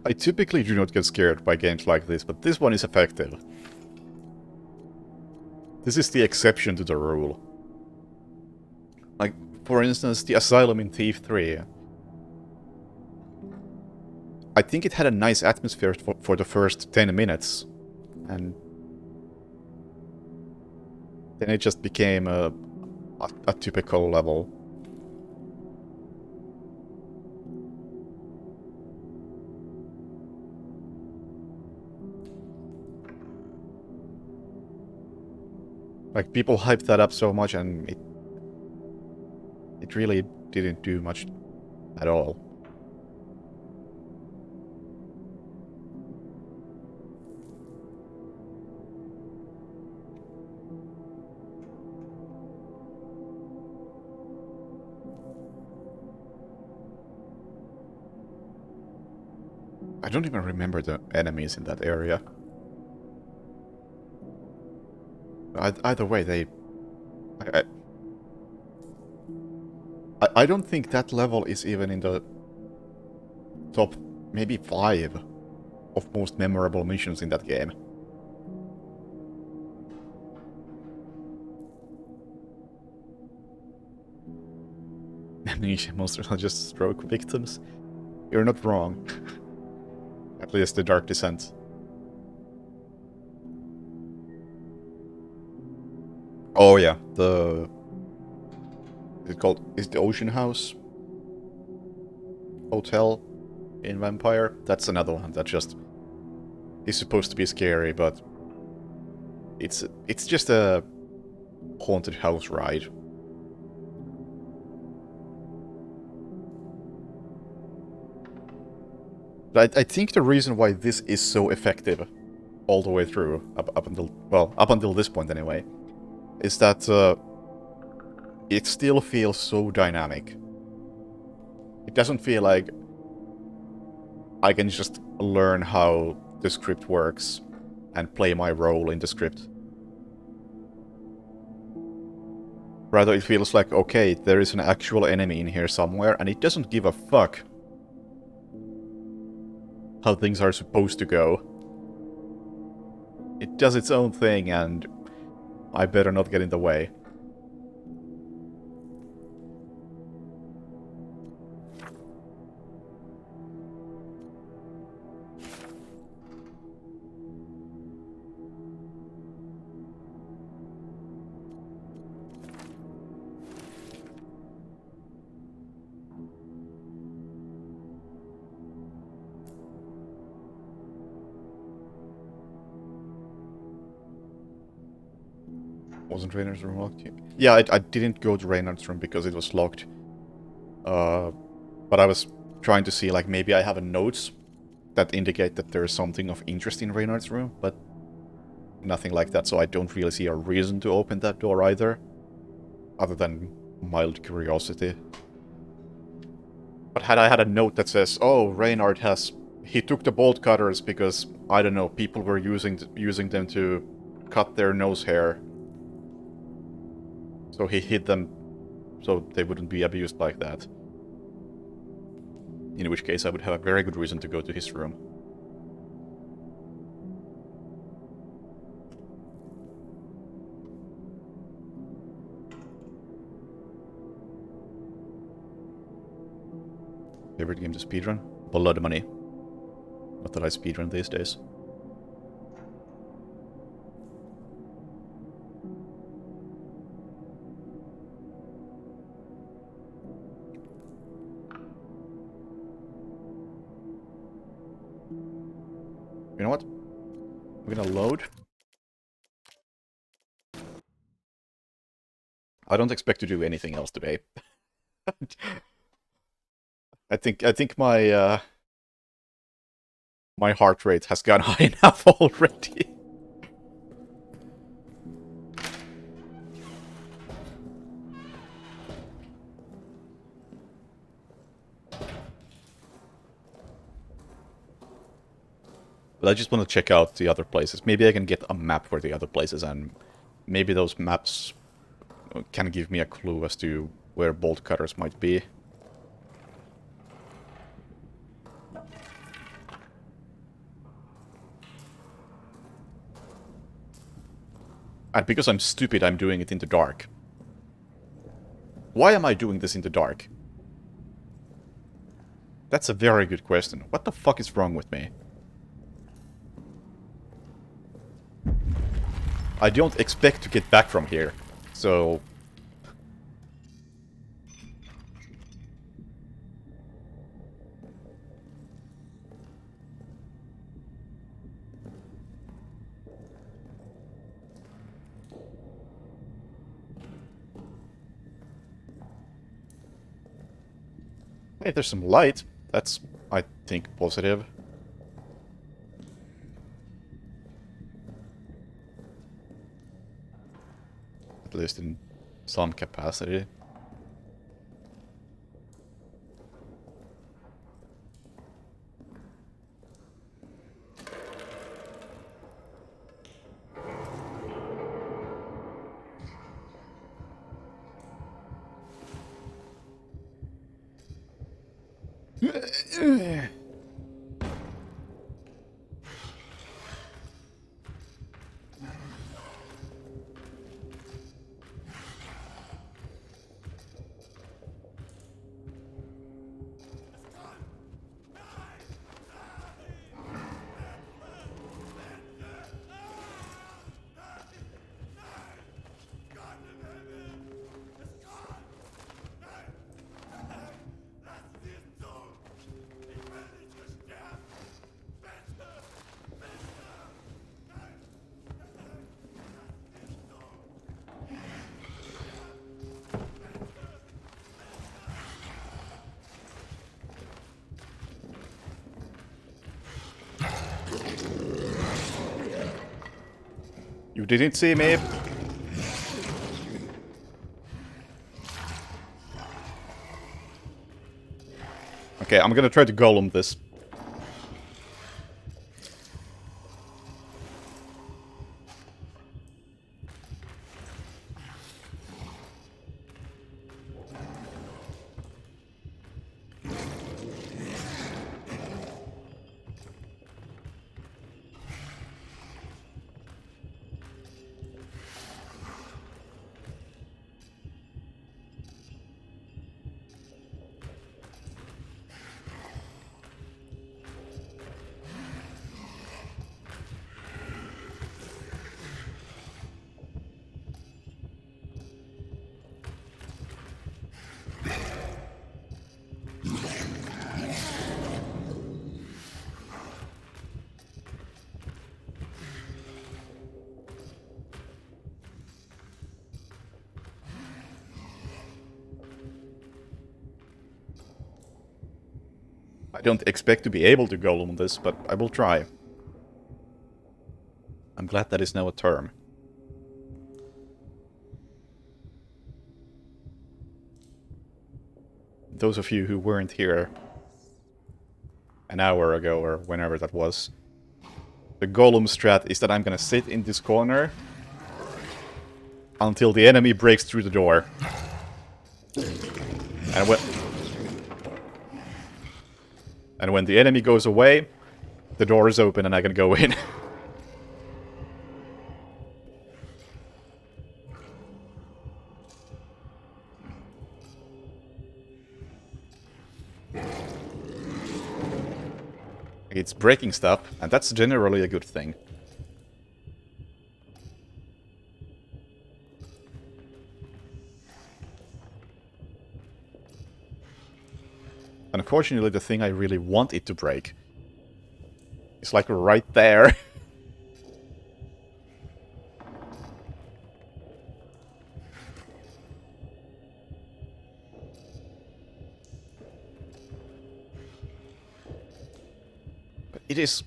I typically do not get scared by games like this, but this one is effective. This is the exception to the rule. Like, for instance, the Asylum in Thief 3. I think it had a nice atmosphere for the first 10 minutes. And then it just became a typical level. Like, people hyped that up so much and it really didn't do much at all. I don't even remember the enemies in that area. Either way, they... I don't think that level is even in the top maybe 5 of most memorable missions in that game. Amnesia monsters are just stroke victims. You're not wrong. At least the Dark Descent. Oh yeah, is the Ocean House Hotel in Vampire? That's another one that just is supposed to be scary, but it's just a haunted house ride. But I think the reason why this is so effective all the way through, up until this point anyway, is that it still feels so dynamic. It doesn't feel like I can just learn how the script works and play my role in the script. Rather, it feels like, okay, there is an actual enemy in here somewhere, and it doesn't give a fuck how things are supposed to go. It does its own thing, and I better not get in the way. Wasn't Reynard's room locked? Yeah, I didn't go to Reynard's room because it was locked. But I was trying to see, like, maybe I have a notes that indicate that there is something of interest in Reynard's room, but nothing like that, so I don't really see a reason to open that door either, other than mild curiosity. But had I had a note that says, oh, Reynard he took the bolt cutters because, I don't know, people were using them to cut their nose hair, so he hid them so they wouldn't be abused like that. In which case I would have a very good reason to go to his room. Favorite game to speedrun? Blood Money. Not that I speedrun these days. You know what? I'm gonna load. I don't expect to do anything else today. I think my my heart rate has gone high enough already. But I just want to check out the other places. Maybe I can get a map for the other places, and maybe those maps can give me a clue as to where bolt cutters might be. And because I'm stupid, I'm doing it in the dark. Why am I doing this in the dark? That's a very good question. What the fuck is wrong with me? I don't expect to get back from here, so... Hey, there's some light. That's, I think, positive. At least in some capacity. You didn't see me. Okay, I'm gonna try to golem this. I don't expect to be able to golem this, but I will try. I'm glad that is now a term. Those of you who weren't here an hour ago or whenever that was, the golem strat is that I'm gonna sit in this corner until the enemy breaks through the door. And when the enemy goes away, the door is open and I can go in. It's breaking stuff, and that's generally a good thing. Unfortunately, the thing I really want it to break is like right there. But it is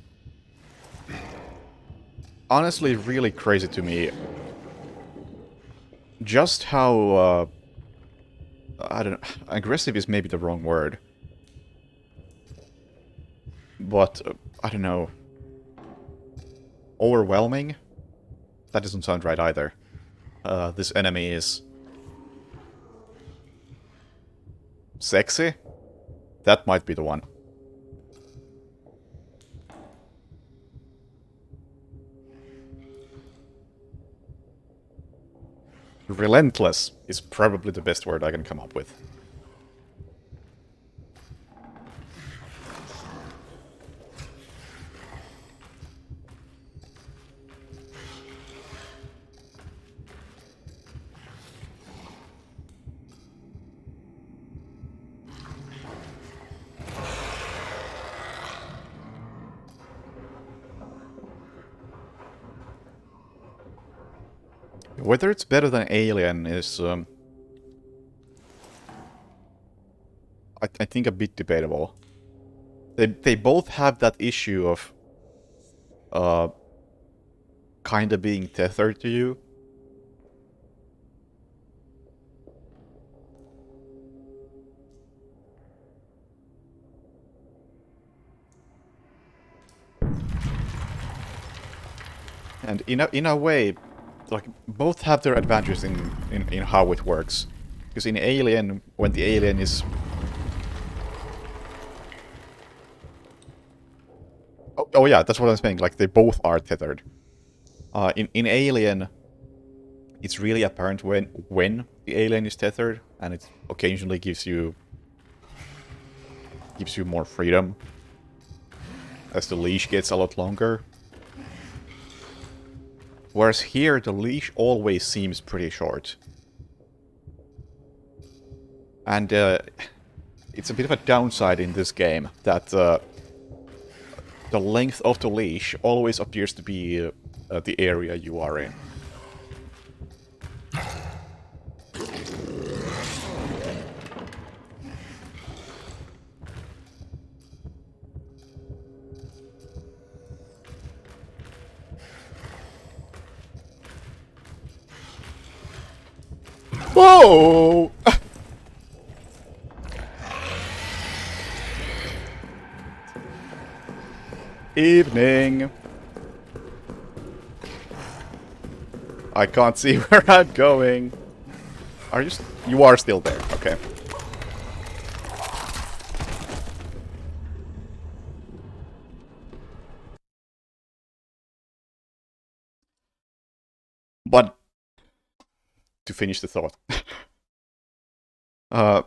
honestly really crazy to me just how, I don't know, aggressive is maybe the wrong word. But, I don't know, overwhelming? That doesn't sound right either. This enemy is sexy? That might be the one. Relentless is probably the best word I can come up with. Whether it's better than Alien is, I think, a bit debatable. They both have that issue of kind of being tethered to you. And in a way, like, both have their advantages in how it works. Because in Alien, when the alien is... Oh yeah, that's what I'm saying, like, they both are tethered. In Alien, it's really apparent when the alien is tethered, and it occasionally gives you more freedom as the leash gets a lot longer. Whereas here, the leash always seems pretty short. And it's a bit of a downside in this game, that the length of the leash always appears to be the area you are in. Whoa! Evening. I can't see where I'm going. Are you? You are still there. Okay. But to finish the thought, uh,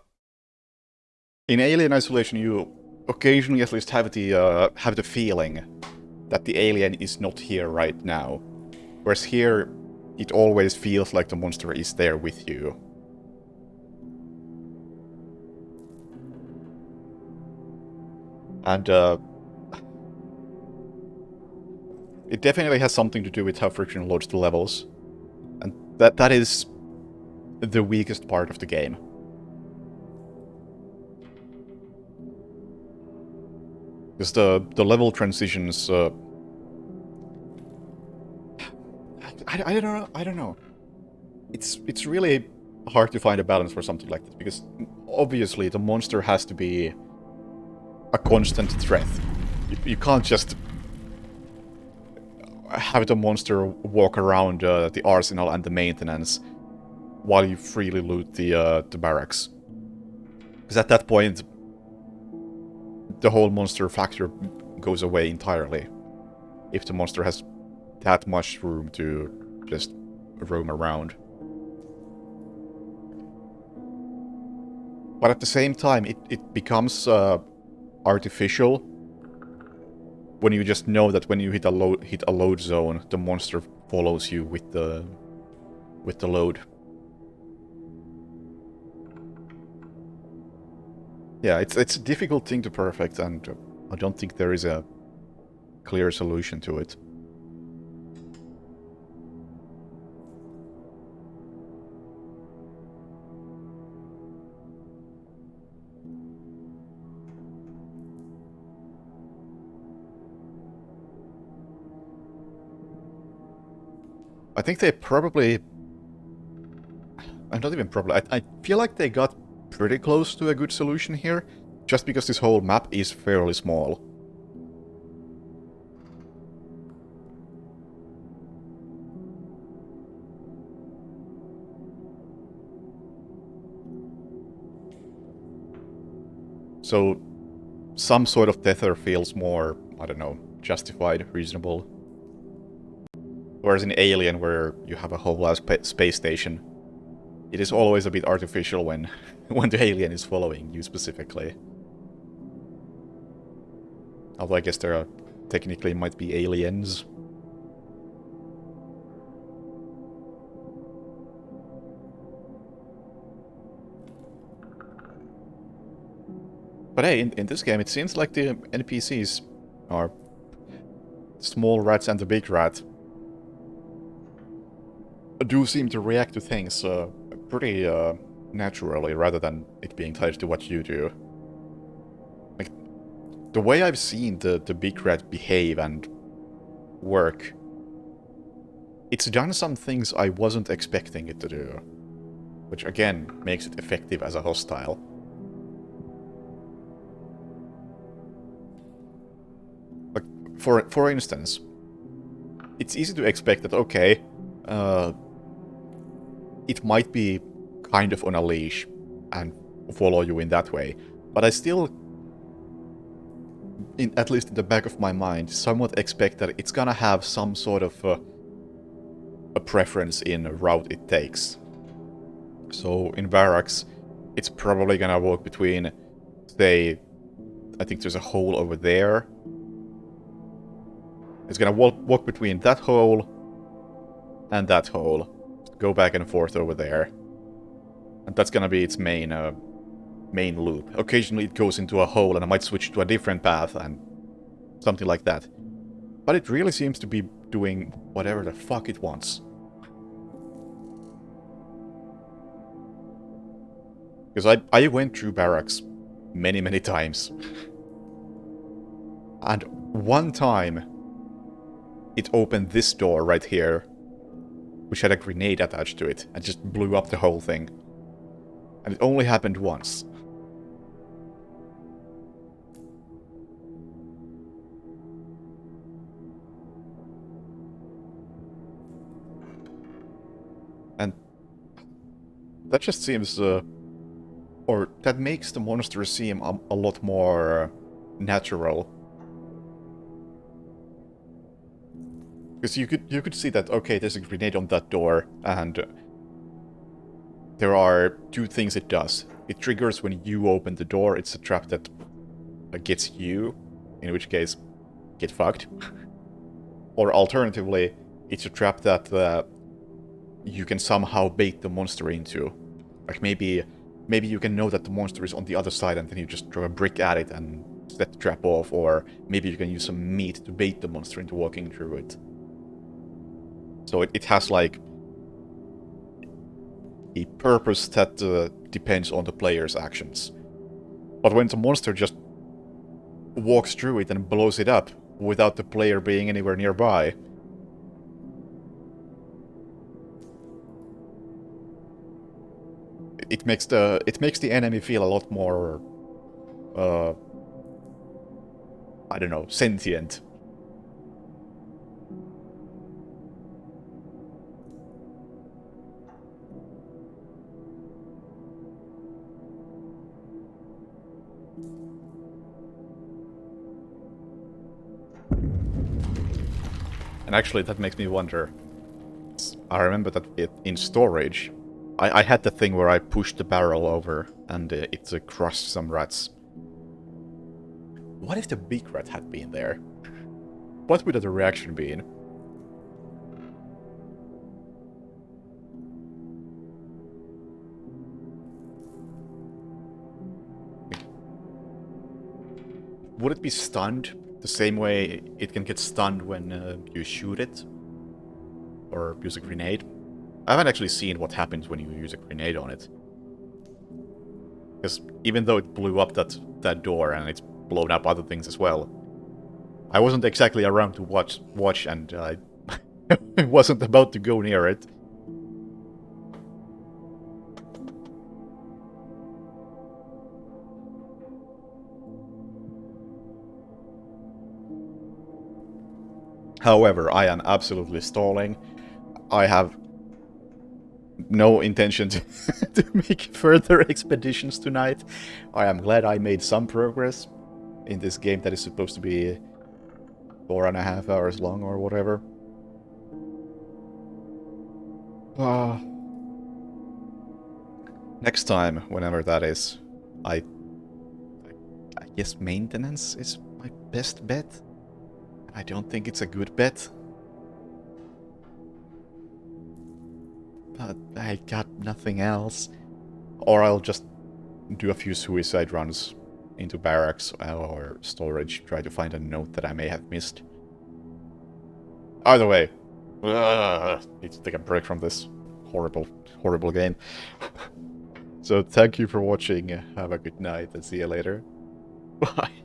in Alien Isolation, you occasionally at least have the feeling that the alien is not here right now, whereas here, it always feels like the monster is there with you. And it definitely has something to do with how friction loads the levels, and that is the weakest part of the game. Because the level transitions, I don't know. It's really hard to find a balance for something like this, because obviously the monster has to be a constant threat. You can't just have the monster walk around the arsenal and the maintenance while you freely loot the barracks. Because at that point, the whole monster factor goes away entirely. If the monster has that much room to just roam around. But at the same time, it becomes artificial when you just know that when you hit a load zone, the monster follows you with the load. Yeah, it's a difficult thing to perfect, and I don't think there is a clear solution to it. I think they probably... not even probably. I feel like they got pretty close to a good solution here, just because this whole map is fairly small. So, some sort of tether feels more, I don't know, justified, reasonable. Whereas in Alien, where you have a whole space station, it is always a bit artificial when, when the alien is following you specifically. Although I guess there are, technically might be aliens. But hey, in this game, it seems like the NPCs are small rats and the big rat do seem to react to things pretty naturally, rather than it being tied to what you do. Like, the way I've seen the big rat behave and work, it's done some things I wasn't expecting it to do. Which again, makes it effective as a hostile. Like, for instance, it's easy to expect that, okay, it might be kind of on a leash and follow you in that way. But I still, at least in the back of my mind, somewhat expect that it's gonna have some sort of a preference in a route it takes. So in barracks, it's probably gonna walk between, say, I think there's a hole over there. It's gonna walk between that hole and that hole. Go back and forth over there. And that's gonna be its main loop. Occasionally it goes into a hole and I might switch to a different path and something like that. But it really seems to be doing whatever the fuck it wants. Because I went through barracks many, many times. And one time, it opened this door right here, which had a grenade attached to it, and just blew up the whole thing. And it only happened once. And that just seems, or that makes the monster seem a lot more natural. Because you could see that, okay, there's a grenade on that door, and there are two things it does. It triggers when you open the door. It's a trap that gets you, in which case, get fucked. Or alternatively, it's a trap that you can somehow bait the monster into. Like maybe you can know that the monster is on the other side and then you just throw a brick at it and set the trap off, or maybe you can use some meat to bait the monster into walking through it. So it has like a purpose that depends on the player's actions. But when the monster just walks through it and blows it up without the player being anywhere nearby, it makes the enemy feel a lot more I don't know, sentient. And actually, that makes me wonder. I remember that in storage, I had the thing where I pushed the barrel over and it crushed some rats. What if the big rat had been there? What would the reaction been? Would it be stunned the same way it can get stunned when you shoot it? Or use a grenade? I haven't actually seen what happens when you use a grenade on it. Because even though it blew up that door and it's blown up other things as well, I wasn't exactly around to watch and I wasn't about to go near it. However, I am absolutely stalling. I have no intention to make further expeditions tonight. I am glad I made some progress in this game that is supposed to be 4.5 hours long or whatever. Next time, whenever that is, I guess maintenance is my best bet. I don't think it's a good bet. But I got nothing else. Or I'll just do a few suicide runs into barracks or storage, try to find a note that I may have missed. Either way, need to take a break from this horrible, horrible game. So thank you for watching, have a good night, and see you later. Bye.